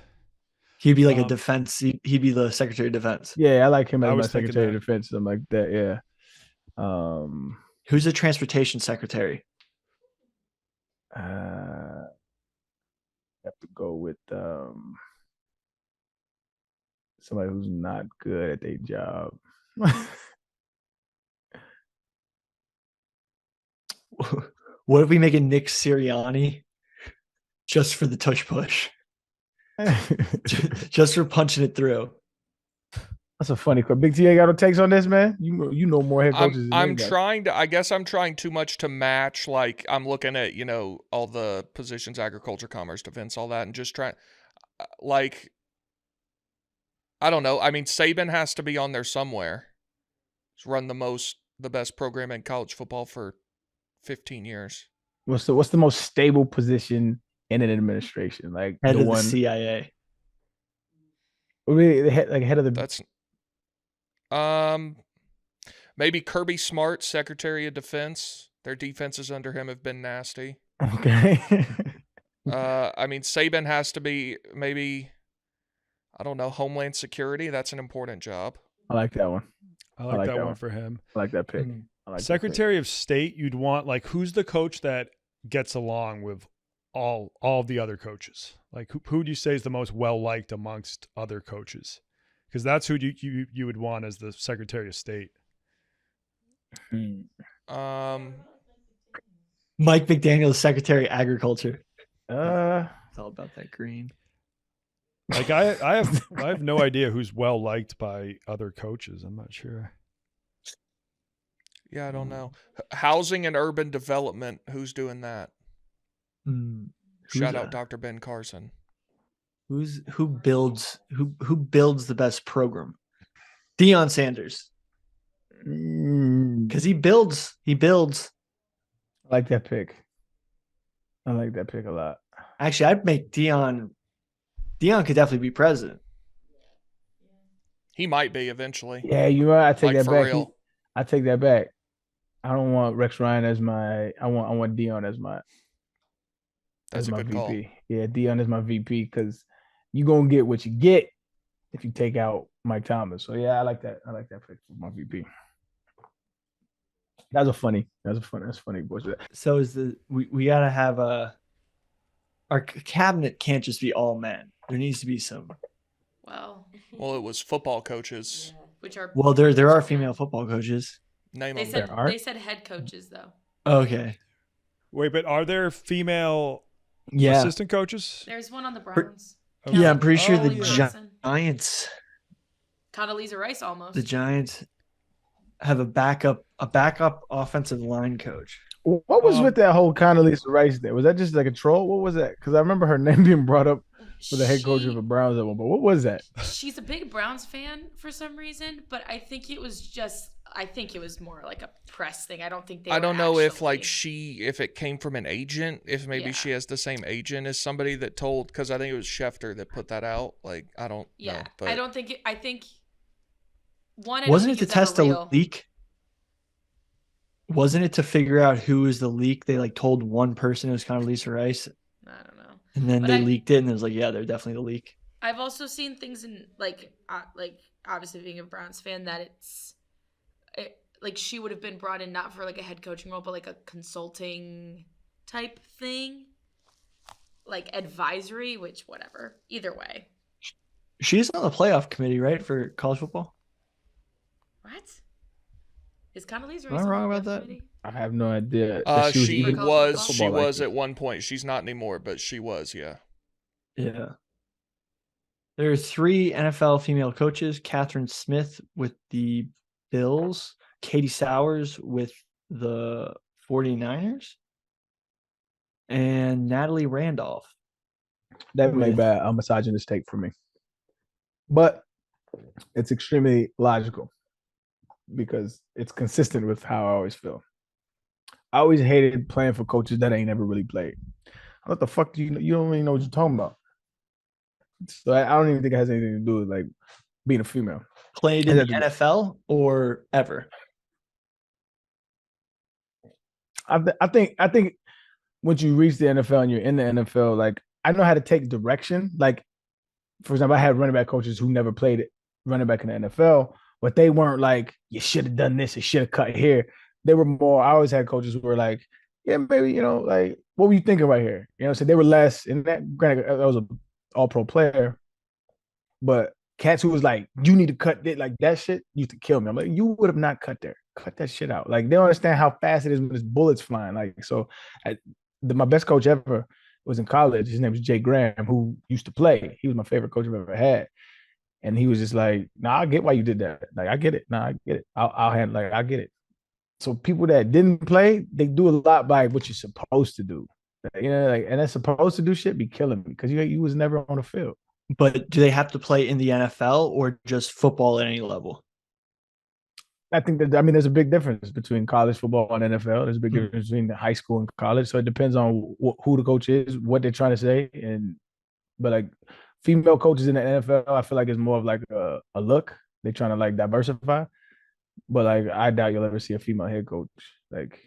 He'd be like a defense. He'd be the Secretary of Defense. Yeah, I like him I as my was thinking Secretary of that. Defense, something like that. Yeah. Who's the Transportation Secretary? Have to go with somebody who's not good at their job. What if we make a Nick Sirianni just for the tush push? Just for punching it through. That's a funny question. Big T, got no takes on this, man. You know more head coaches than I'm they got. trying to. I guess I'm trying too much to match. Like I'm looking at all the positions: agriculture, commerce, defense, all that, and just trying. Like I don't know. I mean, Saban has to be on there somewhere. He's run the best program in college football for 15 years. What's the most stable position in an administration? Like Head the of the one, CIA. really, head of the. That's maybe Kirby Smart, Secretary of Defense. Their defenses under him have been nasty. Okay. I mean, Saban has to be maybe, I don't know, Homeland Security. That's an important job. I like that one. I like that one for him. I like that pick. Mm. I like Secretary of State, you'd want like who's the coach that gets along with all the other coaches? Like who do you say is the most well liked amongst other coaches? Because that's who you would want as the Secretary of State. that pick. Mike McDaniel, Secretary of Agriculture. Uh, It's all about that green. Like I have no idea who's well liked by other coaches. I'm not sure. Yeah, I don't know. Housing and urban development. Who's doing that? Shout out Dr. Ben Carson. Who builds the best program? Deion Sanders. Because he builds. I like that pick. I like that pick a lot. Actually, I'd make Deion. Deion could definitely be president. He might be eventually. Yeah, you know, I take Like, that for back. real. I take that back. I don't want Rex Ryan as my. I want Dion as my. That's as a my good VP. call. Yeah, Dion is my VP because you gonna get what you get if you take out Mike Thomas. So yeah, I like that. I like that pick for my VP. That's funny. That's funny. Bullshit. So we gotta have our cabinet can't just be all men. There needs to be some. Well, Well, it was football coaches. which are Well, there are female football coaches. Name They them. said There are? they said head coaches though. Okay. Wait, but are there female Yeah. assistant coaches? There's one on the Browns. Yeah, I'm pretty sure Oh, the yeah. Johnson. Giants. Condoleezza Rice almost. The Giants have a backup offensive line coach. What was with that whole Condoleezza Rice thing? Was that just like a troll? What was that? Because I remember her name being brought up for the head coach of the Browns at one. But what was that? She's a big Browns fan for some reason, but I think it was more like a press thing. I don't think they. I were don't know if actually- if it came from an agent, if maybe Yeah. she has the same agent as somebody that told, because I think it was Schefter that put that out. Like, I don't Yeah, know. But I don't think. I think one. I Wasn't don't it to think it's test ever a real. leak? Wasn't it to figure out who was the leak? They like told one person it was Condoleezza Rice, I don't know. and then But they I- leaked it, and it was like, yeah, they're definitely the leak. I've also seen things in like obviously being a Browns fan that like she would have been brought in not for like a head coaching role but like a consulting type thing, like advisory, which whatever. Either way. She's on the playoff committee, right, for college football? What? Is Condoleezza Am I Rice on wrong the about that? committee? I have no idea. she even was football like this. at one point. She's not anymore, but she was. Yeah. Yeah. There are 3 NFL female coaches: Catherine Smith with the Bills, Katie Sowers with the 49ers, and Natalie Randolph. That may with- be a misogynist take for me, but it's extremely logical because it's consistent with how I always feel. I always hated playing for coaches that ain't never really played. What the fuck do you know? You don't really know what you're talking about. So I don't even think it has anything to do with like being a female. Played in the Exactly. NFL or ever? I think once you reach the NFL and you're in the NFL, like I know how to take direction. Like, for example, I had running back coaches who never played running back in the NFL, but they weren't like, you should have done this, you should have cut here. They were more, I always had coaches who were like, yeah, maybe, you know, like, what were you thinking right here? You know, so they were less, and that, granted, that was an all-pro player, but cats who was like, you need to cut it, like that shit used to kill me. I'm like, you would have not cut there. Cut that shit out. Like, they don't understand how fast it is when there's bullets flying. Like, so my best coach ever was in college. His name was Jay Graham, who used to play. He was my favorite coach I've ever had. And he was just like, nah, I get why you did that. Like, I get it. Nah, I get it. I'll handle, like, I get it. So people that didn't play, they do a lot by what you're supposed to do. You know, like, and that supposed to do shit be killing me because you was never on the field. But do they have to play in the NFL or just football at any level? I think that, I mean, there's a big difference between college football and NFL. There's a big Hmm. difference between high school and college. So it depends on who the coach is, what they're trying to say. But like female coaches in the NFL, I feel like it's more of like a look. They're trying to like diversify. But like, I doubt you'll ever see a female head coach. Like,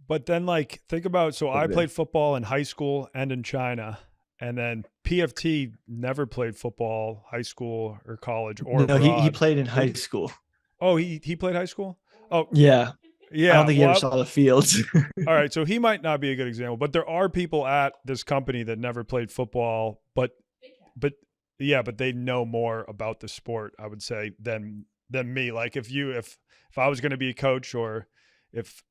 But then, like, think about, so I over there. played football in high school and in China, and then PFT never played football, high school or college or No, abroad. he played in high school. Oh, he played high school? Oh, Yeah. yeah. I don't think he well, ever saw the fields. all right, so he might not be a good example, but there are people at this company that never played football, but yeah, but they know more about the sport, I would say, than me. Like if I was going to be a coach, or if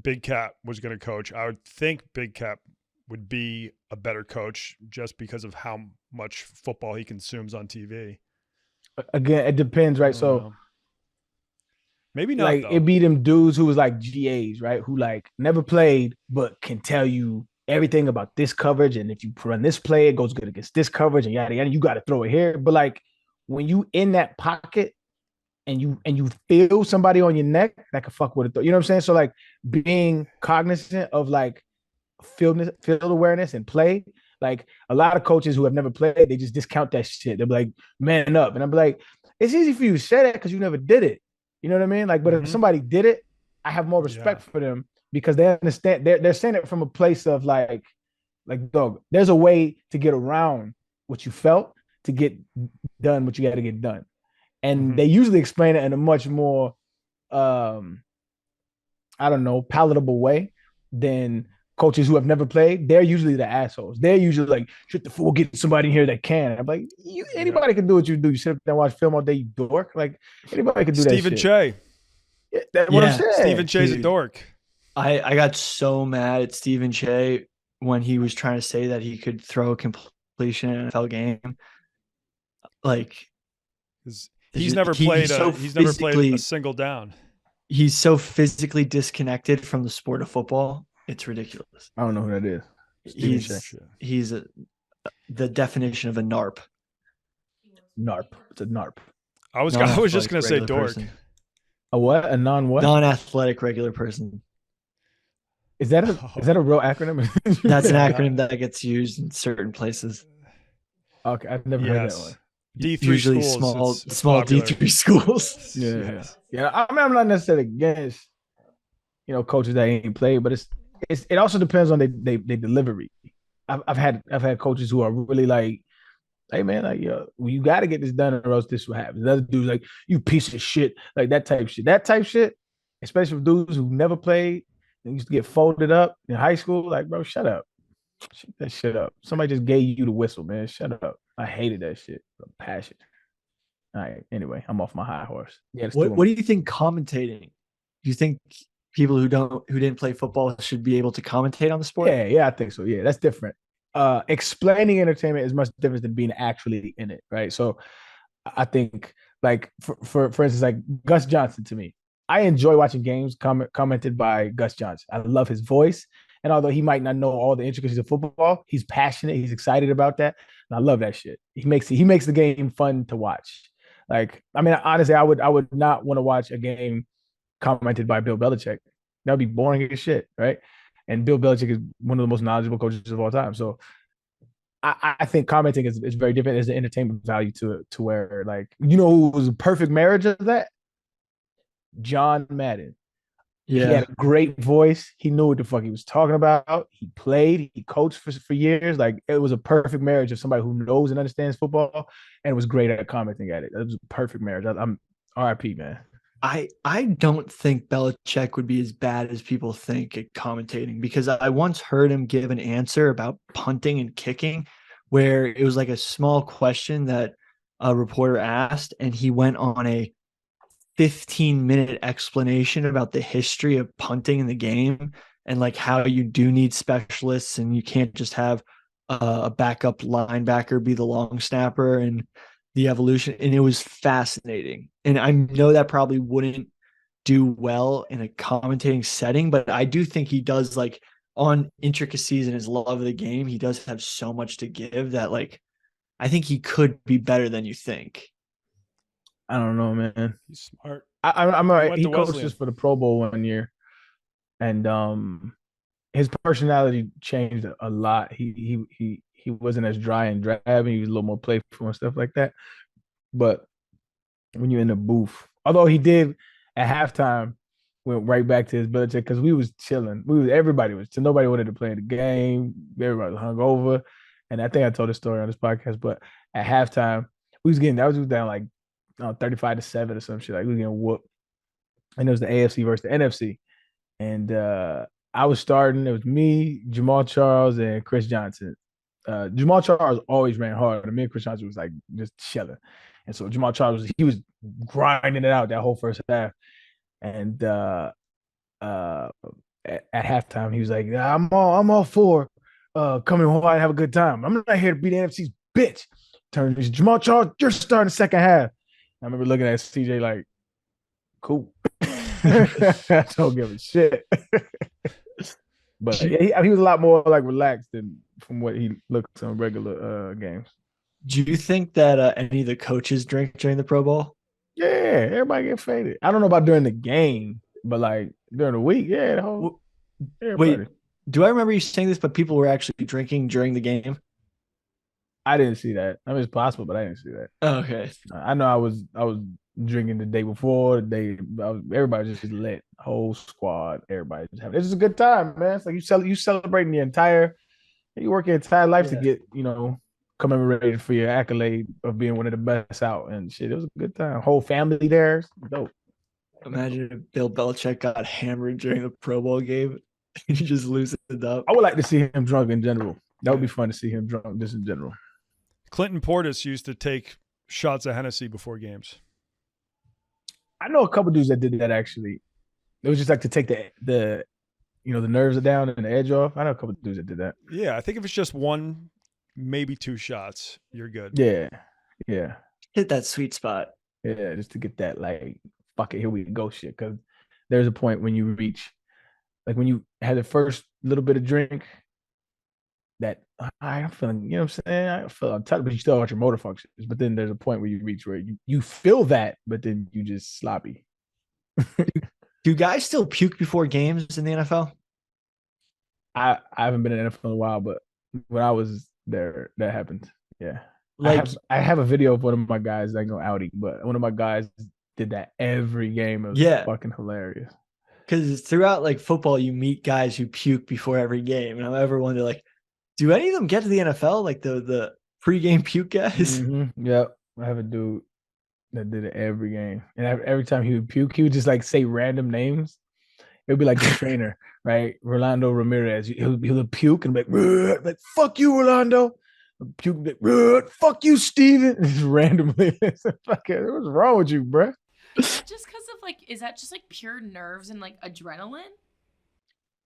Big Cat was going to coach, I would think Big Cat would be a better coach just because of how much football he consumes on TV. again, it depends, I right? don't So know. Maybe not like though. it be them dudes who was like GAs, right? Who like never played but can tell you everything about this coverage, and if you run this play, it goes good against this coverage, and yada yada. You got to throw it here. But like when you in that pocket and you feel somebody on your neck, that can fuck with it. You know what I'm saying? So like being cognizant of like field awareness and play. Like a lot of coaches who have never played, they just discount that shit. They'll be like, man up. And I'm like, it's easy for you to say that because you never did it. You know what I mean? Like, but if somebody did it, I have more respect for them because they understand they're saying it from a place of like, dog, there's a way to get around what you felt to get done what you got to get done. And they usually explain it in a much more I don't know, palatable way than coaches who have never played. They're usually the assholes. They're usually like, shit the fool, get somebody in here that can. I'm like, anybody can do what you do. You sit up there and watch film all day, you dork. Like anybody can do Stephen that shit. Che. Yeah, that's what I'm saying. Stephen Che's a Dude. dork. I got so mad at Stephen Che when he was trying to say that he could throw a completion in an NFL game. Like He's never played a single down. He's so physically disconnected from the sport of football. It's ridiculous. I don't know who that is. He's the definition of a NARP. NARP. It's a NARP. I was just gonna say dork. Person. A what? A non-what? Non-athletic regular person. Is that a real acronym? That's an acronym that gets used in certain places. Okay, I've never heard that one. D3 usually schools, small D3 schools. Yeah. I mean, I'm not necessarily against coaches that ain't played, but it also depends on they delivery. I've had coaches who are really like, hey man, like you got to get this done or else this will happen. The other dude's like, you piece of shit, like that type shit, especially for dudes who never played and used to get folded up in high school. Like, bro, shut up. Shut that shit up. Somebody just gave you the whistle, man. Shut up. I hated that shit. I'm passionate. All right. Anyway, I'm off my high horse. Yeah. What do you think commentating? Do you think people who didn't play football should be able to commentate on the sport? Yeah, I think so. Yeah, that's different. Explaining entertainment is much different than being actually in it, right? So I think like for instance, like Gus Johnson to me, I enjoy watching games commented by Gus Johnson. I love his voice. And although he might not know all the intricacies of football, he's passionate. He's excited about that. And I love that shit. He makes the game fun to watch. Like, I mean, honestly, I would not want to watch a game commented by Bill Belichick. That would be boring as shit, right? And Bill Belichick is one of the most knowledgeable coaches of all time. So I think commenting is very different. There's an entertainment value to it, to where, like, who was a perfect marriage of that? John Madden. Yeah. He had a great voice. He knew what the fuck he was talking about. He played. He coached for years. Like, it was a perfect marriage of somebody who knows and understands football and was great at commenting at it. It was a perfect marriage. I'm RIP, man. I don't think Belichick would be as bad as people think at commentating, because I once heard him give an answer about punting and kicking where it was like a small question that a reporter asked, and he went on a 15-minute explanation about the history of punting in the game and like how you do need specialists and you can't just have a backup linebacker be the long snapper and the evolution. And it was fascinating. And I know that probably wouldn't do well in a commentating setting, but I do think he does, like, on intricacies and his love of the game, he does have so much to give that, like, I think he could be better than you think. I don't know, man. He's smart. went he to coached Wesleyan. us for the Pro Bowl one year, and his personality changed a lot. He wasn't as dry and drab. He was a little more playful and stuff like that. But when you're in the booth, although he did at halftime, went right back to his Belichick because we was chilling. Everybody was so nobody wanted to play the game. Everybody was hungover, and I think I told the story on this podcast. But at halftime, we was down like 35-7 or some shit. Like we was getting whooped, and it was the AFC versus the NFC, and I was starting. It was me, Jamal Charles, and Chris Johnson. Jamal Charles always ran hard, and me and Chris Johnson was like just chilling. And so Jamal Charles was grinding it out that whole first half. And at halftime, he was like, I'm all for coming home and have a good time. I'm not here to beat the NFC's bitch. Turns to Jamal Charles, you're starting the second half. I remember looking at CJ like, cool. I don't give a shit. But he was a lot more like relaxed than from what he looks on regular games. Do you think that any of the coaches drink during the Pro Bowl? Yeah, everybody get faded. I don't know about during the game, but like during the week, yeah, the whole everybody. Wait, do I remember you saying this, but people were actually drinking during the game? I didn't see that. I mean, it's possible, but I didn't see that. Okay. I know I was drinking the day before. Everybody was just lit. Whole squad, everybody just having. It's just a good time, man. It's like you celebrating you work your entire life to get commemorated for your accolade of being one of the best out and shit. It was a good time. Whole family there. Dope. Imagine if Bill Belichick got hammered during the Pro Bowl game. He just loses it up. I would like to see him drunk in general. That would be fun to see him drunk just in general. Clinton Portis used to take shots of Hennessy before games. I know a couple dudes that did that actually. It was just like to take the nerves down and the edge off. I know a couple dudes that did that. Yeah, I think if it's just one, maybe two shots, you're good. Yeah. Hit that sweet spot. Yeah, just to get that like, fuck it, here we go shit. Because there's a point when you reach, like when you had the first little bit of drink, that I'm feeling, you know what I'm saying? I feel untied, but you still got your motor functions. But then there's a point where you reach where you feel that, but then you just sloppy. Do guys still puke before games in the NFL? I haven't been in the NFL in a while, but when I was there, that happened. Yeah. Like I have a video of one of my guys, I ain't gonna outie, but one of my guys did that every game. It was fucking hilarious. Because throughout like football, you meet guys who puke before every game. And I ever wonder, like, do any of them get to the NFL? Like the pregame puke guys? Mm-hmm. Yep. I have a dude that did it every game. And every time he would puke, he would just like say random names. It would be like the trainer, right? Rolando Ramirez. He would puke and be like, fuck you, Rolando. Puke, like, fuck you, Steven. Just randomly. What's wrong with you, bro? Just because of is that just like pure nerves and like adrenaline?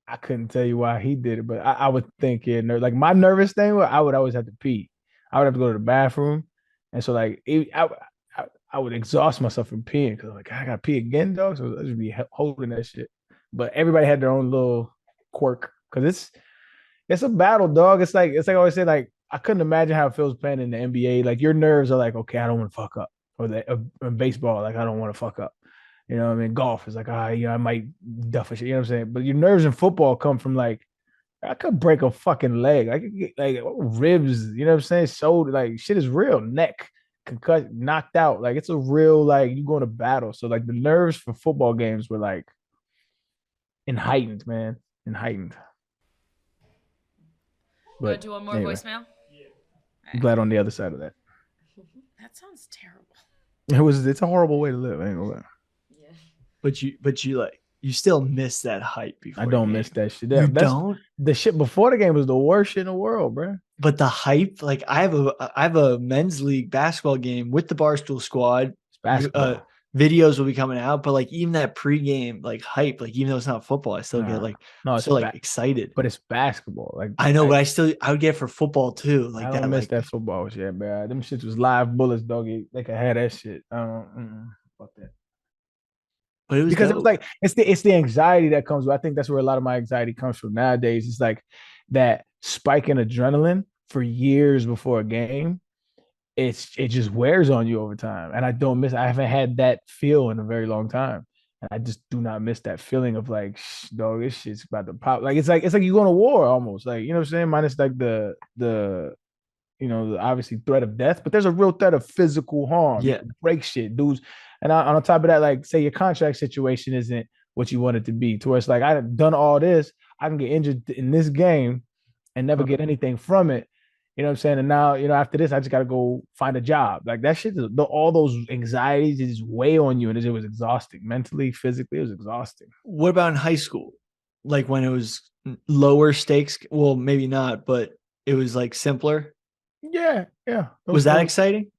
I couldn't tell you why he did it, but I would think like my nervous thing, I would always have to pee. I would have to go to the bathroom. And so like I would exhaust myself from peeing because like I gotta pee again, dog. So I just be holding that shit. But everybody had their own little quirk because it's a battle, dog. It's like I always say, like I couldn't imagine how it feels playing in the NBA. Like your nerves are like, okay, I don't want to fuck up. Or in baseball, like I don't want to fuck up. You know what I mean? Golf is like, I might duff a shit. You know what I'm saying? But your nerves in football come from like, I could break a fucking leg. I could get like ribs. You know what I'm saying? Shoulder, like shit is real. Neck, concussed, knocked out. Like it's a real like you going to battle. So like the nerves for football games were like heightened, man, heightened. But do one more voicemail. I'm glad on the other side of that. That sounds terrible. It's a horrible way to live. I ain't gonna lie. Yeah. But you still miss that hype before. I don't miss that shit. You don't? The shit before the game was the worst shit in the world, bro. But the hype, like I have a men's league basketball game with the Barstool squad. It's basketball. Videos will be coming out, but like even that pregame like hype, like even though it's not football, I still get like excited. But it's basketball. Like I know, but I would get it for football too. Like I don't miss that football shit, man. Them shits was live bullets, doggy. They could have that shit. Fuck that. But it was because dope. it was like it's the anxiety that comes with. I think that's where a lot of my anxiety comes from nowadays. It's like that spike in adrenaline for years before a game. it just wears on you over time. And I haven't had that feel in a very long time. And I just do not miss that feeling of like, dog, this shit's about to pop. Like it's like you going to war almost. Like, you know what I'm saying? Minus like the the obviously threat of death, but there's a real threat of physical harm. Yeah. Break shit, dudes. And on top of that, like say your contract situation isn't what you want it to be, to where it's like I've done all this, I can get injured in this game and never get anything from it. You know what I'm saying? And now, after this, I just got to go find a job. Like that shit, all those anxieties just weigh on you. And it was exhausting mentally, physically. It was exhausting. What about in high school? Like when it was lower stakes? Well, maybe not, but it was like simpler. Yeah. Was that exciting?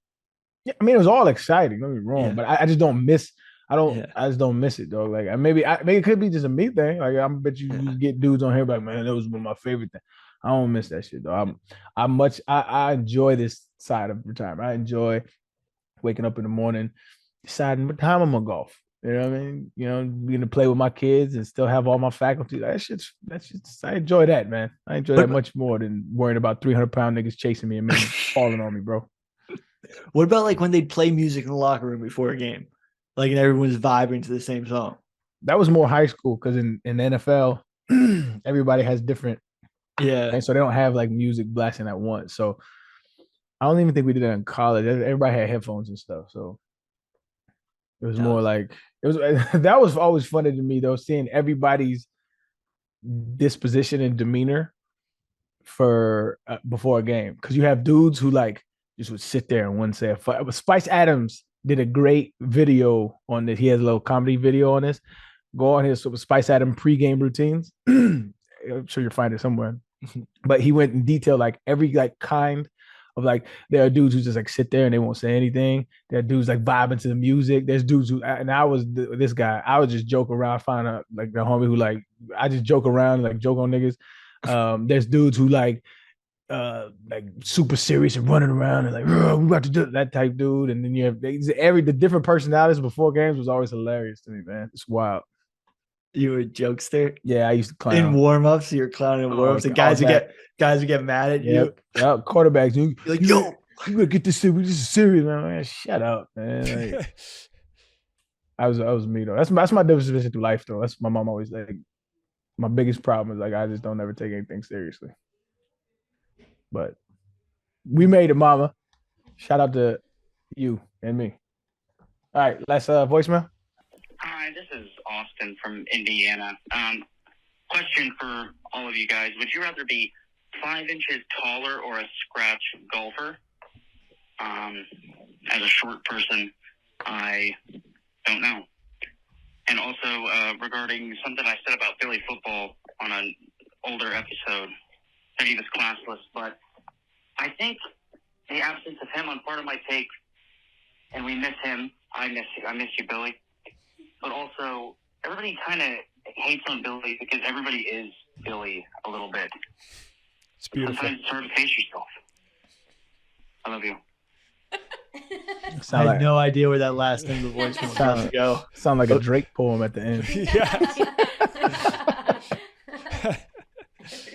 Yeah, I mean, it was all exciting. Don't get me wrong, Yeah. but I just don't miss. I Yeah. just don't miss it, though. Like maybe it could be just a me thing. Like I bet you get dudes on here like, man, that was one of my favorite things. I don't miss that shit though. I enjoy this side of retirement. I enjoy waking up in the morning, deciding what time I'm gonna golf. You know what I mean? Being to play with my kids and still have all my faculties. That's just I enjoy that, man. I enjoy that much more than worrying about 300-pound niggas chasing me and maybe falling on me, bro. What about like when they'd play music in the locker room before a game? Like and everyone's vibing to the same song. That was more high school because in the NFL, everybody has different. Yeah. And so they don't have like music blasting at once. So I don't even think we did that in college. Everybody had headphones and stuff. So it was more like that was always funny to me though, seeing everybody's disposition and demeanor for before a game. Because you have dudes who like just would sit there and wouldn't say a fuck. Spice Adams did a great video on this. He has a little comedy video on this. Go on his Spice Adams pregame routines. I'm sure you'll find it somewhere. But he went in detail, like every like kind of like there are dudes who just like sit there and they won't say anything. There are dudes like vibing to the music. There's dudes who, and I was this guy. I would just joke around, find out like the homie who like I just joke around, like joke on niggas. There's dudes who like super serious and running around and like we about to do that type dude. And then you have the different personalities before games was always hilarious to me, man. It's wild. You were a jokester? Yeah, I used to clown. In warm-ups, you were clowning in warm-ups. And guys would get mad at you. Yeah, quarterbacks. You're like, yo, you gotta get this serious. This is serious, man. Shut up, man. Like, I was me though. That's my disposition through life though. That's my mom always like. My biggest problem is like I just don't ever take anything seriously. But we made it, mama. Shout out to you and me. All right, last voicemail. Hi, this is Austin from Indiana. Question for all of you guys. Would you rather be 5 inches taller or a scratch golfer? As a short person, I don't know. And also regarding something I said about Philly football on an older episode, that he was classless, but I think the absence of him on part of my take, and we miss him. I miss you, Billy. But also, everybody kind of hates on Billy because everybody is Billy a little bit. It's beautiful. Sometimes it's hard to face yourself. I love you. I had no idea where that last end of the voice was about to go. Sound like a Drake poem at the end. Yeah.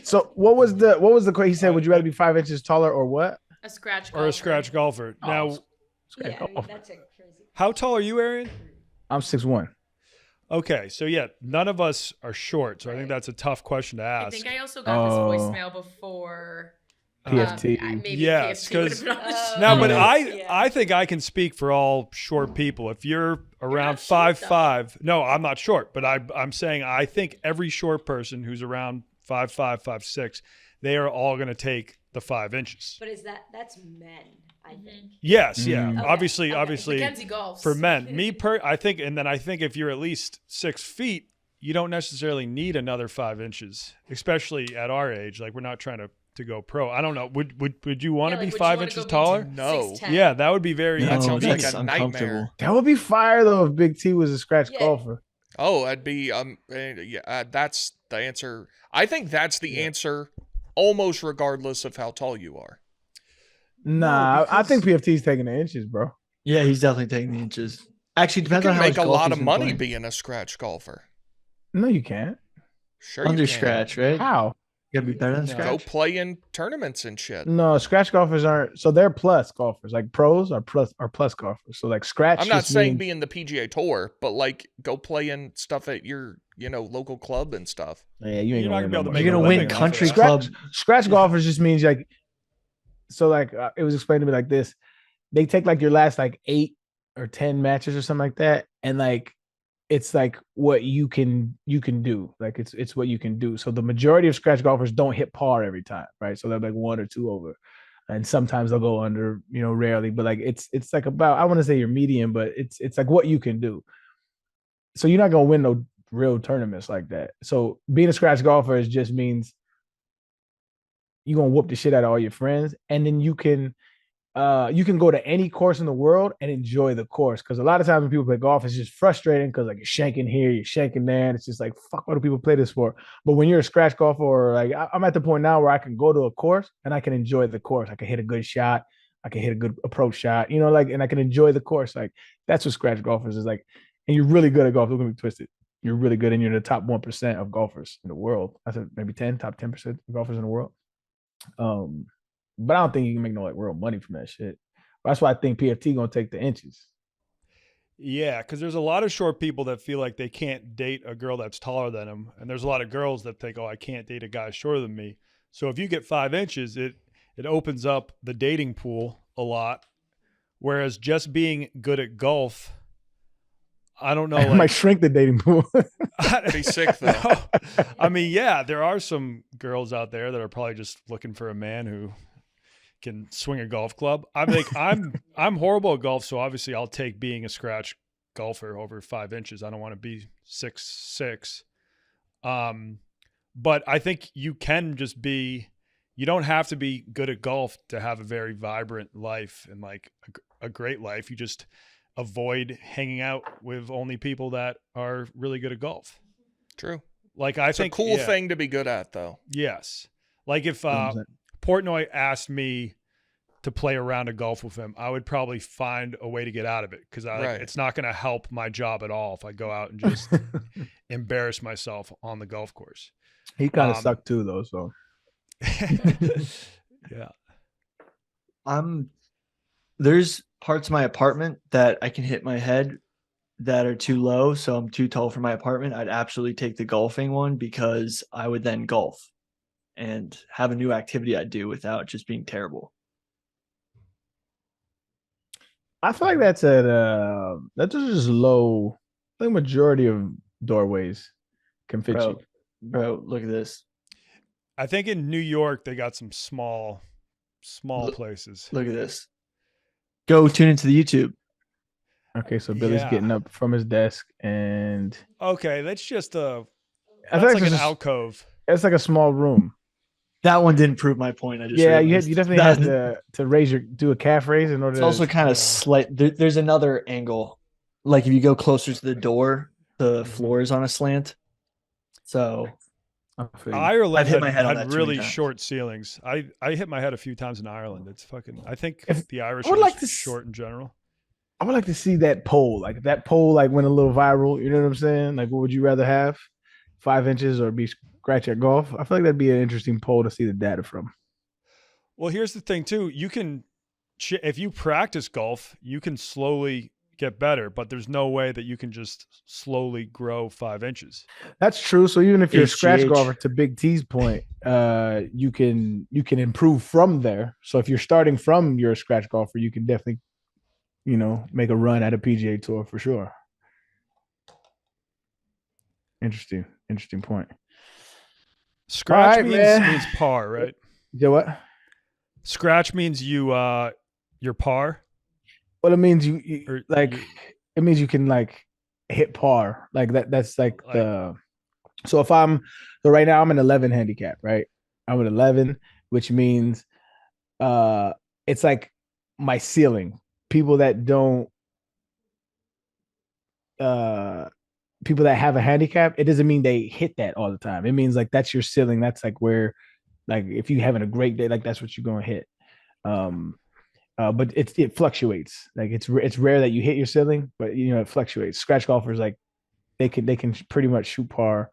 So what was the question? He said, would you rather be 5 inches taller or what? A scratch golfer. Or a scratch golfer. Now, That's crazy. how tall are you, Arian? I'm 6'1". Okay, so yeah, none of us are short, so I think that's a tough question to I ask. think I also got this voicemail before PFT. maybe Yes, PFT would have been on the show. No, but Yeah. I think I can speak for all short people. If you're around 5'5", no, I'm not short, but I'm saying I think every short person who's around 5'5", 5'6", they are all going to take the 5 inches. But that's men, I think. Yes, yeah. Mm. Obviously, Mackenzie golfs. for men. I think if you're at least 6 feet, you don't necessarily need another 5 inches, especially at our age. Like we're not trying to go pro. I don't know. Would you want to be 5 inches taller? No. 6'10"? Yeah, that would be very. That sounds like that's a uncomfortable. nightmare. That would be fire though if Big T was a scratch golfer. Oh, I'd be that's the answer. I think that's the answer, almost regardless of how tall you are. Nah, I think PFT's taking the inches, bro. Yeah, he's definitely taking the inches. Actually, You depends on can how make much a golf lot he's of been money playing. being a scratch golfer. No, you can't. Sure, Under you can. scratch, right? How? gotta be better than No. Go scratch. play in tournaments and shit. No, scratch golfers aren't. So they're plus golfers. Like pros are plus golfers. So like scratch. I'm not just saying means- be in the PGA Tour, but like go play in stuff at your, local club and stuff. Yeah, you ain't You're not gonna be able to win no make You're money. gonna win living off of country that. club. Scratch golfers just means like, so like it was explained to me like this. They take like your last like 8 or 10 matches or something like that, and like it's like what you can do. Like it's what you can do. So the majority of scratch golfers don't hit par every time, right? So they're like 1 or 2 over, and sometimes they'll go under, rarely. But like it's like about, I want to say your median, but it's like what you can do. So you're not gonna win no real tournaments like that. So being a scratch golfer just means you're gonna whoop the shit out of all your friends, and then you can go to any course in the world and enjoy the course. Because a lot of times when people play golf, it's just frustrating because like you're shanking here, you're shanking there, and it's just like, fuck, what do people play this for? But when you're a scratch golfer, or like I'm at the point now where I can go to a course and I can enjoy the course. I can hit a good shot, I can hit a good approach shot, and I can enjoy the course. Like that's what scratch golfers is like. And you're really good at golf. Don't get me twisted. You're really good, and you're in the top 1% of golfers in the world. I said maybe top 10% of golfers in the world. But I don't think you can make no like real money from that shit. That's why I think PFT gonna take the inches. Yeah, because there's a lot of short people that feel like they can't date a girl that's taller than them, and there's a lot of girls that think, "Oh, I can't date a guy shorter than me." So if you get 5 inches, it opens up the dating pool a lot. Whereas just being good at golf, I don't know. It might shrink the dating pool. Be sick though. No. I mean, yeah, there are some girls out there that are probably just looking for a man who can swing a golf club. I'm like, I'm horrible at golf, so obviously I'll take being a scratch golfer over 5 inches. I don't want to be 6'6". But I think you can just be. You don't have to be good at golf to have a very vibrant life and like a great life. You just avoid hanging out with only people that are really good at golf. True. Like I It's think a cool thing to be good at, though. Yes. Like if Portnoy asked me to play a round of golf with him, I would probably find a way to get out of it because it's not going to help my job at all if I go out and just embarrass myself on the golf course. He kind of sucked too, though. So yeah. There's parts of my apartment that I can hit my head that are too low, so I'm too tall for my apartment. I'd absolutely take the golfing one because I would then golf and have a new activity I'd do without just being terrible. I feel like that's just low. I think majority of doorways can fit you. Bro, look at this. I think in New York they got some small places. Look at this. Go tune into the YouTube. Okay, so Billy's getting up from his desk, and okay, that's just that's like an alcove. It's like a small room. That one didn't prove my point. I just you definitely had to do a calf raise in order. It's also kind of slight. There's another angle, like if you go closer to the door, the floor is on a slant. So Ireland I've hit my head on had that really short ceilings. I hit my head a few times in Ireland. It's fucking. I think the Irish are like short in general. I would like to see that poll. Like if that poll like went a little viral. You know what I'm saying? Like, what would you rather have, 5 inches or be scratch at golf? I feel like that'd be an interesting poll to see the data from. Well, here's the thing too. You can, if you practice golf, you can slowly get better, but there's no way that you can just slowly grow 5 inches. That's true. So even if you're a scratch HGH. golfer, to Big T's point, you can improve from there. So if you're starting from you're a scratch golfer, you can definitely, make a run at a PGA Tour for sure. Interesting point. Scratch right, means par, right? You know what? Scratch means you're par. Well, it means it means you can like hit par like that. That's like the. So right now I'm an 11 handicap, right? I'm an 11, which means it's like my ceiling. People that have a handicap, it doesn't mean they hit that all the time. It means like that's your ceiling. That's like where, like if you're having a great day, like that's what you're gonna hit. But it fluctuates. Like it's rare that you hit your ceiling, but it fluctuates. Scratch golfers like they can pretty much shoot par,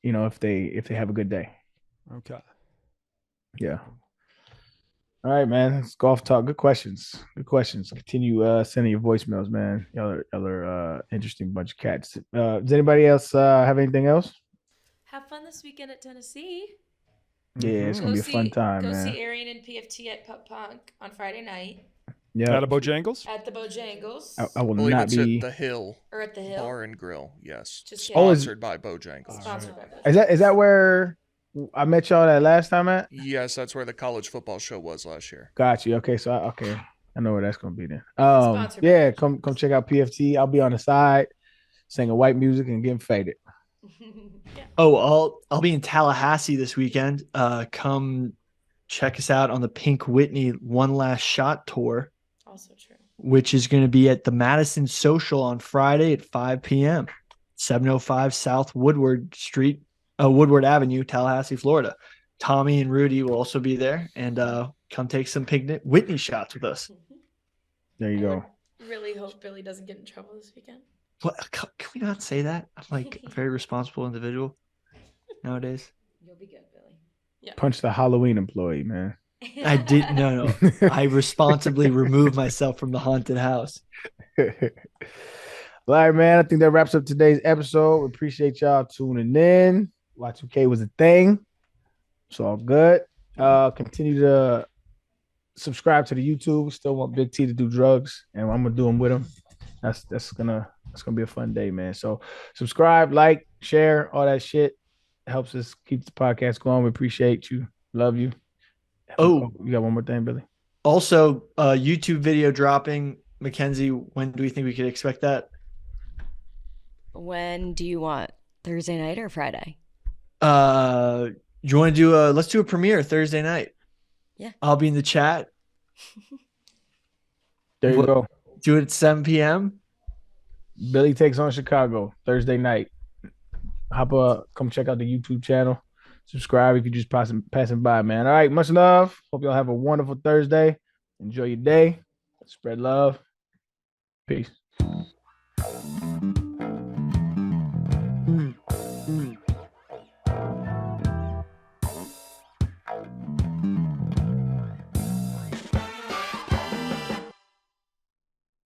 if they have a good day. Okay. Yeah. All right, man. It's golf talk. Good questions. Good questions. Continue sending your voicemails, man. Y'all are interesting bunch of cats. Does anybody else have anything else? Have fun this weekend at Tennessee. Yeah, it's gonna be a fun time, go man. see Arian and PFT at Pup Punk on Friday night Yeah. Out of Bojangles? at the Bojangles I will I believe not it's be. at the Hill or at the Hill. Bar and Grill. Yes. Just Sponsored by Bojangles. Sponsored by Bojangles. Is that where I met y'all that last time at? Yes, that's where the college football show was last year. Got you. Okay, so I know where that's gonna be then. Sponsored by Yeah, come check out PFT. I'll be on the side singing white music and getting faded. Oh, I'll be in Tallahassee this weekend. Come check us out on the Pink Whitney One Last Shot tour, Also true. which is going to be at the Madison Social on Friday at 5 p.m. 705 South Woodward Street, Woodward Avenue, Tallahassee, Florida. Tommy and Rudy will also be there, and come take some Pink Whitney shots with us. There you go. Really hope Billy doesn't get in trouble this weekend. What, can we not say that? I'm like a very responsible individual nowadays. You'll be good, Billy. Yeah. Punch the Halloween employee, man. I didn't. No. I responsibly removed myself from the haunted house. All right, man. I think that wraps up today's episode. We appreciate y'all tuning in. Y2K was a thing. It's all good. Continue to subscribe to the YouTube. We still want Big T to do drugs, and I'm gonna do them with him. That's gonna be a fun day, man. So subscribe, like, share, all that shit. It helps us keep the podcast going. We appreciate you. Love you. Oh, you got one more thing, Billy? Also, YouTube video dropping. Mackenzie, when do we think we could expect that? When do you want? Thursday night or Friday? You want to do let's do a premiere Thursday night. Yeah. I'll be in the chat. There you go. Do it at 7 p.m. Billy Takes on Chicago Thursday night. Come check out the YouTube channel. Subscribe if you're just passing by, man. All right, much love. Hope y'all have a wonderful Thursday. Enjoy your day. Spread love. Peace.